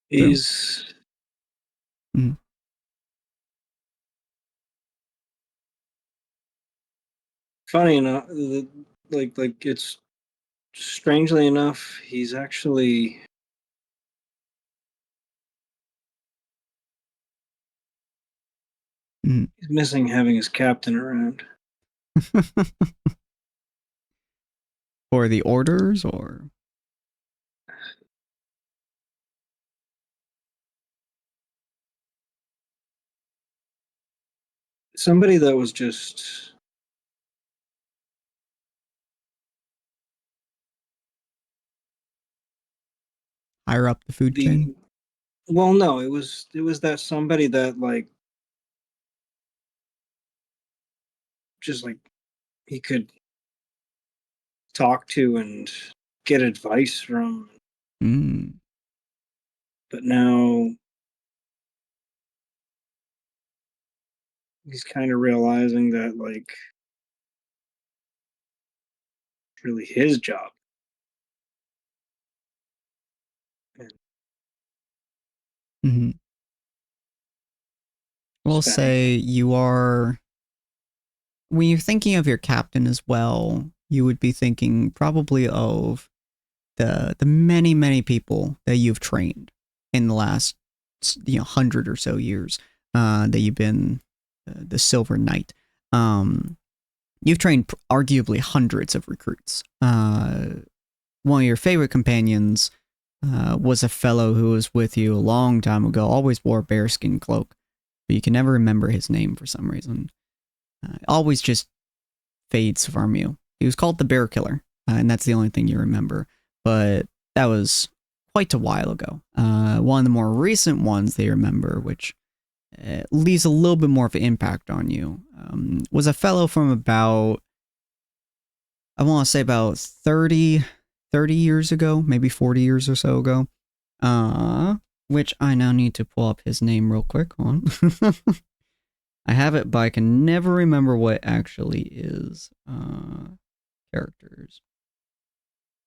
Speaker 6: He's funny enough, like it's strangely enough, he's actually he's missing having his captain around.
Speaker 1: For the orders, or
Speaker 6: somebody that was just
Speaker 1: higher up the food chain?
Speaker 6: Well, no, it was that somebody that like just like he could talk to and get advice from. But now he's kind of realizing that, like, it's really his job.
Speaker 1: We'll say you are, when you're thinking of your captain as well, you would be thinking probably of the many, many people that you've trained in the last 100 or so years that you've been the Silver Knight. You've trained arguably hundreds of recruits. One of your favorite companions was a fellow who was with you a long time ago, always wore a bearskin cloak, but you can never remember his name for some reason. Always just fades from you. He was called the Bear Killer, and that's the only thing you remember. But that was quite a while ago. One of the more recent ones they remember, which leaves a little bit more of an impact on you, was a fellow from about, I want to say about 30 years ago, maybe 40 years or so ago, which I now need to pull up his name real quick. On. I have it, but I can never remember what it actually is. Characters.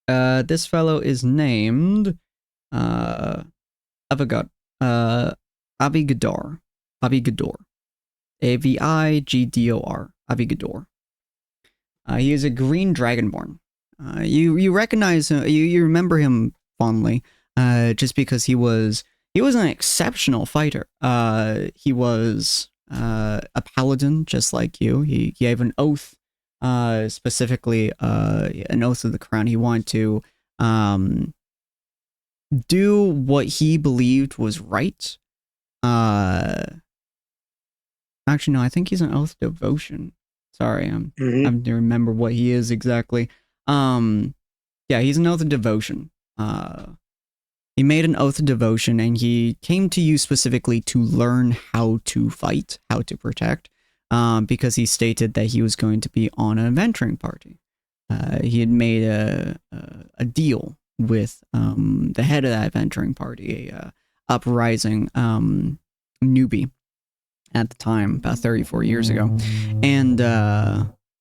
Speaker 1: This fellow is named Abigador. Abigador. Avigdor. Abigador. He is a green dragonborn. You recognize him, you remember him fondly, just because he was an exceptional fighter. He was a paladin, just like you. He gave an oath, specifically an oath of the crown. He wanted to do what he believed was right. Actually, no, I think he's an oath of devotion. Sorry, I'm having to remember what he is exactly. Yeah, he's an oath of devotion. He made an oath of devotion, and he came to you specifically to learn how to fight, how to protect, because he stated that he was going to be on an adventuring party. He had made a deal with the head of that adventuring party, a uprising newbie at the time, about 34 years ago, and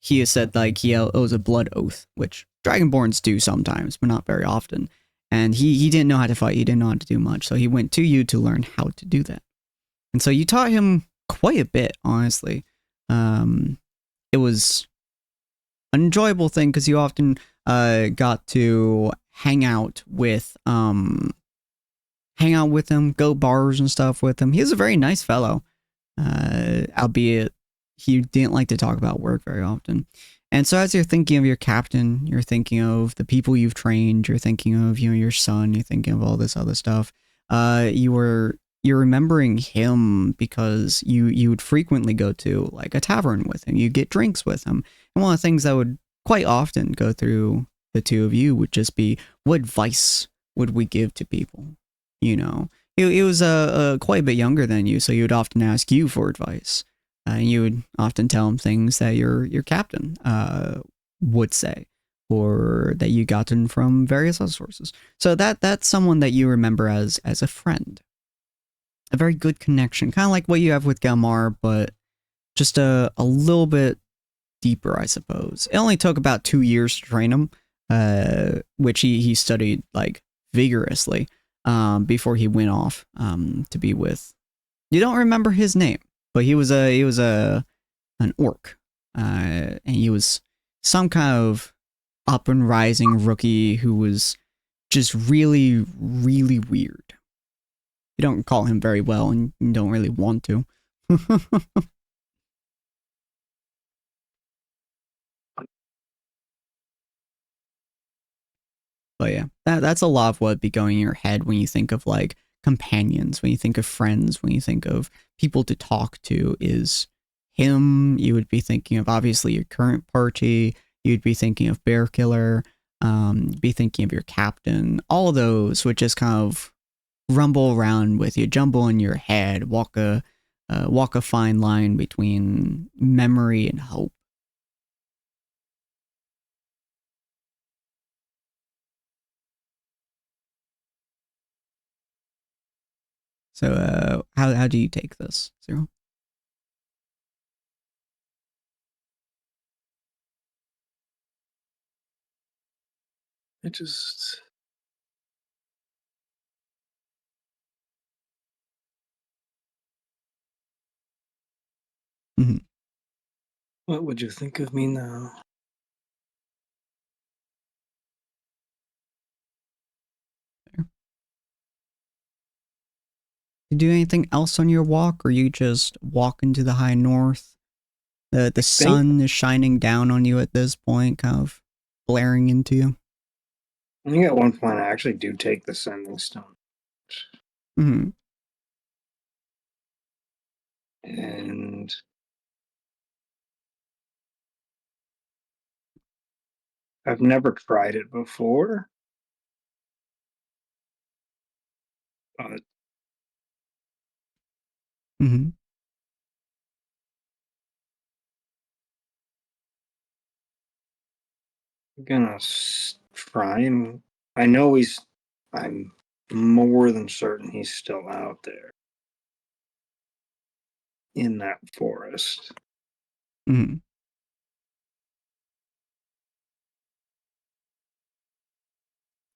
Speaker 1: he has said like he owes a blood oath, which Dragonborns do sometimes, but not very often. And he didn't know how to fight. He didn't know how to do much. So he went to you to learn how to do that. And so you taught him quite a bit, honestly. It was an enjoyable thing because you often got to hang out with him, go bars and stuff with him. He was a very nice fellow, albeit he didn't like to talk about work very often. And so as you're thinking of your captain, you're thinking of the people you've trained, you're thinking of, your son, you're thinking of all this other stuff. You're remembering him because you would frequently go to like a tavern with him. You get drinks with him. And one of the things that would quite often go through the two of you would just be, what advice would we give to people? He was quite a bit younger than you, so he would often ask you for advice. And you would often tell him things that your captain would say, or that you gotten from various other sources. So that's someone that you remember as a friend. A very good connection, kind of like what you have with Galmar, but just a little bit deeper, I suppose. It only took about 2 years to train him, which he studied like vigorously before he went off to be with. You don't remember his name. But he was an orc, and he was some kind of up and rising rookie who was just really, really weird. You don't call him very well, and you don't really want to. But yeah, that's a lot of what would be going in your head when you think of like companions, when you think of friends, when you think of people to talk to, is him. You would be thinking of obviously your current party. You'd be thinking of Bear Killer. Be thinking of your captain. All of those would just kind of rumble around with you, jumble in your head, walk a fine line between memory and hope. So, how do you take this, Zero?
Speaker 6: I just.
Speaker 1: Mm-hmm.
Speaker 6: What would you think of me now?
Speaker 1: You do anything else on your walk, or you just walk into the high north? The sun is shining down on you at this point, kind of blaring into you.
Speaker 6: I think at one point I actually do take the sending stone.
Speaker 1: Mm-hmm.
Speaker 6: And I've never tried it before. But
Speaker 1: Mm-hmm.
Speaker 6: I'm gonna try and. I know I'm more than certain he's still out there in that forest.
Speaker 1: Mm-hmm.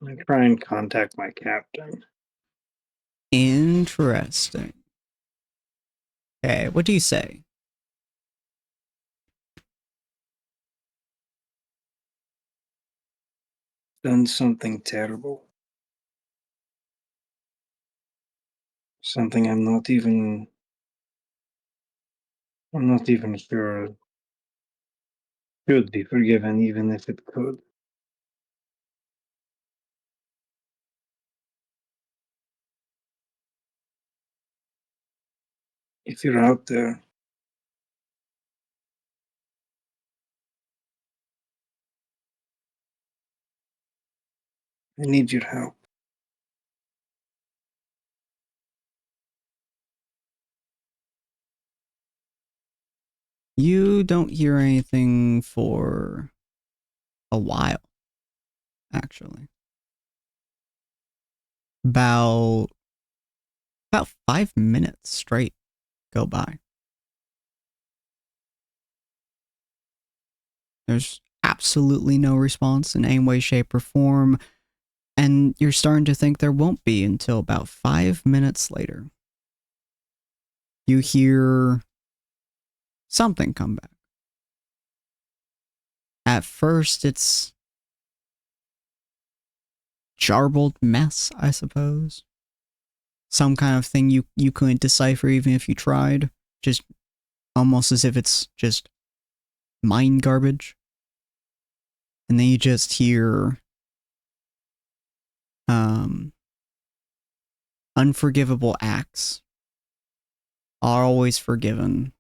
Speaker 6: I try and contact my captain.
Speaker 1: Interesting. Okay, what do you say?
Speaker 6: Done something terrible. Something I'm not even sure should be forgiven, even if it could. If you're out there, I need your help.
Speaker 1: You don't hear anything for a while, actually. About 5 minutes straight go by. There's absolutely no response in any way, shape, or form, and you're starting to think there won't be until about 5 minutes later. You hear something come back. At first, it's jarbled mess, I suppose. Some kind of thing you couldn't decipher even if you tried. Just almost as if it's just mind garbage. And then you just hear unforgivable acts are always forgiven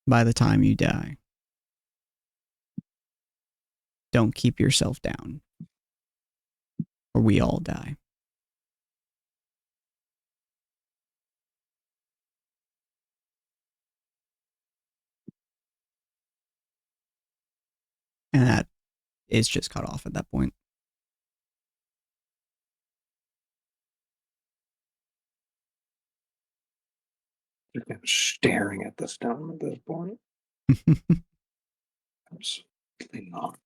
Speaker 1: by the time you die. Don't keep yourself down, or we all die. And that is just cut off at that point.
Speaker 6: Just kind of staring at the stone at this point. Absolutely not.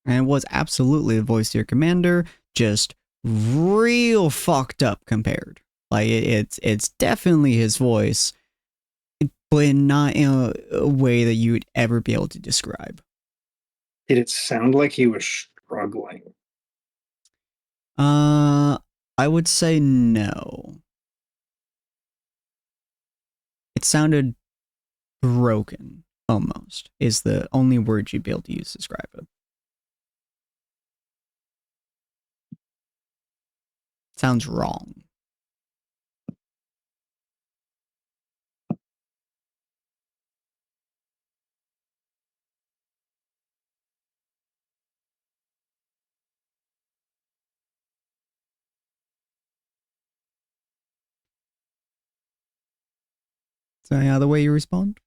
Speaker 1: And it was absolutely the voice of your commander, just real fucked up compared. Like it's definitely his voice, but not in a way that you would ever be able to describe.
Speaker 6: Did it sound like he was struggling?
Speaker 1: I would say no. It sounded broken, almost, is the only word you'd be able to use to describe it. Sounds wrong. Is there any other way you respond?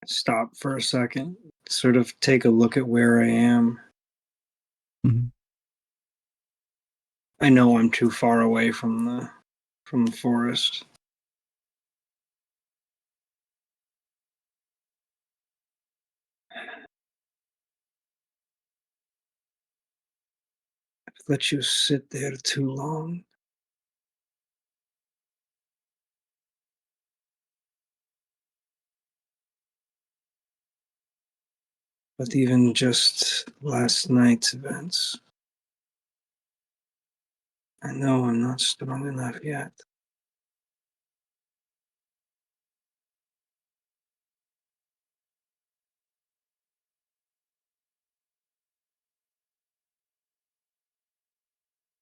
Speaker 6: stop for a second, sort of take a look at where I am.
Speaker 1: Mm-hmm.
Speaker 6: I know I'm too far away from the forest. I've let you sit there too long. But even just last night's events, I know I'm not strong enough yet.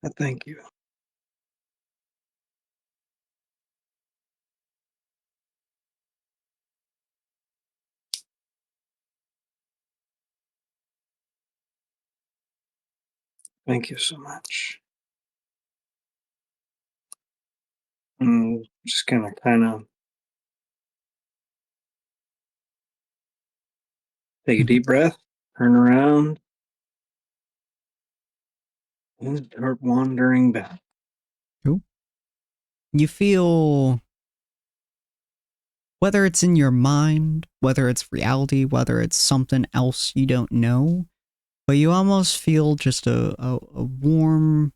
Speaker 6: I thank you. Thank you so much. I'm just gonna kind of take a deep breath, turn around, and start wandering back.
Speaker 1: Cool. You feel, whether it's in your mind, whether it's reality, whether it's something else you don't know, but you almost feel just a warm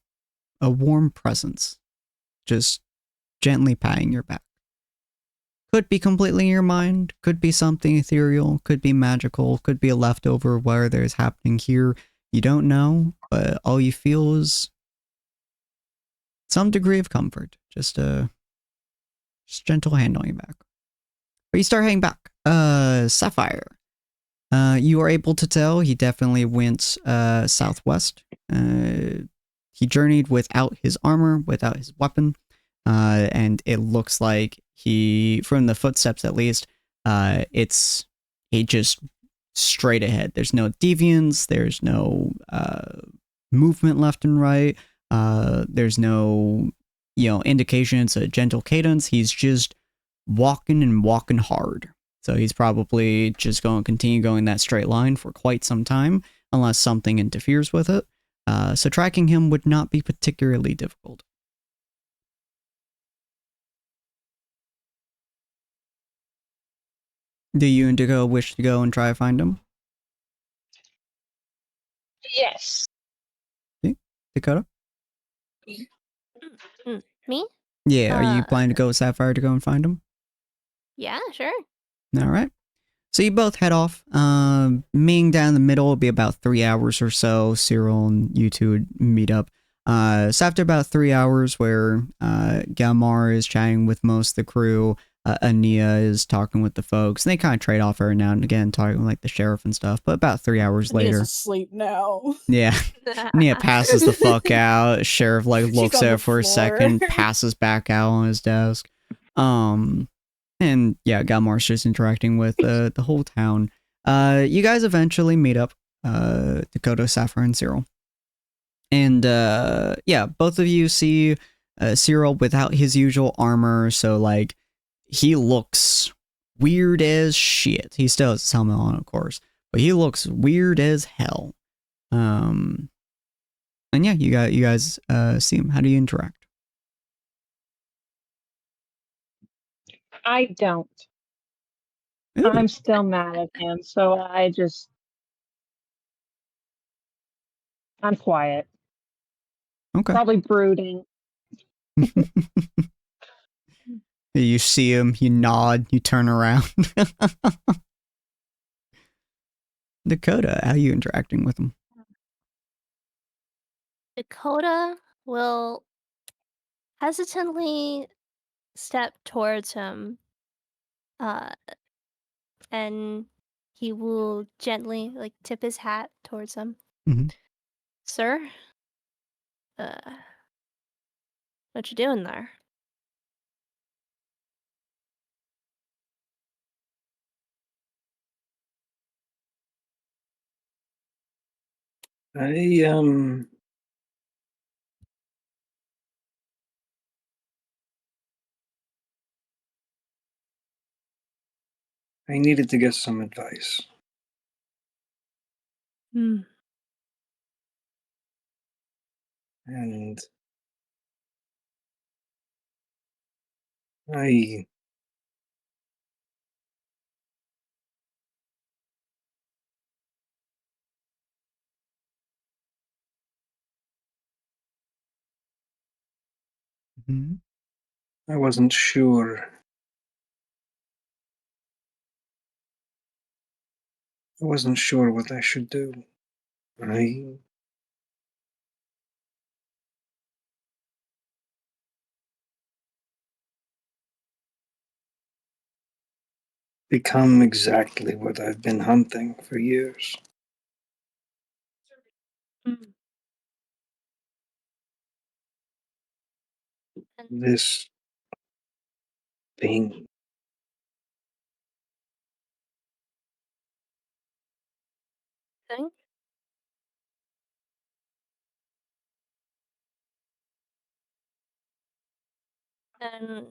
Speaker 1: presence just gently patting your back. Could be completely in your mind, could be something ethereal, could be magical, could be a leftover where there's happening here. You don't know, but all you feel is some degree of comfort. Just a gentle hand on your back. But you start heading back. Sapphire. You are able to tell he definitely went southwest. He journeyed without his armor, without his weapon. And it looks like he, from the footsteps at least, it's he just straight ahead. There's no deviance. There's no movement left and right. There's no indication it's a gentle cadence. He's just walking and walking hard. So he's probably just going to continue going that straight line for quite some time, unless something interferes with it. So tracking him would not be particularly difficult. Do you, Indigo, wish to go and try to find him?
Speaker 9: Yes.
Speaker 1: Okay. Dakota?
Speaker 8: Me?
Speaker 1: Yeah, are you planning to go with Sapphire to go and find him?
Speaker 8: Yeah, sure.
Speaker 1: All right. So you both head off. Meeting down the middle will be about 3 hours or so. Cyril and you two would meet up. So after about 3 hours where Galmar is chatting with most of the crew, Ania is talking with the folks, and they kind of trade off every now and again, talking with like the sheriff and stuff. But about 3 hours
Speaker 2: Ania's
Speaker 1: later,
Speaker 2: asleep now.
Speaker 1: yeah, Nia passes the fuck out. Sheriff like
Speaker 2: She's
Speaker 1: looks
Speaker 2: on
Speaker 1: at
Speaker 2: the
Speaker 1: her for a
Speaker 2: floor.
Speaker 1: second, passes back out on his desk. And yeah, Galmar's just interacting with the whole town. You guys eventually meet up, Dakota, Sapphire, and Cyril. And yeah, both of you see Cyril without his usual armor, so like he looks weird as shit. He still has his helmet on, of course, but he looks weird as hell. And yeah, you guys see him. How do you interact?
Speaker 9: I don't.
Speaker 1: Ooh,
Speaker 9: I'm still mad at him, so I'm quiet.
Speaker 1: okay.
Speaker 9: Probably brooding.
Speaker 1: You see him, you nod, you turn around. Dakota, how are you interacting with him?
Speaker 8: Dakota will hesitantly step towards him, and he will gently like tip his hat towards him.
Speaker 1: Mm-hmm.
Speaker 8: Sir, what you doing there?
Speaker 6: I needed to get some advice.
Speaker 8: Hmm.
Speaker 6: And I
Speaker 1: Mm-hmm.
Speaker 6: I wasn't sure. I wasn't sure what I should do. I become exactly what I've been hunting for years.
Speaker 8: Mm. And
Speaker 6: This thing.
Speaker 8: thing? And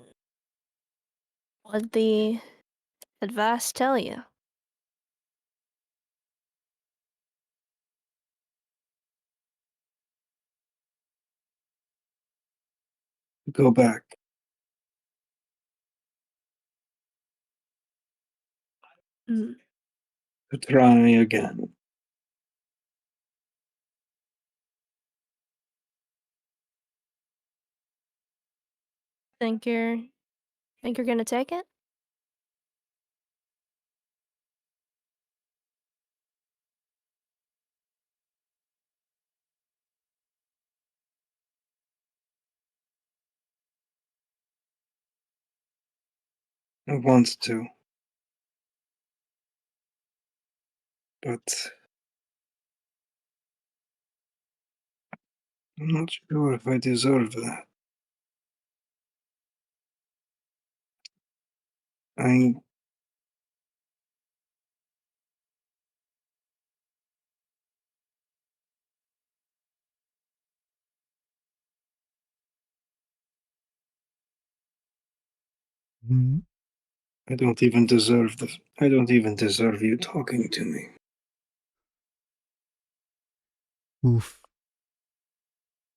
Speaker 8: what the advice tell you?
Speaker 6: Go back.
Speaker 8: Mm.
Speaker 6: To try again.
Speaker 8: Think you're gonna take it?
Speaker 6: I want to. But I'm not sure if I deserve that. I
Speaker 1: Mm-hmm.
Speaker 6: I don't even deserve this. I don't even deserve you talking to me.
Speaker 1: Oof.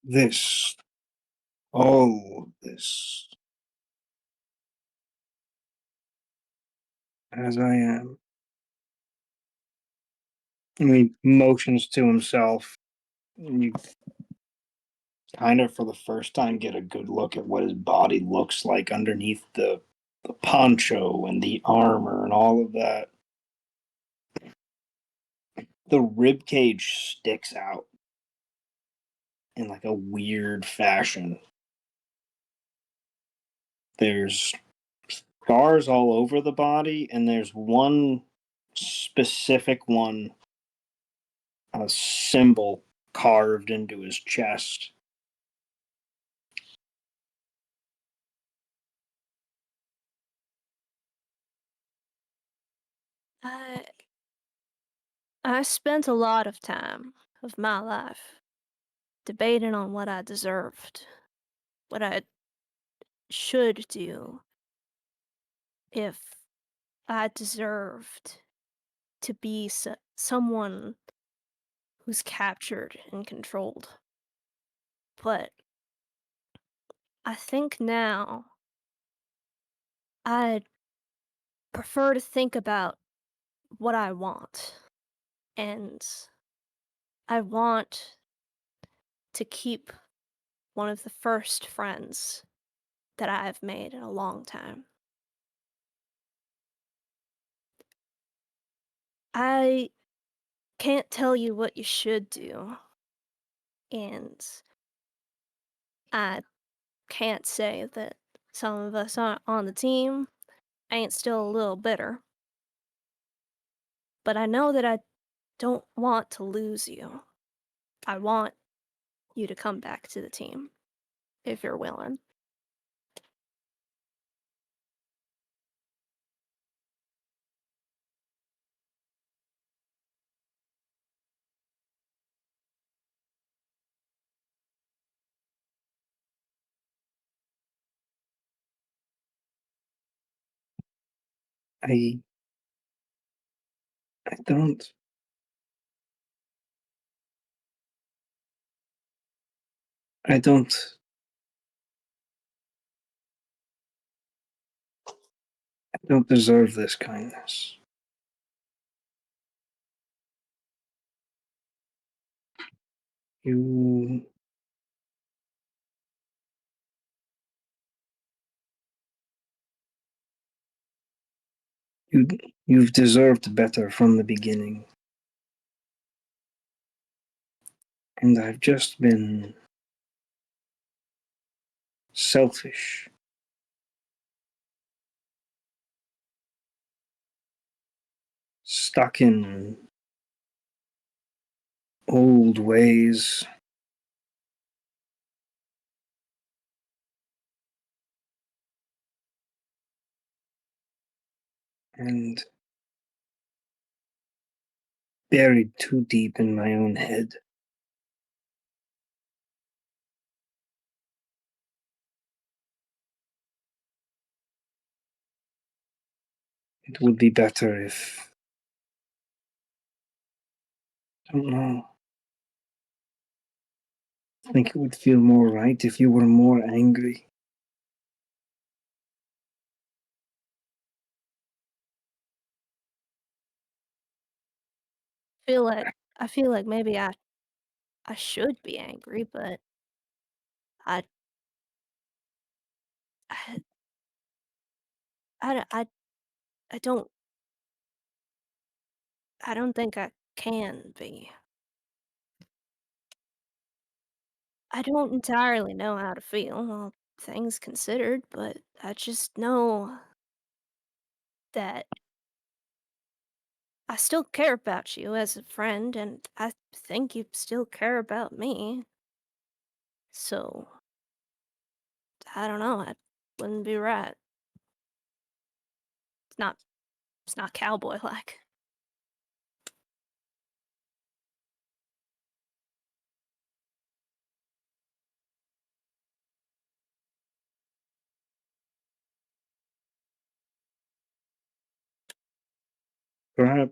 Speaker 6: This, all this, as I am. And he motions to himself. And you kind of, for the first time, get a good look at what his body looks like underneath the poncho and the armor and all of that. The rib cage sticks out in like a weird fashion. There's scars all over the body, and there's one specific one, a symbol carved into his chest.
Speaker 8: I I spent a lot of time of my life debating on what I deserved, what I should do, if I deserved to be someone who's captured and controlled. But I think now I'd prefer to think about what I want. And I want to keep one of the first friends that I've made in a long time. I can't tell you what you should do, and I can't say that some of us on the team ain't still a little bitter. But I know that I don't want to lose you. I want you to come back to the team, if you're willing.
Speaker 6: I I don't. I don't. I don't deserve this kindness. You. You, you've deserved better from the beginning. And I've just been selfish. Stuck in old ways. And buried too deep in my own head. It would be better if. I don't know. I think it would feel more right if you were more angry.
Speaker 8: I feel like maybe I should be angry, but I I I, I don't think I can be. I don't entirely know how to feel, all things considered, but I just know that I still care about you as a friend, and I think you still care about me. So, I don't know, it wouldn't be right. It's not cowboy like.
Speaker 6: Perhaps.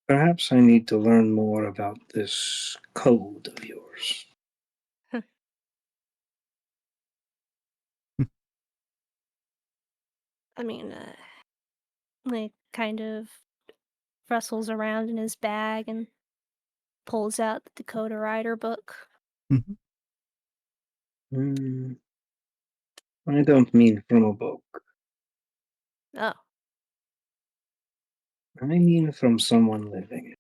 Speaker 6: Perhaps I need to learn more about this code of yours.
Speaker 8: I mean, he kind of rustles around in his bag and pulls out the Dakota Rider book.
Speaker 6: I don't mean from a book.
Speaker 8: Oh,
Speaker 6: I mean from someone living.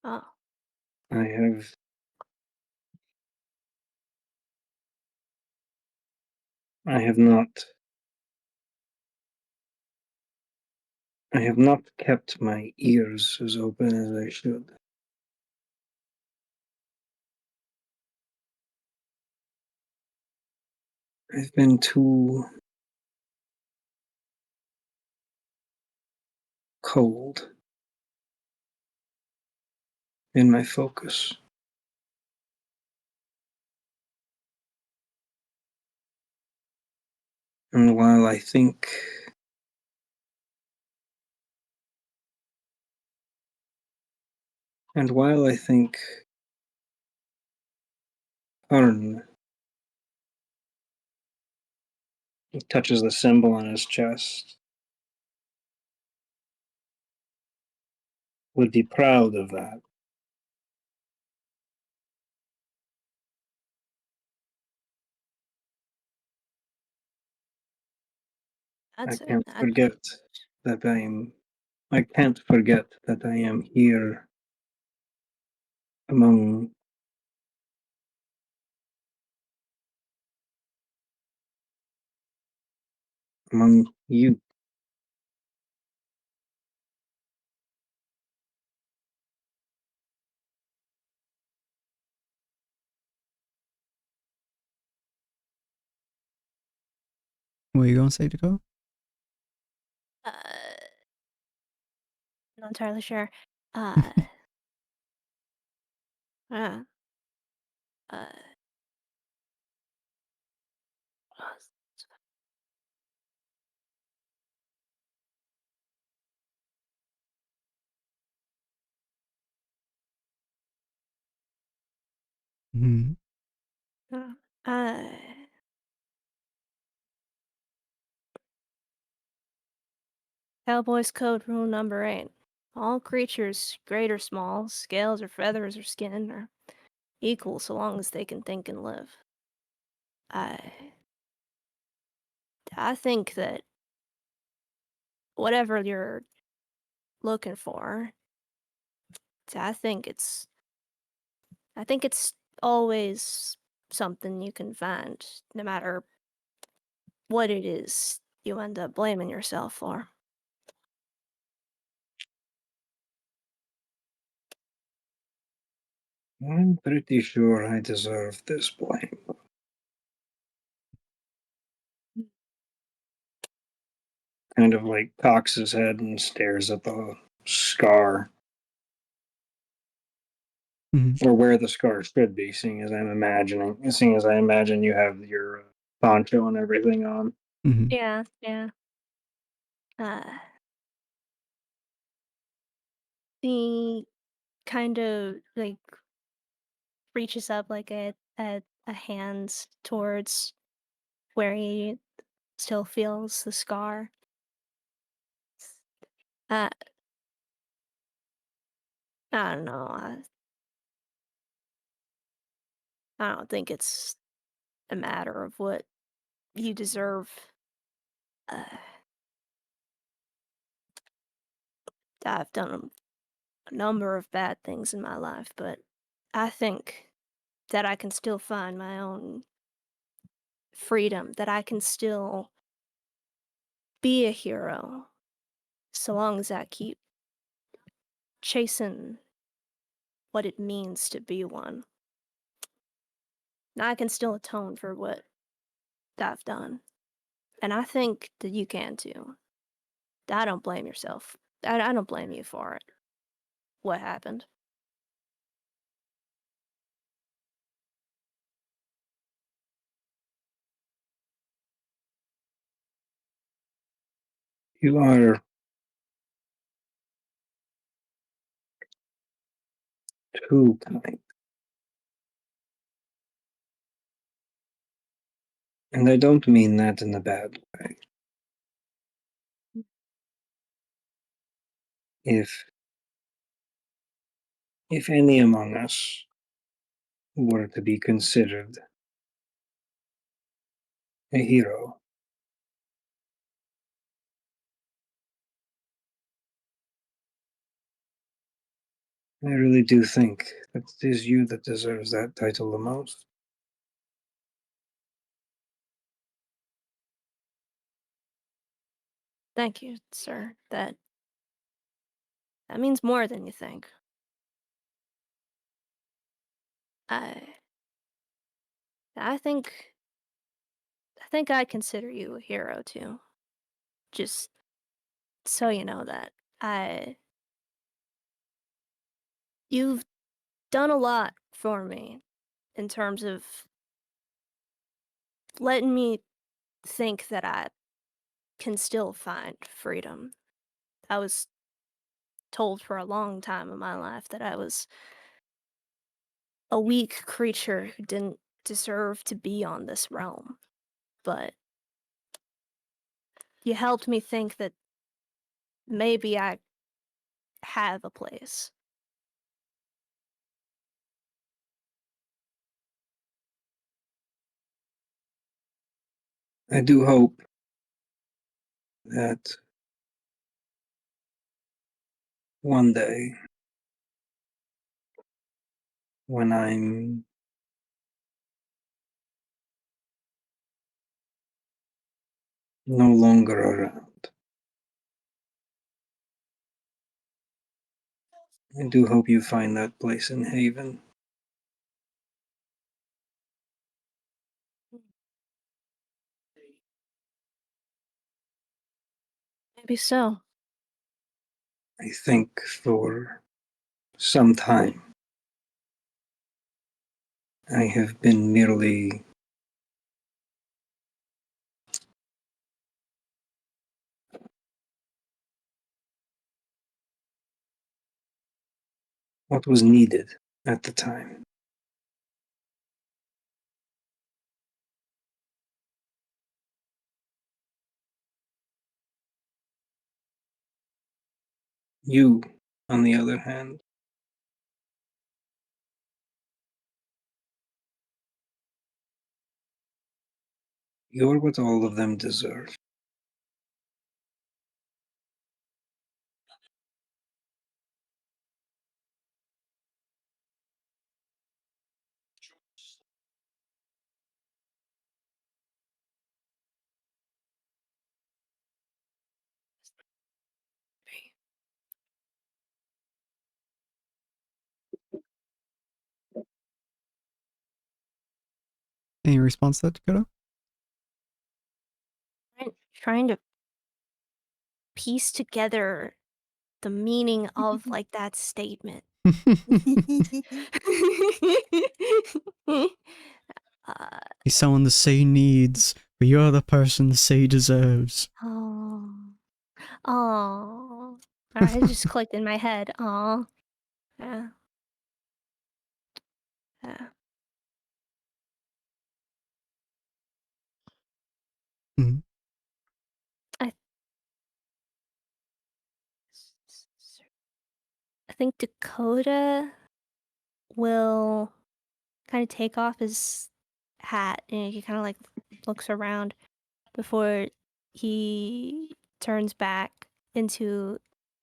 Speaker 8: oh.
Speaker 6: I have. I have not. I have not kept my ears as open as I should. I've been too cold in my focus. And while I think Arn, he touches the symbol on his chest, would be proud of that. I can't forget that I am here among you.
Speaker 1: What are you gonna say, Dakota?
Speaker 8: Uh, not entirely sure. Uh, uh, uh,
Speaker 1: Mm-hmm.
Speaker 8: Uh, Cowboys Code Rule number 8. All creatures, great or small, scales or feathers or skin, are equal so long as they can think and live. I think that whatever you're looking for, I think it's always something you can find, no matter what it is you end up blaming yourself for.
Speaker 6: I'm pretty sure I deserve this blame. Kind of like cocks his head and stares at the scar.
Speaker 1: Mm-hmm.
Speaker 6: Or where the scar should be, seeing as I imagine you have your poncho and everything on.
Speaker 1: Mm-hmm.
Speaker 8: Yeah. He kind of like reaches up like a hand towards where he still feels the scar. Uh, I don't know. I don't think it's a matter of what you deserve. I've done a number of bad things in my life, but I think that I can still find my own freedom, that I can still be a hero, so long as I keep chasing what it means to be one. I can still atone for what I've done. And I think that you can too. I don't blame yourself. I don't blame you for it. What happened?
Speaker 6: You are too kind. And I don't mean that in a bad way. If any among us were to be considered a hero, I really do think that it is you that deserves that title the most.
Speaker 8: Thank you, sir. That means more than you think. I I think I consider you a hero too. Just so you know that. I You've done a lot for me in terms of letting me think that I can still find freedom. I was told for a long time in my life that I was a weak creature who didn't deserve to be on this realm. But you helped me think that maybe I have a place.
Speaker 6: I do hope that one day, when I'm no longer around, I do hope you find that place in Haven.
Speaker 8: Maybe so.
Speaker 6: I think for some time I have been merely what was needed at the time. You, on the other hand, you're what all of them deserve.
Speaker 1: Any response to that, Dakota?
Speaker 8: Trying to piece together the meaning of like that statement.
Speaker 1: He's someone the sea needs, but you're the person the sea deserves.
Speaker 8: Oh. It just clicked in my head. Oh. Yeah. Yeah.
Speaker 1: Mhm.
Speaker 8: I think Dakota will kind of take off his hat and he kind of like looks around before he turns back into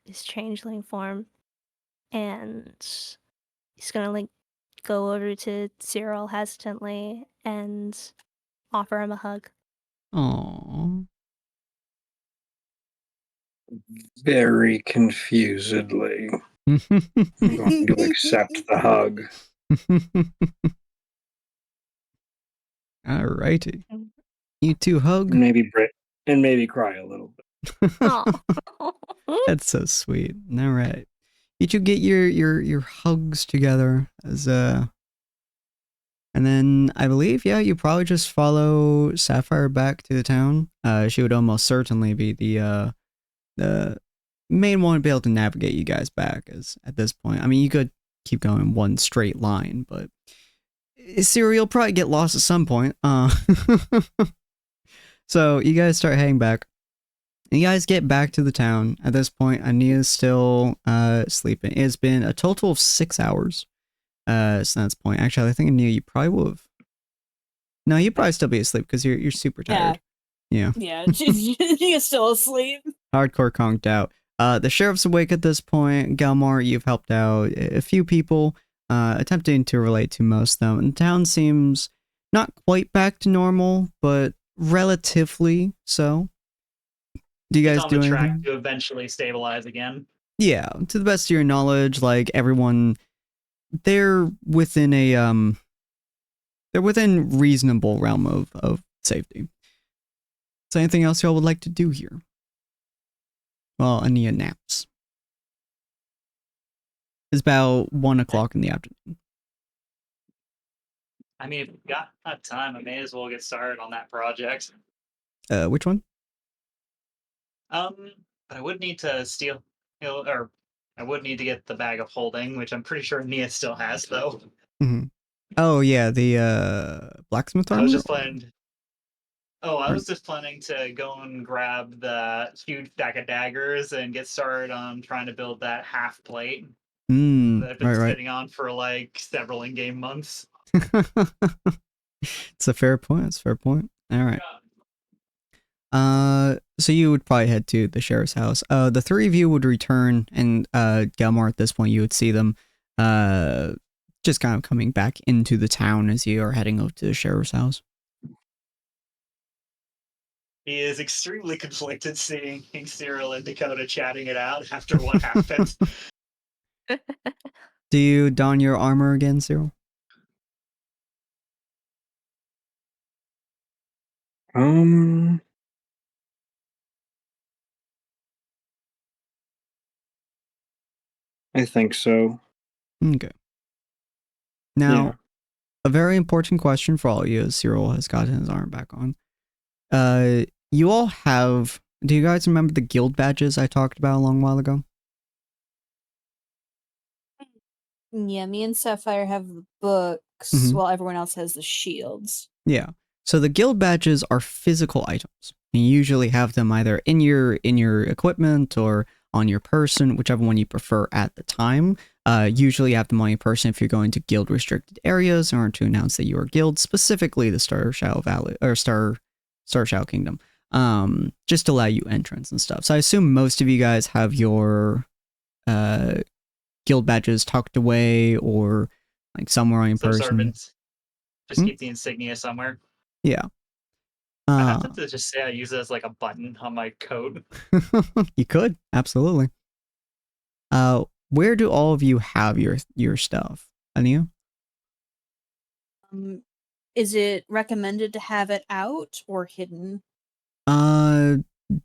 Speaker 8: his changeling form, and he's gonna like go over to Cyril hesitantly and offer him a hug.
Speaker 1: Aww.
Speaker 6: Very confusedly. I'm going to accept the hug.
Speaker 1: Alrighty. You two hug.
Speaker 6: Maybe cry a little bit.
Speaker 1: That's so sweet. Alright. You two get your hugs together as and then I believe, yeah, you probably just follow Sapphire back to the town. She would almost certainly be the main one to be able to navigate you guys back as at this point. I mean, you could keep going one straight line, but Cyril will probably get lost at some point. So you guys start heading back. And you guys get back to the town. At this point, Ania's still sleeping. It's been a total of 6 hours. So that's point. Actually, I think Ania, you probably would have. No, you'd probably still be asleep because you're super tired. Yeah.
Speaker 2: Yeah, she's still asleep.
Speaker 1: Hardcore conked out. The sheriff's awake at this point. Galmar, you've helped out a few people, attempting to relate to most of them. And the town seems not quite back to normal, but relatively so. Do you guys
Speaker 4: it's on
Speaker 1: do
Speaker 4: the
Speaker 1: anything?
Speaker 4: track to eventually stabilize again.
Speaker 1: Yeah, to the best of your knowledge, like everyone, they're within a they're within reasonable realm of safety. So anything else y'all would like to do here? Well, Ania naps. It's about 1 o'clock in the afternoon.
Speaker 4: I mean, if we've got time, I may as well get started on that project.
Speaker 1: Which one?
Speaker 4: But I would need to or I would need to get the bag of holding, which I'm pretty sure Nia still has, though.
Speaker 1: Mm-hmm. Oh yeah, the blacksmith armor.
Speaker 4: I was just planning to go and grab the huge stack of daggers and get started on trying to build that half plate that I've been sitting on for like several in-game months.
Speaker 1: It's a fair point. It's a fair point. All right. So you would probably head to the sheriff's house. The three of you would return, and Gelmar, at this point, you would see them just kind of coming back into the town as you are heading over to the sheriff's house.
Speaker 4: He is extremely conflicted seeing Cyril and Dakota chatting it out after what happened.
Speaker 1: Do you don your armor again, Cyril?
Speaker 6: I think so.
Speaker 1: Okay. Now, a very important question for all of you as Cyril has gotten his arm back on. You all have... Do you guys remember the guild badges I talked about a long while ago?
Speaker 2: Yeah, me and Sapphire have the books, while everyone else has the shields.
Speaker 1: Yeah. So the guild badges are physical items. You usually have them either in your equipment or on your person, whichever one you prefer at the time. Usually you have them on your person if you're going to guild restricted areas in order to announce that you are guild, specifically the Star Shadow Valley or Star Shadow Kingdom. Just to allow you entrance and stuff. So I assume most of you guys have your guild badges tucked away or like somewhere on your person.
Speaker 4: Servants. Just keep the insignia somewhere.
Speaker 1: Yeah.
Speaker 4: I have to just say I use it as like a button on my coat.
Speaker 1: You could, absolutely. Where do all of you have your stuff? Ania?
Speaker 2: Is it recommended to have it out or hidden?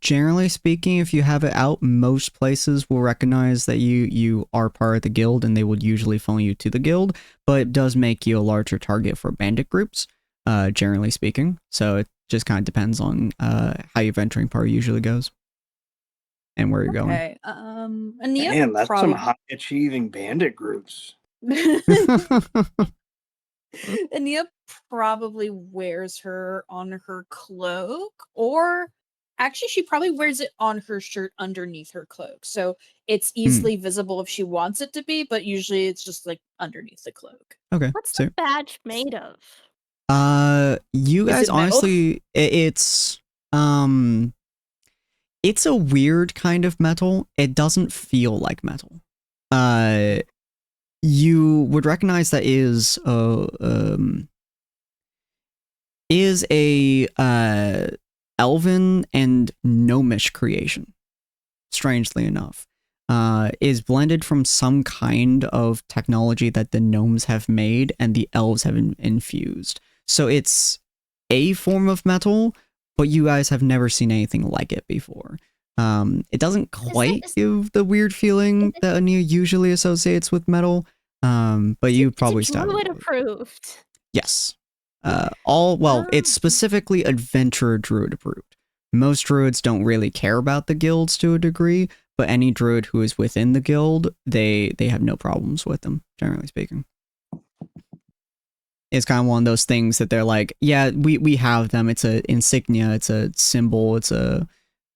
Speaker 1: Generally speaking, if you have it out, most places will recognize that you are part of the guild and they would usually follow you to the guild, but it does make you a larger target for bandit groups, generally speaking. So it just kind of depends on how your venturing party usually goes and where you're going.
Speaker 2: Okay. Ania
Speaker 5: Man, that's
Speaker 2: probably...
Speaker 5: some high achieving bandit groups.
Speaker 2: Ania probably wears her on her cloak, or actually she probably wears it on her shirt underneath her cloak, so it's easily visible if she wants it to be, but usually it's just like underneath the cloak.
Speaker 1: Okay.
Speaker 8: What's the badge made of?
Speaker 1: You guys honestly, it's a weird kind of metal. It doesn't feel like metal. You would recognize that is a elven and gnomish creation. Strangely enough, is blended from some kind of technology that the gnomes have made and the elves have infused. So it's a form of metal, but you guys have never seen anything like it before. It doesn't quite give the weird feeling that Ania usually associates with metal, but you probably started.
Speaker 8: Druid approved.
Speaker 1: Yes. It's specifically adventurer druid approved. Most druids don't really care about the guilds to a degree, but any druid who is within the guild, they have no problems with them, generally speaking. It's kind of one of those things that they're like, yeah, we have them. It's a insignia, it's a symbol, it's a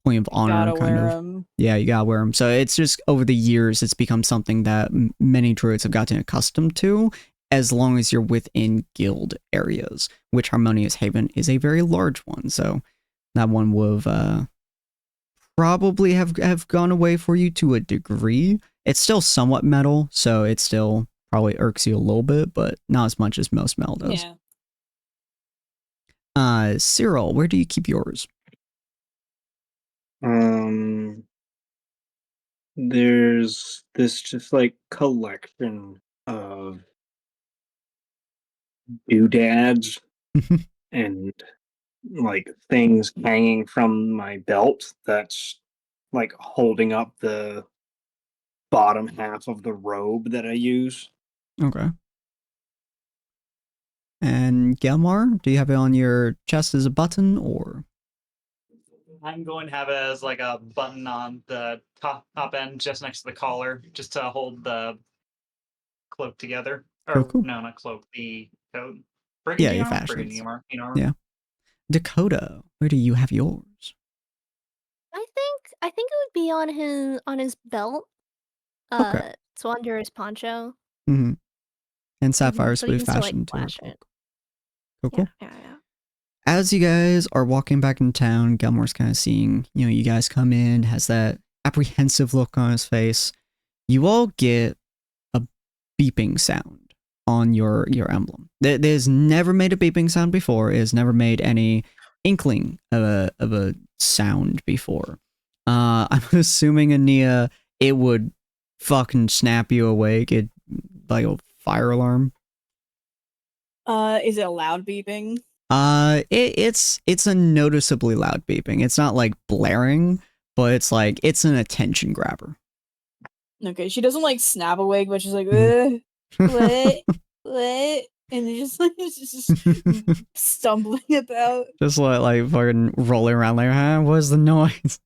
Speaker 1: point of honor kind of. Them. Yeah, you gotta wear them. So it's just over the years, it's become something that many druids have gotten accustomed to, as long as you're within guild areas, which Harmonious Haven is a very large one. So that one would probably have gone away for you to a degree. It's still somewhat metal, so it still probably irks you a little bit, but not as much as most metal does. Yeah. Cyril, where do you keep yours?
Speaker 6: There's this just like collection of doodads and like things hanging from my belt that's like holding up the bottom half of the robe that I use.
Speaker 1: Okay. And Gelmar, do you have it on your chest as a button or?
Speaker 4: I'm going to have it as like a button on the top end just next to the collar, just to hold the cloak together. Or cool. No, not cloak, the coat.
Speaker 1: Yeah, your fashions. Yeah. Dakota, where do you have yours?
Speaker 8: I think it would be on his belt.
Speaker 1: Okay.
Speaker 8: So under his poncho.
Speaker 1: Mm-hmm. And Sapphire's so fashioned to her cloak. Cool. Yeah. As you guys are walking back in town, Gelmore's kind of seeing, you guys come in, has that apprehensive look on his face. You all get a beeping sound on your emblem. There's never made a beeping sound before. It has never made any inkling of a sound before. I'm assuming, Ania, it would fucking snap you awake. It like a fire alarm.
Speaker 2: Is it a loud beeping?
Speaker 1: It's a noticeably loud beeping. It's not like blaring, but it's an attention grabber.
Speaker 2: Okay, she doesn't like snap awake, but she's like, what, and just stumbling about.
Speaker 1: Just like fucking rolling around like, what's the noise?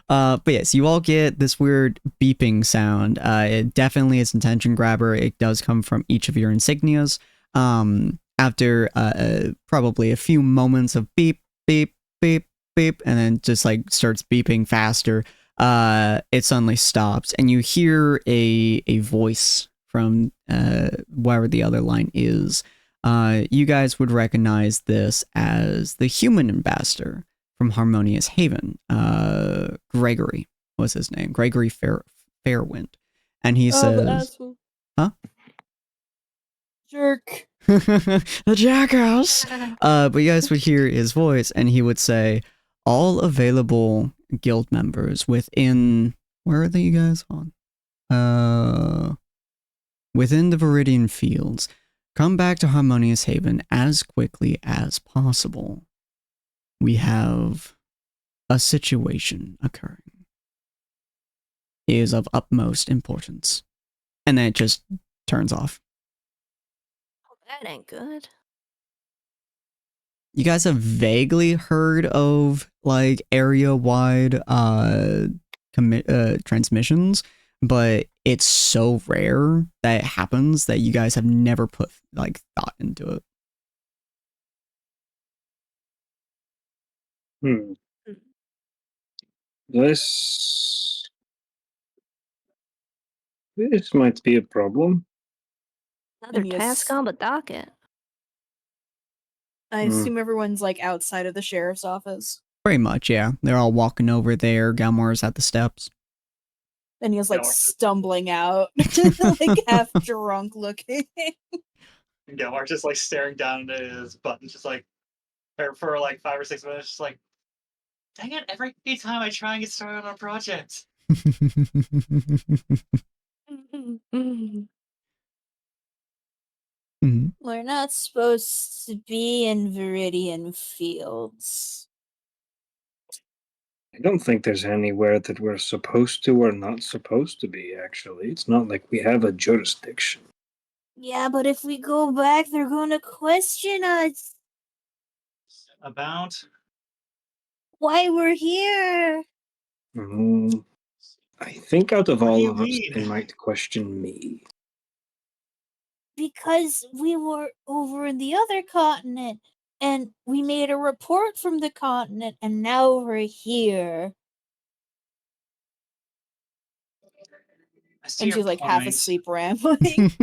Speaker 1: But yes, you all get this weird beeping sound. It definitely is an attention grabber. It does come from each of your insignias. After probably a few moments of beep, beep, beep, beep, and then just like starts beeping faster. it suddenly stops, and you hear a voice from wherever the other line is. You guys would recognize this as the human ambassador from Harmonious Haven. Gregory was his name. Gregory Fairwind. And he
Speaker 2: The
Speaker 1: says,
Speaker 2: asshole.
Speaker 1: huh?
Speaker 2: Jerk.
Speaker 1: The jackass. But you guys would hear his voice, and he would say, all available guild members within, where are you guys on? Within the Viridian Fields, come back to Harmonious Haven as quickly as possible. We have a situation occurring. It is of utmost importance. And then it just turns off.
Speaker 8: That ain't good.
Speaker 1: You guys have vaguely heard of like area-wide transmissions, but it's so rare that it happens that you guys have never put like thought into it.
Speaker 6: This might be a problem.
Speaker 8: Another
Speaker 2: And
Speaker 8: task
Speaker 2: yes.
Speaker 8: on the docket.
Speaker 2: I assume everyone's like outside of the sheriff's office.
Speaker 1: Pretty much, yeah. They're all walking over there. Galmar's at the steps.
Speaker 2: And he was like
Speaker 4: Galmar.
Speaker 2: stumbling out, like half drunk looking.
Speaker 4: Galmar just like staring down at his button, just like for like 5 or 6 minutes, just like, dang it! Every time I try and get started on a project.
Speaker 7: We're not supposed to be in Viridian Fields.
Speaker 6: I don't think there's anywhere that we're supposed to or not supposed to be, actually. It's not like we have a jurisdiction.
Speaker 7: Yeah, but if we go back, they're gonna question us.
Speaker 4: About?
Speaker 7: Why we're here.
Speaker 6: I think out of
Speaker 4: What do
Speaker 6: all
Speaker 4: you
Speaker 6: of us,
Speaker 4: mean?
Speaker 6: they might question me.
Speaker 7: Because we were over in the other continent, and we made a report from the continent, and now we're here.
Speaker 4: I see
Speaker 2: And
Speaker 4: your
Speaker 2: she's like half
Speaker 4: point.
Speaker 2: asleep rambling.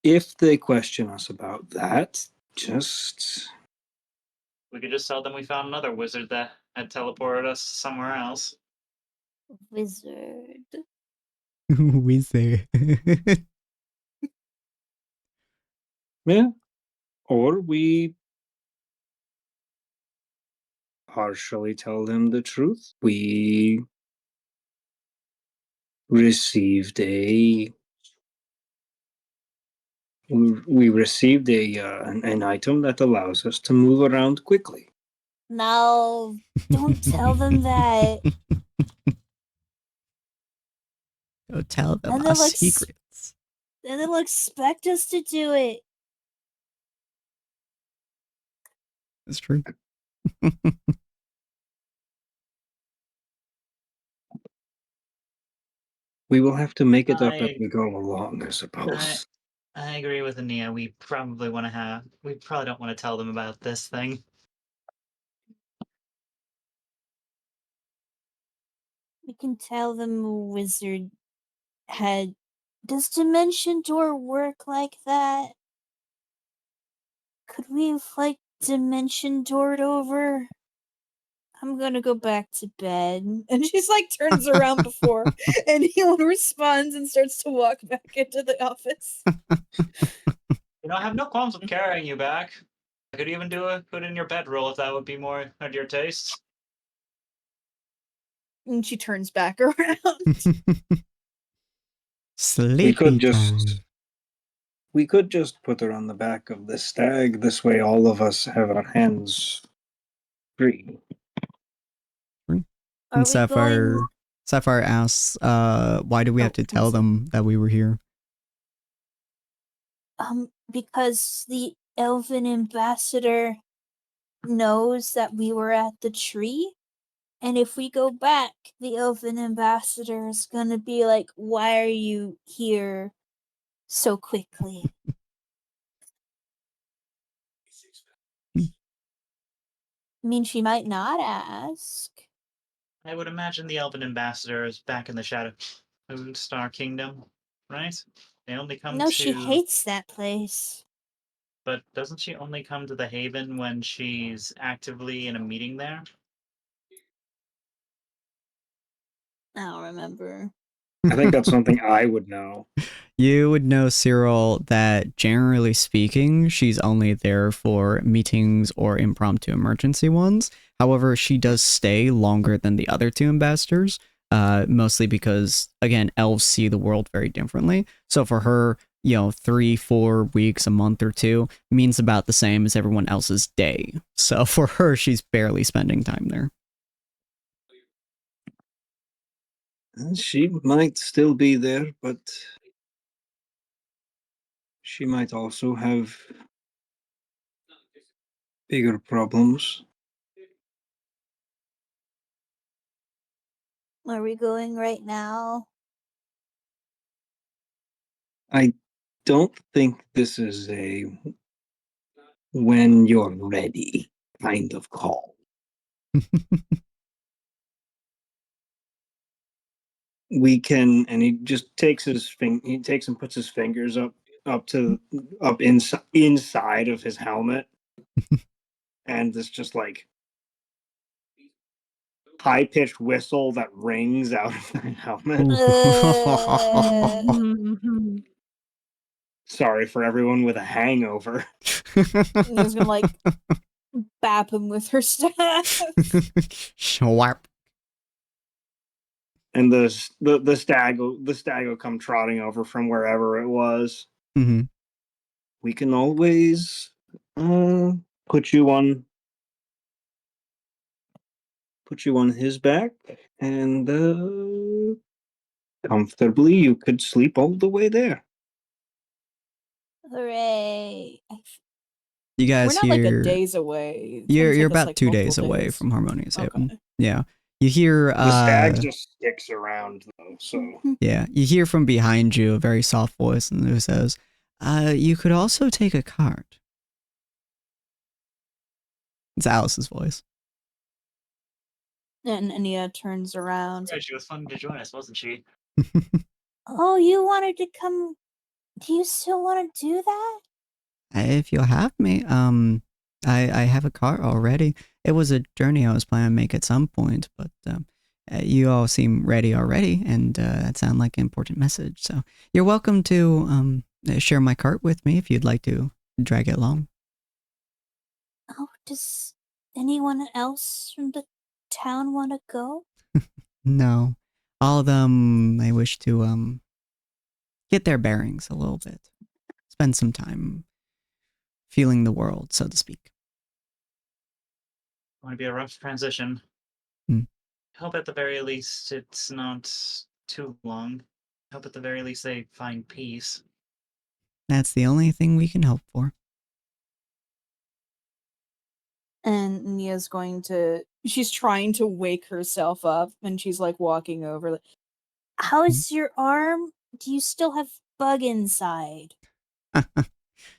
Speaker 6: If they question us about that, just...
Speaker 4: We could just tell them we found another wizard that had teleported us somewhere else.
Speaker 7: Wizard.
Speaker 1: Wizard.
Speaker 6: Yeah. Or we partially tell them the truth. We received a an item that allows us to move around quickly.
Speaker 7: No, don't tell them that.
Speaker 1: Don't tell them
Speaker 7: And
Speaker 1: our
Speaker 7: they'll
Speaker 1: secrets.
Speaker 7: Then they'll expect us to do it.
Speaker 1: That's true.
Speaker 6: We will have to make it up as we go along, I suppose.
Speaker 4: I agree with Ania. We probably don't want to tell them about this thing.
Speaker 7: We can tell them a wizard had. Does Dimension Door work like that? Could we have, like, Dimension Doored over? I'm gonna go back to bed.
Speaker 2: And she's like turns around before anyone responds and starts to walk back into the office.
Speaker 4: I have no qualms with carrying you back. I could even put in your bedroll if that would be more at your taste.
Speaker 2: And she turns back around.
Speaker 1: Sleepy time.
Speaker 6: We could just put her on the back of the stag. This way all of us have our hands free.
Speaker 1: And Sapphire asks, why do we have to tell them that we were here?
Speaker 7: Because the elven ambassador knows that we were at the tree. And if we go back, the elven ambassador is gonna be like, why are you here so quickly? I mean, she might not ask.
Speaker 4: I would imagine the Elven Ambassador is back in the Shadow Star Kingdom, right? They only come
Speaker 7: No,
Speaker 4: to...
Speaker 7: she hates that place.
Speaker 4: But doesn't she only come to the Haven when she's actively in a meeting there?
Speaker 2: I don't remember.
Speaker 6: I think that's something I would know.
Speaker 1: You would know, Cyril, that generally speaking, she's only there for meetings or impromptu emergency ones. However, she does stay longer than the other two ambassadors, mostly because, again, elves see the world very differently. So for her, 3-4 weeks, a month or two means about the same as everyone else's day. So for her, she's barely spending time there.
Speaker 6: She might still be there, but she might also have bigger problems.
Speaker 7: Are we going right now?
Speaker 6: I don't think this is a when you're ready kind of call. We can, and he just takes he takes and puts his fingers up inside of his helmet, and this just like high pitched whistle that rings out of the helmet. Sorry for everyone with a hangover.
Speaker 2: Nia's gonna like bap him with her staff.
Speaker 1: Schwarp.
Speaker 6: And the stag will come trotting over from wherever it was.
Speaker 1: Mm-hmm.
Speaker 6: We can always put you on his back, and comfortably you could sleep all the way there.
Speaker 7: Hooray.
Speaker 1: You guys
Speaker 2: We're not
Speaker 1: hear...
Speaker 2: like a days away. It's gonna
Speaker 1: You're
Speaker 2: take us,
Speaker 1: about
Speaker 2: like,
Speaker 1: 2
Speaker 2: multiple
Speaker 1: days away
Speaker 2: days.
Speaker 1: from Harmonious Haven.
Speaker 2: Okay.
Speaker 1: Yeah. You hear...
Speaker 6: The stag just sticks around, though, so...
Speaker 1: Yeah, you hear from behind you a very soft voice who says, you could also take a cart. It's Alice's voice.
Speaker 2: And Nia turns around.
Speaker 4: Right, she was fun to join us, wasn't she?
Speaker 7: Oh, you wanted to come? Do you still want to do that?
Speaker 1: If you'll have me, I have a cart already. It was a journey I was planning to make at some point, but you all seem ready already, and that sounds like an important message. So you're welcome to share my cart with me if you'd like to drag it along.
Speaker 7: Oh, does anyone else from the town want to go?
Speaker 1: No, all of them, I wish to get their bearings a little bit, spend some time feeling the world, so to speak.
Speaker 4: Going to be a rough transition. Hope at the very least it's not too long. Hope at the very least they find peace.
Speaker 1: That's the only thing we can hope for.
Speaker 2: And Nia's she's trying to wake herself up, and she's like walking over.
Speaker 7: How's your arm? Do you still have bug inside?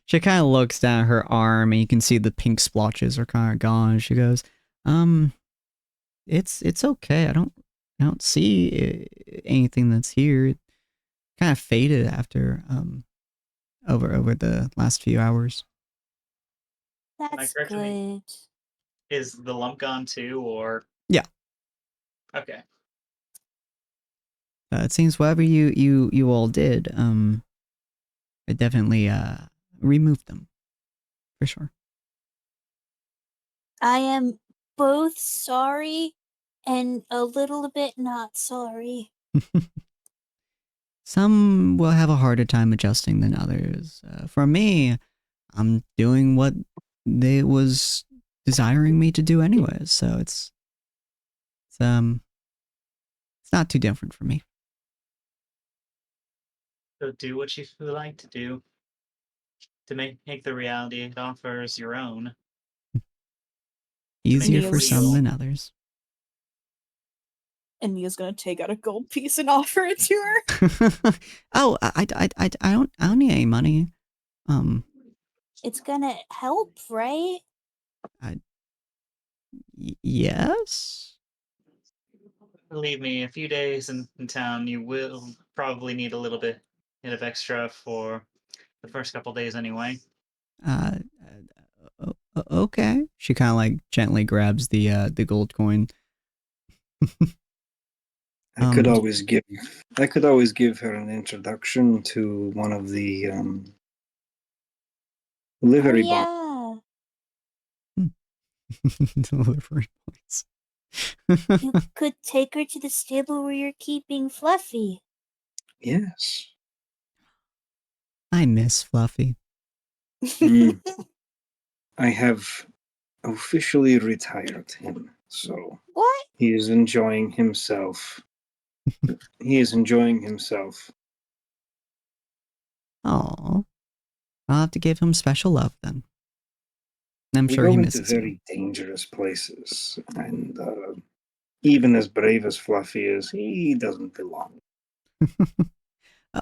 Speaker 1: She kind of looks down at her arm, and you can see the pink splotches are kind of gone. She goes, it's okay. I don't see anything that's here. It kind of faded after over the last few hours.
Speaker 7: That's
Speaker 4: correct me?
Speaker 7: good.
Speaker 4: Is the lump gone too, or?
Speaker 1: Yeah.
Speaker 4: Okay.
Speaker 1: It seems whatever you all did, it definitely removed them, for sure.
Speaker 7: I am both sorry and a little bit not sorry.
Speaker 1: Some will have a harder time adjusting than others. For me, I'm doing what they was desiring me to do anyways, so it's not too different for me.
Speaker 4: So do what you feel like to do to make the reality it offers your own.
Speaker 1: Easier
Speaker 2: it
Speaker 1: for some
Speaker 2: real.
Speaker 1: than others.
Speaker 2: And Nia's gonna take out a gold piece and offer it to her.
Speaker 1: Oh, I don't need any money.
Speaker 7: It's gonna help, right?
Speaker 1: Yes.
Speaker 4: leave me a few days in town. You will probably need a little bit of extra for the first couple days anyway.
Speaker 1: Uh, okay. She kind of like gently grabs the gold coin.
Speaker 6: I could always give her an introduction to one of the livery
Speaker 7: Oh,
Speaker 6: bonds.
Speaker 7: yeah.
Speaker 1: Delivery points.
Speaker 7: You could take her to the stable where you're keeping Fluffy.
Speaker 6: Yes.
Speaker 1: I miss Fluffy.
Speaker 6: Mm. I have officially retired him, so
Speaker 7: What?
Speaker 6: he is enjoying himself. He is enjoying himself.
Speaker 1: Oh, I'll have to give him special love then. I'm
Speaker 6: We
Speaker 1: sure
Speaker 6: go
Speaker 1: he
Speaker 6: into
Speaker 1: misses you.
Speaker 6: very dangerous places, and even as brave as Fluffy is, he doesn't belong.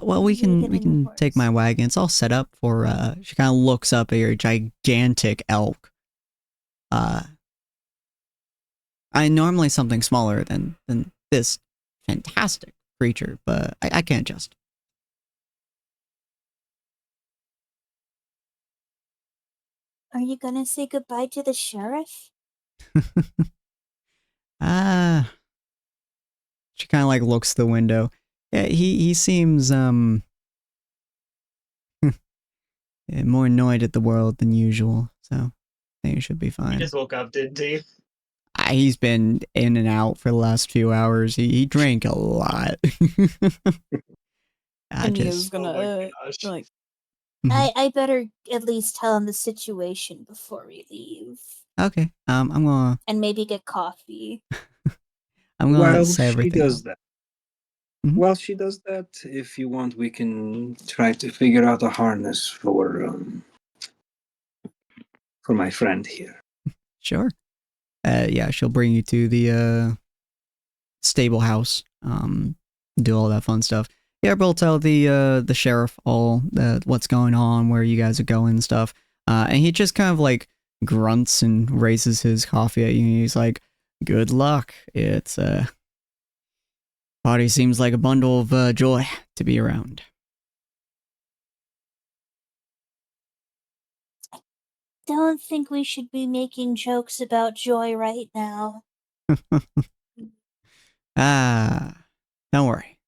Speaker 1: Well, we can take my wagon. It's all set up for. She kind of looks up at your gigantic elk. I normally something smaller than this fantastic creature, but I can't adjust.
Speaker 7: Are you gonna say goodbye to the sheriff?
Speaker 1: She kind of like looks the window. Yeah, he seems more annoyed at the world than usual, so I think it should be
Speaker 4: He
Speaker 1: fine.
Speaker 4: just woke up, didn't he?
Speaker 1: He's been in and out for the last few hours. He drank a lot.
Speaker 2: And he is gonna like.
Speaker 7: I better at least tell him the situation before we leave.
Speaker 1: Okay. I'm gonna.
Speaker 7: And maybe get coffee.
Speaker 1: I'm gonna
Speaker 6: While
Speaker 1: say
Speaker 6: she
Speaker 1: everything.
Speaker 6: does that, while she does that, if you want, we can try to figure out a harness for my friend here.
Speaker 1: Sure. Yeah, she'll bring you to the stable house. Do all that fun stuff. Yeah, we'll tell the sheriff all what's going on, where you guys are going and stuff. And he just kind of like grunts and raises his coffee at you. He's like, "Good luck. It's party seems like a bundle of joy to be around."
Speaker 7: Don't think we should be making jokes about joy right now.
Speaker 1: Don't worry.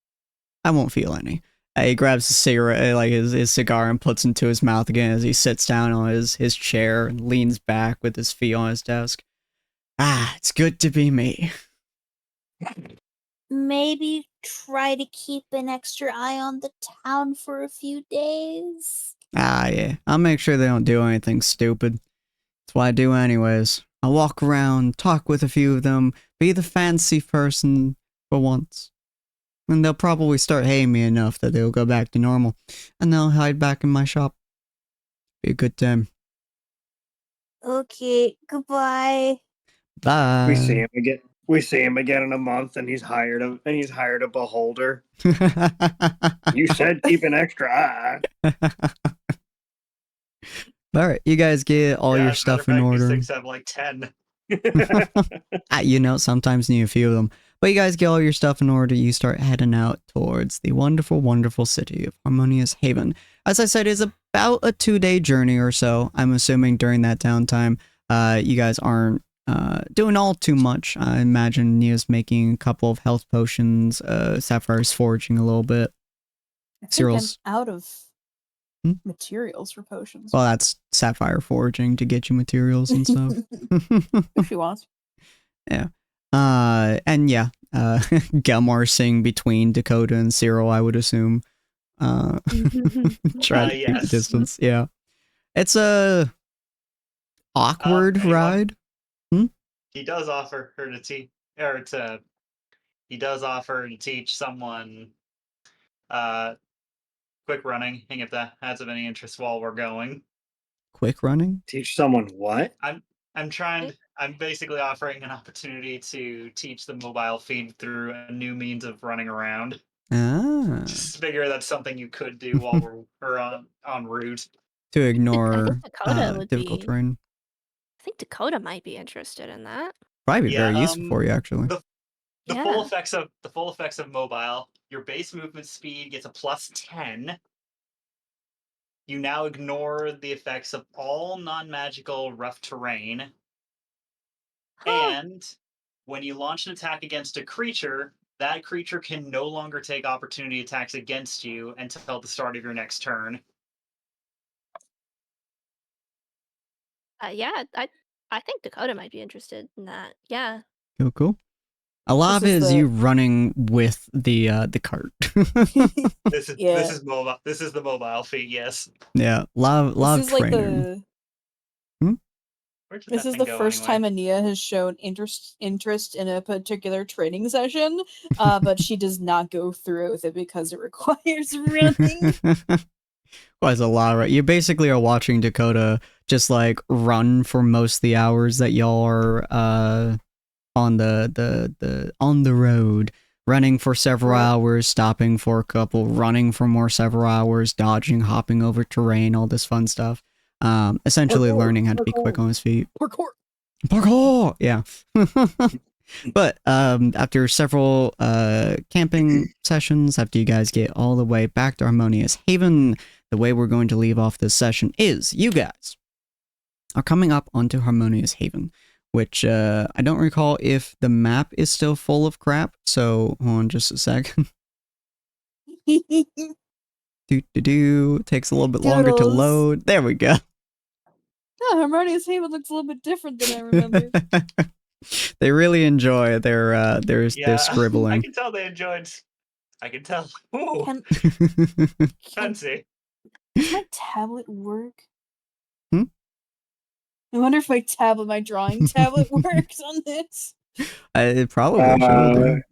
Speaker 1: I won't feel any. He grabs a cigarette, like his cigar, and puts into his mouth again as he sits down on his chair and leans back with his feet on his desk. It's good to be me.
Speaker 7: Maybe try to keep an extra eye on the town for a few days.
Speaker 1: Yeah. I'll make sure they don't do anything stupid. That's what I do anyways. I'll walk around, talk with a few of them, be the fancy person for once. And they'll probably start hating me enough that they'll go back to normal. And they'll hide back in my shop. Be a good time.
Speaker 7: Okay, goodbye.
Speaker 1: Bye.
Speaker 6: We see him again in a month, and he's hired a beholder. You said keep an extra eye.
Speaker 1: All right, you guys get all your stuff in order.
Speaker 4: These things have like 10.
Speaker 1: Sometimes need a few of them. But you guys get all your stuff in order. You start heading out towards the wonderful, wonderful city of Harmonious Haven. As I said, it's about a 2-day journey or so. I'm assuming during that downtime, you guys aren't doing all too much. I imagine Nia's making a couple of health potions. Sapphire's foraging a little bit.
Speaker 2: I think
Speaker 1: Cyril's
Speaker 2: I'm out of materials for potions.
Speaker 1: Well, that's Sapphire foraging to get you materials and stuff.
Speaker 2: If she wants.
Speaker 1: Yeah. And yeah, Gelmar sing between Dakota and Cyril, I would assume. Try to keep the distance. Yeah. It's a awkward ride.
Speaker 4: He does offer her to teach, he does offer to teach someone quick running, if that has of any interest while we're going.
Speaker 1: Quick running?
Speaker 6: Teach someone what?
Speaker 4: I'm basically offering an opportunity to teach the mobile feed through a new means of running around. Just figure that's something you could do while we're on route.
Speaker 1: To ignore
Speaker 8: Dakota
Speaker 1: difficult terrain.
Speaker 8: I think Dakota might be interested in that.
Speaker 1: Probably be very useful for you, actually.
Speaker 4: The
Speaker 8: Yeah.
Speaker 4: full effects of mobile. Your base movement speed gets a +10. You now ignore the effects of all non-magical rough terrain. And when you launch an attack against a creature, that creature can no longer take opportunity attacks against you until the start of your next turn.
Speaker 8: Yeah, I think Dakota might be interested in that. Yeah.
Speaker 1: Cool. A lot of it is you running with the cart.
Speaker 4: This is mobile. This is the mobile feat. Yes.
Speaker 1: Yeah, lot of training.
Speaker 2: This is the first time Ania has shown interest in a particular training session, but she does not go through with it because it requires running.
Speaker 1: Well, it's a lot, right? You basically are watching Dakota just like run for most of the hours that y'all are on the road, running for several hours, stopping for a couple, running for more several hours, dodging, hopping over terrain, all this fun stuff. Essentially learning how to be quick on his feet. Parkour! Yeah. But after several camping sessions, after you guys get all the way back to Harmonious Haven, the way we're going to leave off this session is you guys are coming up onto Harmonious Haven, which I don't recall if the map is still full of crap, so hold on just a second. Takes a little bit longer to load. There we go.
Speaker 2: Yeah, Harmonious Haven looks a little bit different than I remember.
Speaker 1: They really enjoy their scribbling.
Speaker 4: I can tell they enjoyed. I can tell. Ooh, fancy.
Speaker 2: Does my tablet work?
Speaker 1: Hmm?
Speaker 2: I wonder if my drawing tablet works on this.
Speaker 1: It probably should.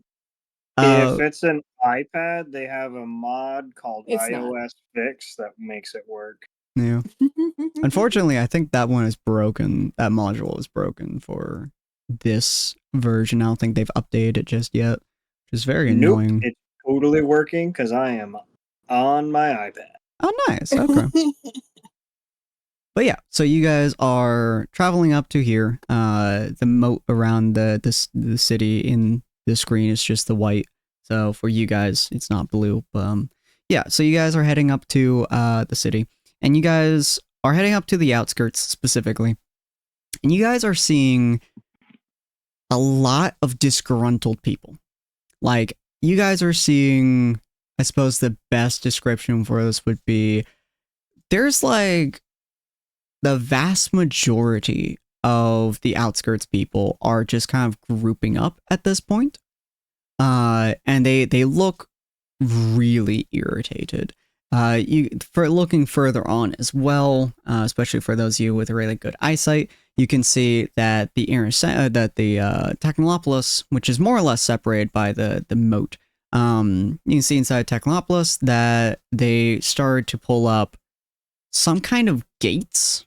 Speaker 5: If it's an iPad, they have a mod called iOS Fix that makes it work.
Speaker 1: Yeah. Unfortunately, I think that one is broken. That module is broken for this version. I don't think they've updated it just yet, which is very annoying.
Speaker 5: It's totally working because I am on my iPad.
Speaker 1: Oh, nice. Okay. But yeah, so you guys are traveling up to here. The moat around the city in the screen is just the white. So for you guys, it's not blue. But yeah, so you guys are heading up to the city. And you guys are heading up to the outskirts specifically. And you guys are seeing a lot of disgruntled people. Like, you guys are seeing, I suppose the best description for this would be, there's like, the vast majority of the outskirts people are just kind of grouping up at this point. And they look really irritated. For looking further on as well, especially for those of you with really good eyesight, you can see that the Technopolis, which is more or less separated by the moat, you can see inside Technopolis that they started to pull up some kind of gates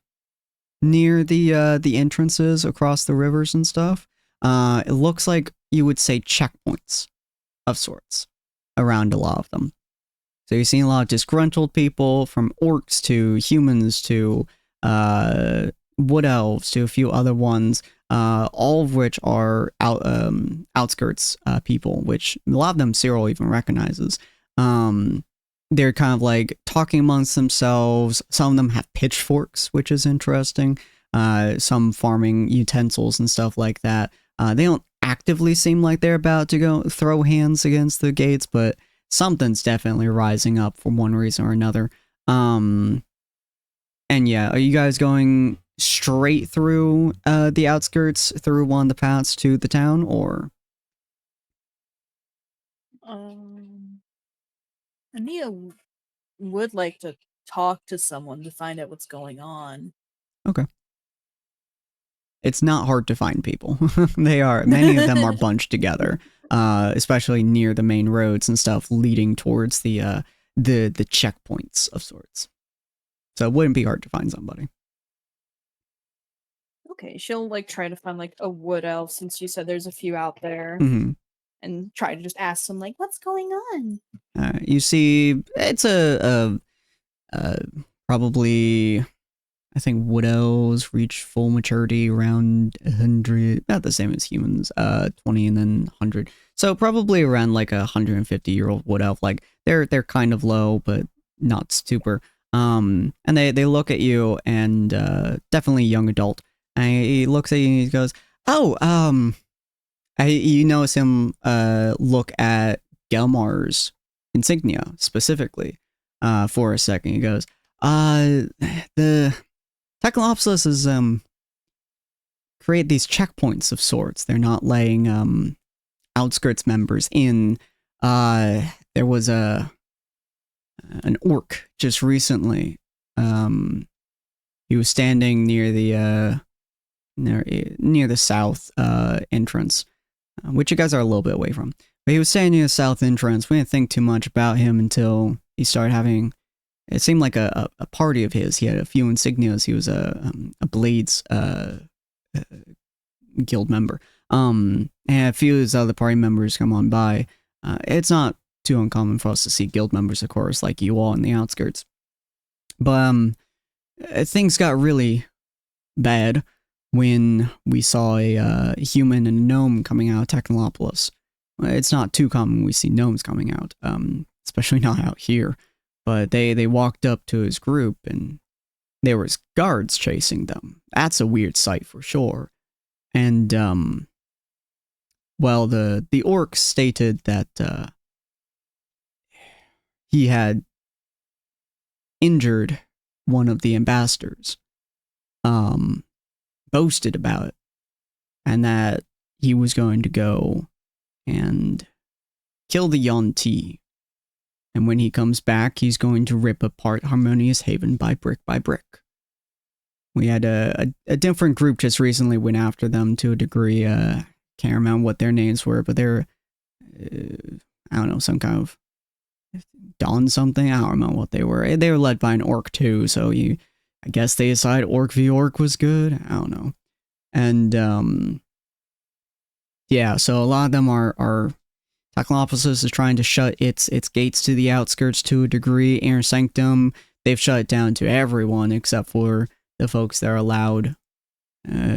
Speaker 1: near the entrances across the rivers and stuff. It looks like you would say checkpoints of sorts around a lot of them. So you're seeing a lot of disgruntled people, from orcs to humans to wood elves to a few other ones, all of which are outskirts people, which a lot of them Cyril even recognizes. They're kind of like talking amongst themselves. Some of them have pitchforks, which is interesting. Some farming utensils and stuff like that. They don't actively seem like they're about to go throw hands against the gates, but something's definitely rising up for one reason or another. And yeah, are you guys going straight through the outskirts, through one of the paths to the town, or?
Speaker 2: Ania would like to talk to someone to find out what's going on.
Speaker 1: Okay. It's not hard to find people. Many of them are bunched together, especially near the main roads and stuff leading towards the checkpoints of sorts. So it wouldn't be hard to find somebody.
Speaker 2: Okay, she'll like try to find like a wood elf, since you said there's a few out there, and try to just ask them like, "What's going on?"
Speaker 1: You see, it's a probably, I think wood elves reach full maturity around 100, about the same as humans, 20 and then 100. So probably around like a 150-year-old wood elf. Like they're kind of low, but not super. And they look at you and definitely young adult. And he looks at you and he goes, "Oh, you notice him look at Gelmar's insignia specifically for a second. He goes, the Technopsis is create these checkpoints of sorts. They're not letting outskirts members in. There was an orc just recently. He was standing near the near the south entrance, which you guys are a little bit away from. But he was standing near the south entrance. We didn't think too much about him until he started having. It seemed like a party of his. He had a few insignias. He was a Blades guild member. And a few of his other party members come on by. It's not too uncommon for us to see guild members, of course, like you all in the outskirts. But things got really bad when we saw a human and a gnome coming out of Technolopolis. It's not too common we see gnomes coming out, especially not out here. But they walked up to his group and there was guards chasing them. That's a weird sight for sure. And well, the orc stated that he had injured one of the ambassadors, boasted about it, and that he was going to go and kill the Yuan-Ti. And when he comes back, he's going to rip apart Harmonious Haven by brick by brick. We had a different group just recently went after them to a degree. Can't remember what their names were, but they're, I don't know, some kind of Dawn something. I don't remember what they were. They were led by an orc too, so I guess they decided orc v orc was good. I don't know. And yeah, so a lot of them are Technolopolis is trying to shut its gates to the outskirts to a degree. Inner Sanctum, they've shut it down to everyone except for the folks that are allowed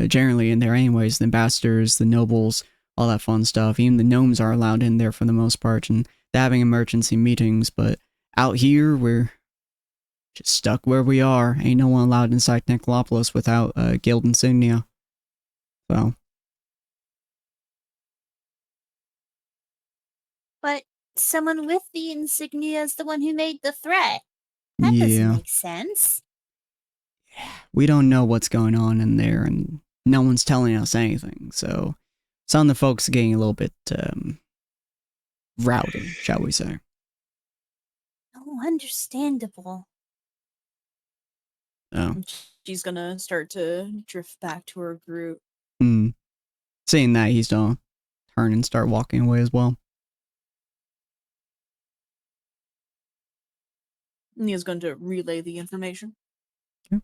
Speaker 1: generally in there anyways. The ambassadors, the nobles, all that fun stuff. Even the gnomes are allowed in there for the most part, and they're having emergency meetings. But out here, we're just stuck where we are. Ain't no one allowed inside Technolopolis without guild insignia. So.
Speaker 7: But someone with the insignia is the one who made the threat. That doesn't make sense.
Speaker 1: We don't know what's going on in there, and no one's telling us anything. So some of the folks are getting a little bit rowdy, shall we say.
Speaker 7: Oh, understandable.
Speaker 1: Oh.
Speaker 3: She's gonna start to drift back to her group.
Speaker 1: Seeing that, he's gonna turn and start walking away as well.
Speaker 3: Nia's going to relay the information.
Speaker 1: Okay.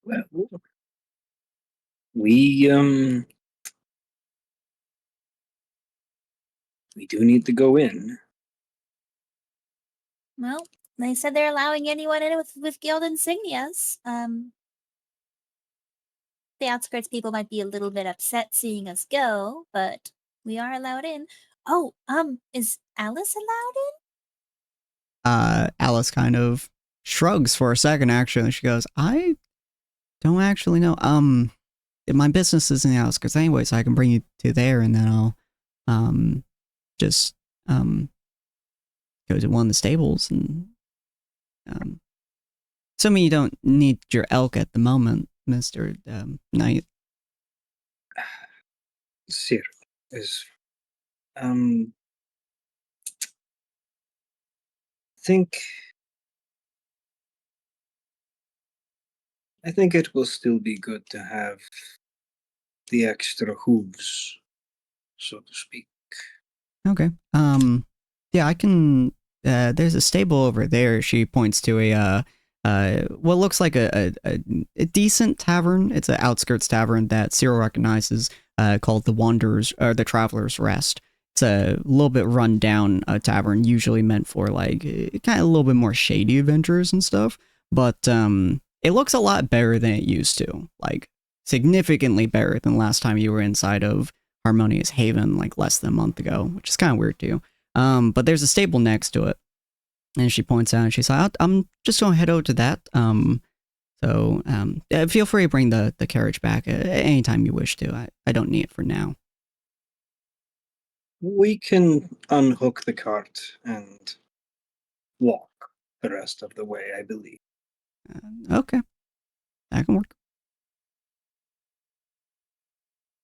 Speaker 6: Well, we do need to go in.
Speaker 7: Well, they said they're allowing anyone in with guild insignias. The outskirts people might be a little bit upset seeing us go, but we are allowed in. Oh, is Alice allowed in?
Speaker 1: Alice kind of shrugs for a second, actually. She goes, I don't actually know. My business is in the outskirts anyway, so I can bring you to there, and then I'll, just, go to one of the stables, and, assuming you don't need your elk at the moment, Mr. Knight.
Speaker 6: Sir, is, I think it will still be good to have the extra hooves, so to speak.
Speaker 1: Okay. Yeah, I can. There's a stable over there. She points to what looks like a decent tavern. It's an outskirts tavern that Cyril recognizes, called the Wanderers or the Traveler's Rest. It's a little bit run down tavern, usually meant for like kind of a little bit more shady adventures and stuff. But it looks a lot better than it used to, like significantly better than last time you were inside of Harmonious Haven, like less than a month ago, which is kind of weird too. But there's a stable next to it, and she points out, and she's like, "I'm just gonna head over to that. So feel free to bring the carriage back anytime you wish to. I don't need it for now."
Speaker 6: We can unhook the cart and walk the rest of the way, I believe.
Speaker 1: Okay, that can work.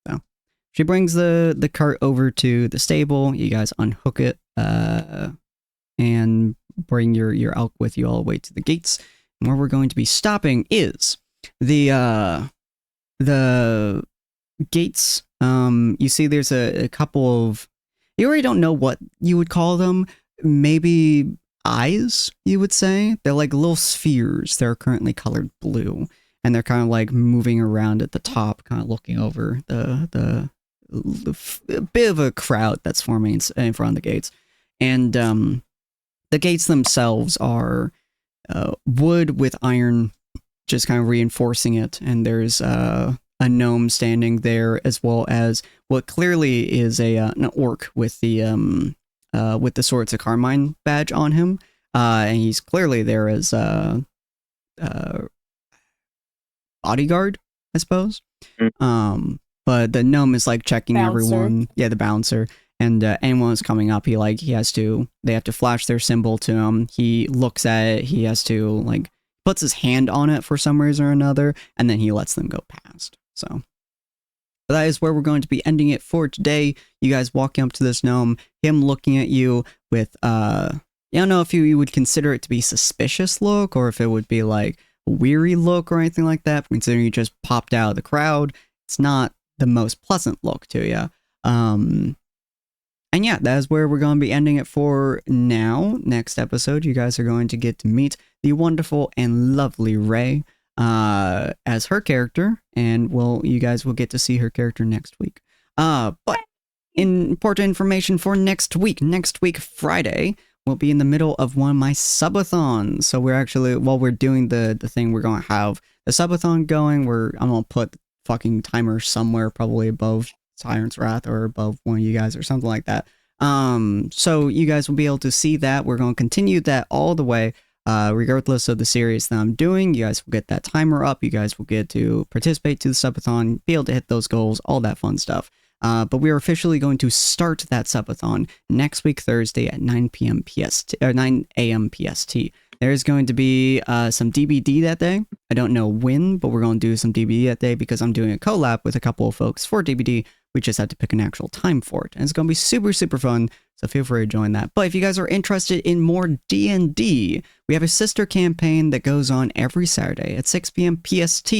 Speaker 1: So she brings the cart over to the stable. You guys unhook it and bring your elk with you all the way to the gates. And where we're going to be stopping is the gates. You see there's a couple of, you already don't know what you would call them. Maybe eyes, you would say. They're like little spheres. They're currently colored blue, and they're kind of like moving around at the top, kind of looking over the bit of a crowd that's forming in front of the gates. And the gates themselves are wood with iron, just kind of reinforcing it. And there's a gnome standing there, as well as what clearly is an orc with the Swords of Carmine badge on him, and he's clearly there as bodyguard, I suppose. But the gnome is like checking everyone. Yeah, the bouncer. And anyone who's coming up, they have to flash their symbol to him. He looks at it. He has to like puts his hand on it for some reason or another, and then he lets them go past. So that is where we're going to be ending it for today. You guys walking up to this gnome, him looking at you with I don't know if you would consider it to be suspicious look, or if it would be like a weary look or anything like that. Considering you just popped out of the crowd, it's not the most pleasant look to you. And yeah, that is where we're going to be ending it for now. Next episode, you guys are going to get to meet the wonderful and lovely Ray as her character, and you guys will get to see her character next week. But important information for next week. Next week, Friday, we'll be in the middle of one of my subathons. So we're actually, while we're doing the thing, we're going to have the subathon going. I'm going to put fucking timer somewhere, probably above Tyrant's Wrath or above one of you guys or something like that. So you guys will be able to see that. We're going to continue that all the way, regardless of the series that I'm doing. You guys will get that timer up. You guys will get to participate to the subathon, be able to hit those goals, all that fun stuff. But we are officially going to start that subathon next week, Thursday at 9 p.m. PST, or 9 a.m. PST. There's going to be some DBD that day. I don't know when, but we're going to do some DBD that day because I'm doing a collab with a couple of folks for DBD. We just had to pick an actual time for it. And it's going to be super, super fun, so feel free to join that. But if you guys are interested in more D&D, we have a sister campaign that goes on every Saturday at 6 p.m. PST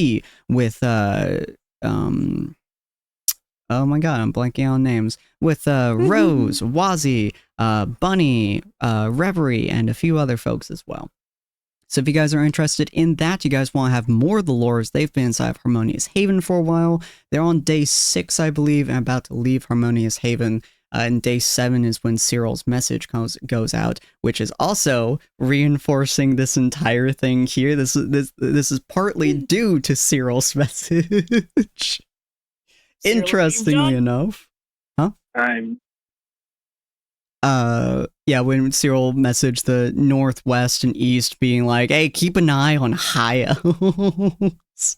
Speaker 1: with, oh my god, I'm blanking on names. With Rose, Wazzy, Bunny, Reverie, and a few other folks as well. So if you guys are interested in that, you guys want to have more of the lores, they've been inside of Harmonious Haven for a while. They're on day 6, I believe, and about to leave Harmonious Haven. And day 7 is when Cyril's message goes out, which is also reinforcing this entire thing here. This is partly due to Cyril's message. Interestingly enough. Huh? Yeah, when Cyril messaged the northwest and east being like, hey, keep an eye on high elves.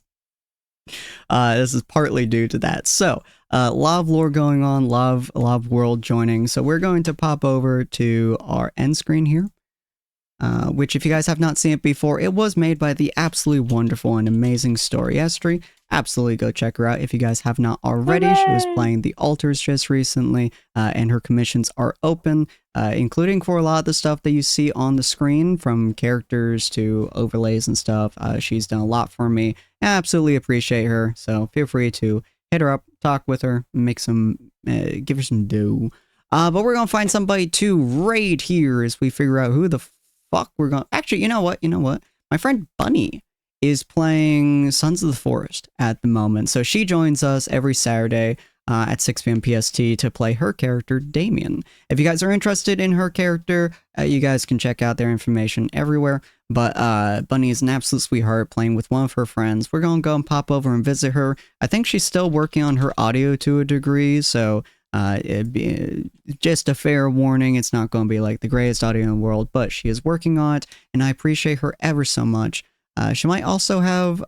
Speaker 1: This is partly due to that. So, a lot of lore going on, a lot of world joining. So we're going to pop over to our end screen here. Which, if you guys have not seen it before, it was made by the absolutely wonderful and amazing Storyestry. Absolutely go check her out if you guys have not already. She was playing the altars just recently, and her commissions are open, including for a lot of the stuff that you see on the screen, from characters to overlays and stuff. She's done a lot for me. I absolutely appreciate her, so feel free to hit her up, talk with her, give her some dough. But we're gonna find somebody to raid here as we figure out who the fuck we're gonna. Actually, you know what? My friend Bunny is playing Sons of the Forest at the moment, so she joins us every Saturday. at 6 p.m. PST to play her character, Damien. If you guys are interested in her character, you guys can check out their information everywhere. But Bunny is an absolute sweetheart playing with one of her friends. We're going to go and pop over and visit her. I think she's still working on her audio to a degree, so it'd be just a fair warning. It's not going to be like the greatest audio in the world, but she is working on it, and I appreciate her ever so much. She might also have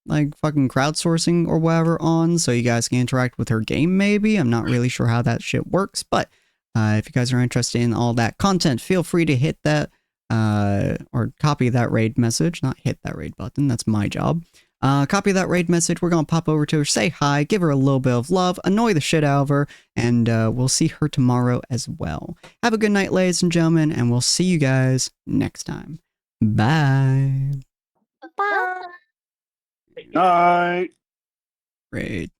Speaker 1: like fucking crowdsourcing or whatever on, so you guys can interact with her game maybe. I'm not really sure how that shit works, but if you guys are interested in all that content, feel free to hit that or copy that raid message. Not hit that raid button, that's my job. Copy that raid message. We're gonna pop over to her, say hi, give her a little bit of love, annoy the shit out of her, and we'll see her tomorrow as well. Have a good night, ladies and gentlemen, and we'll see you guys next time. Bye.
Speaker 8: Bye.
Speaker 5: Night.
Speaker 1: Great.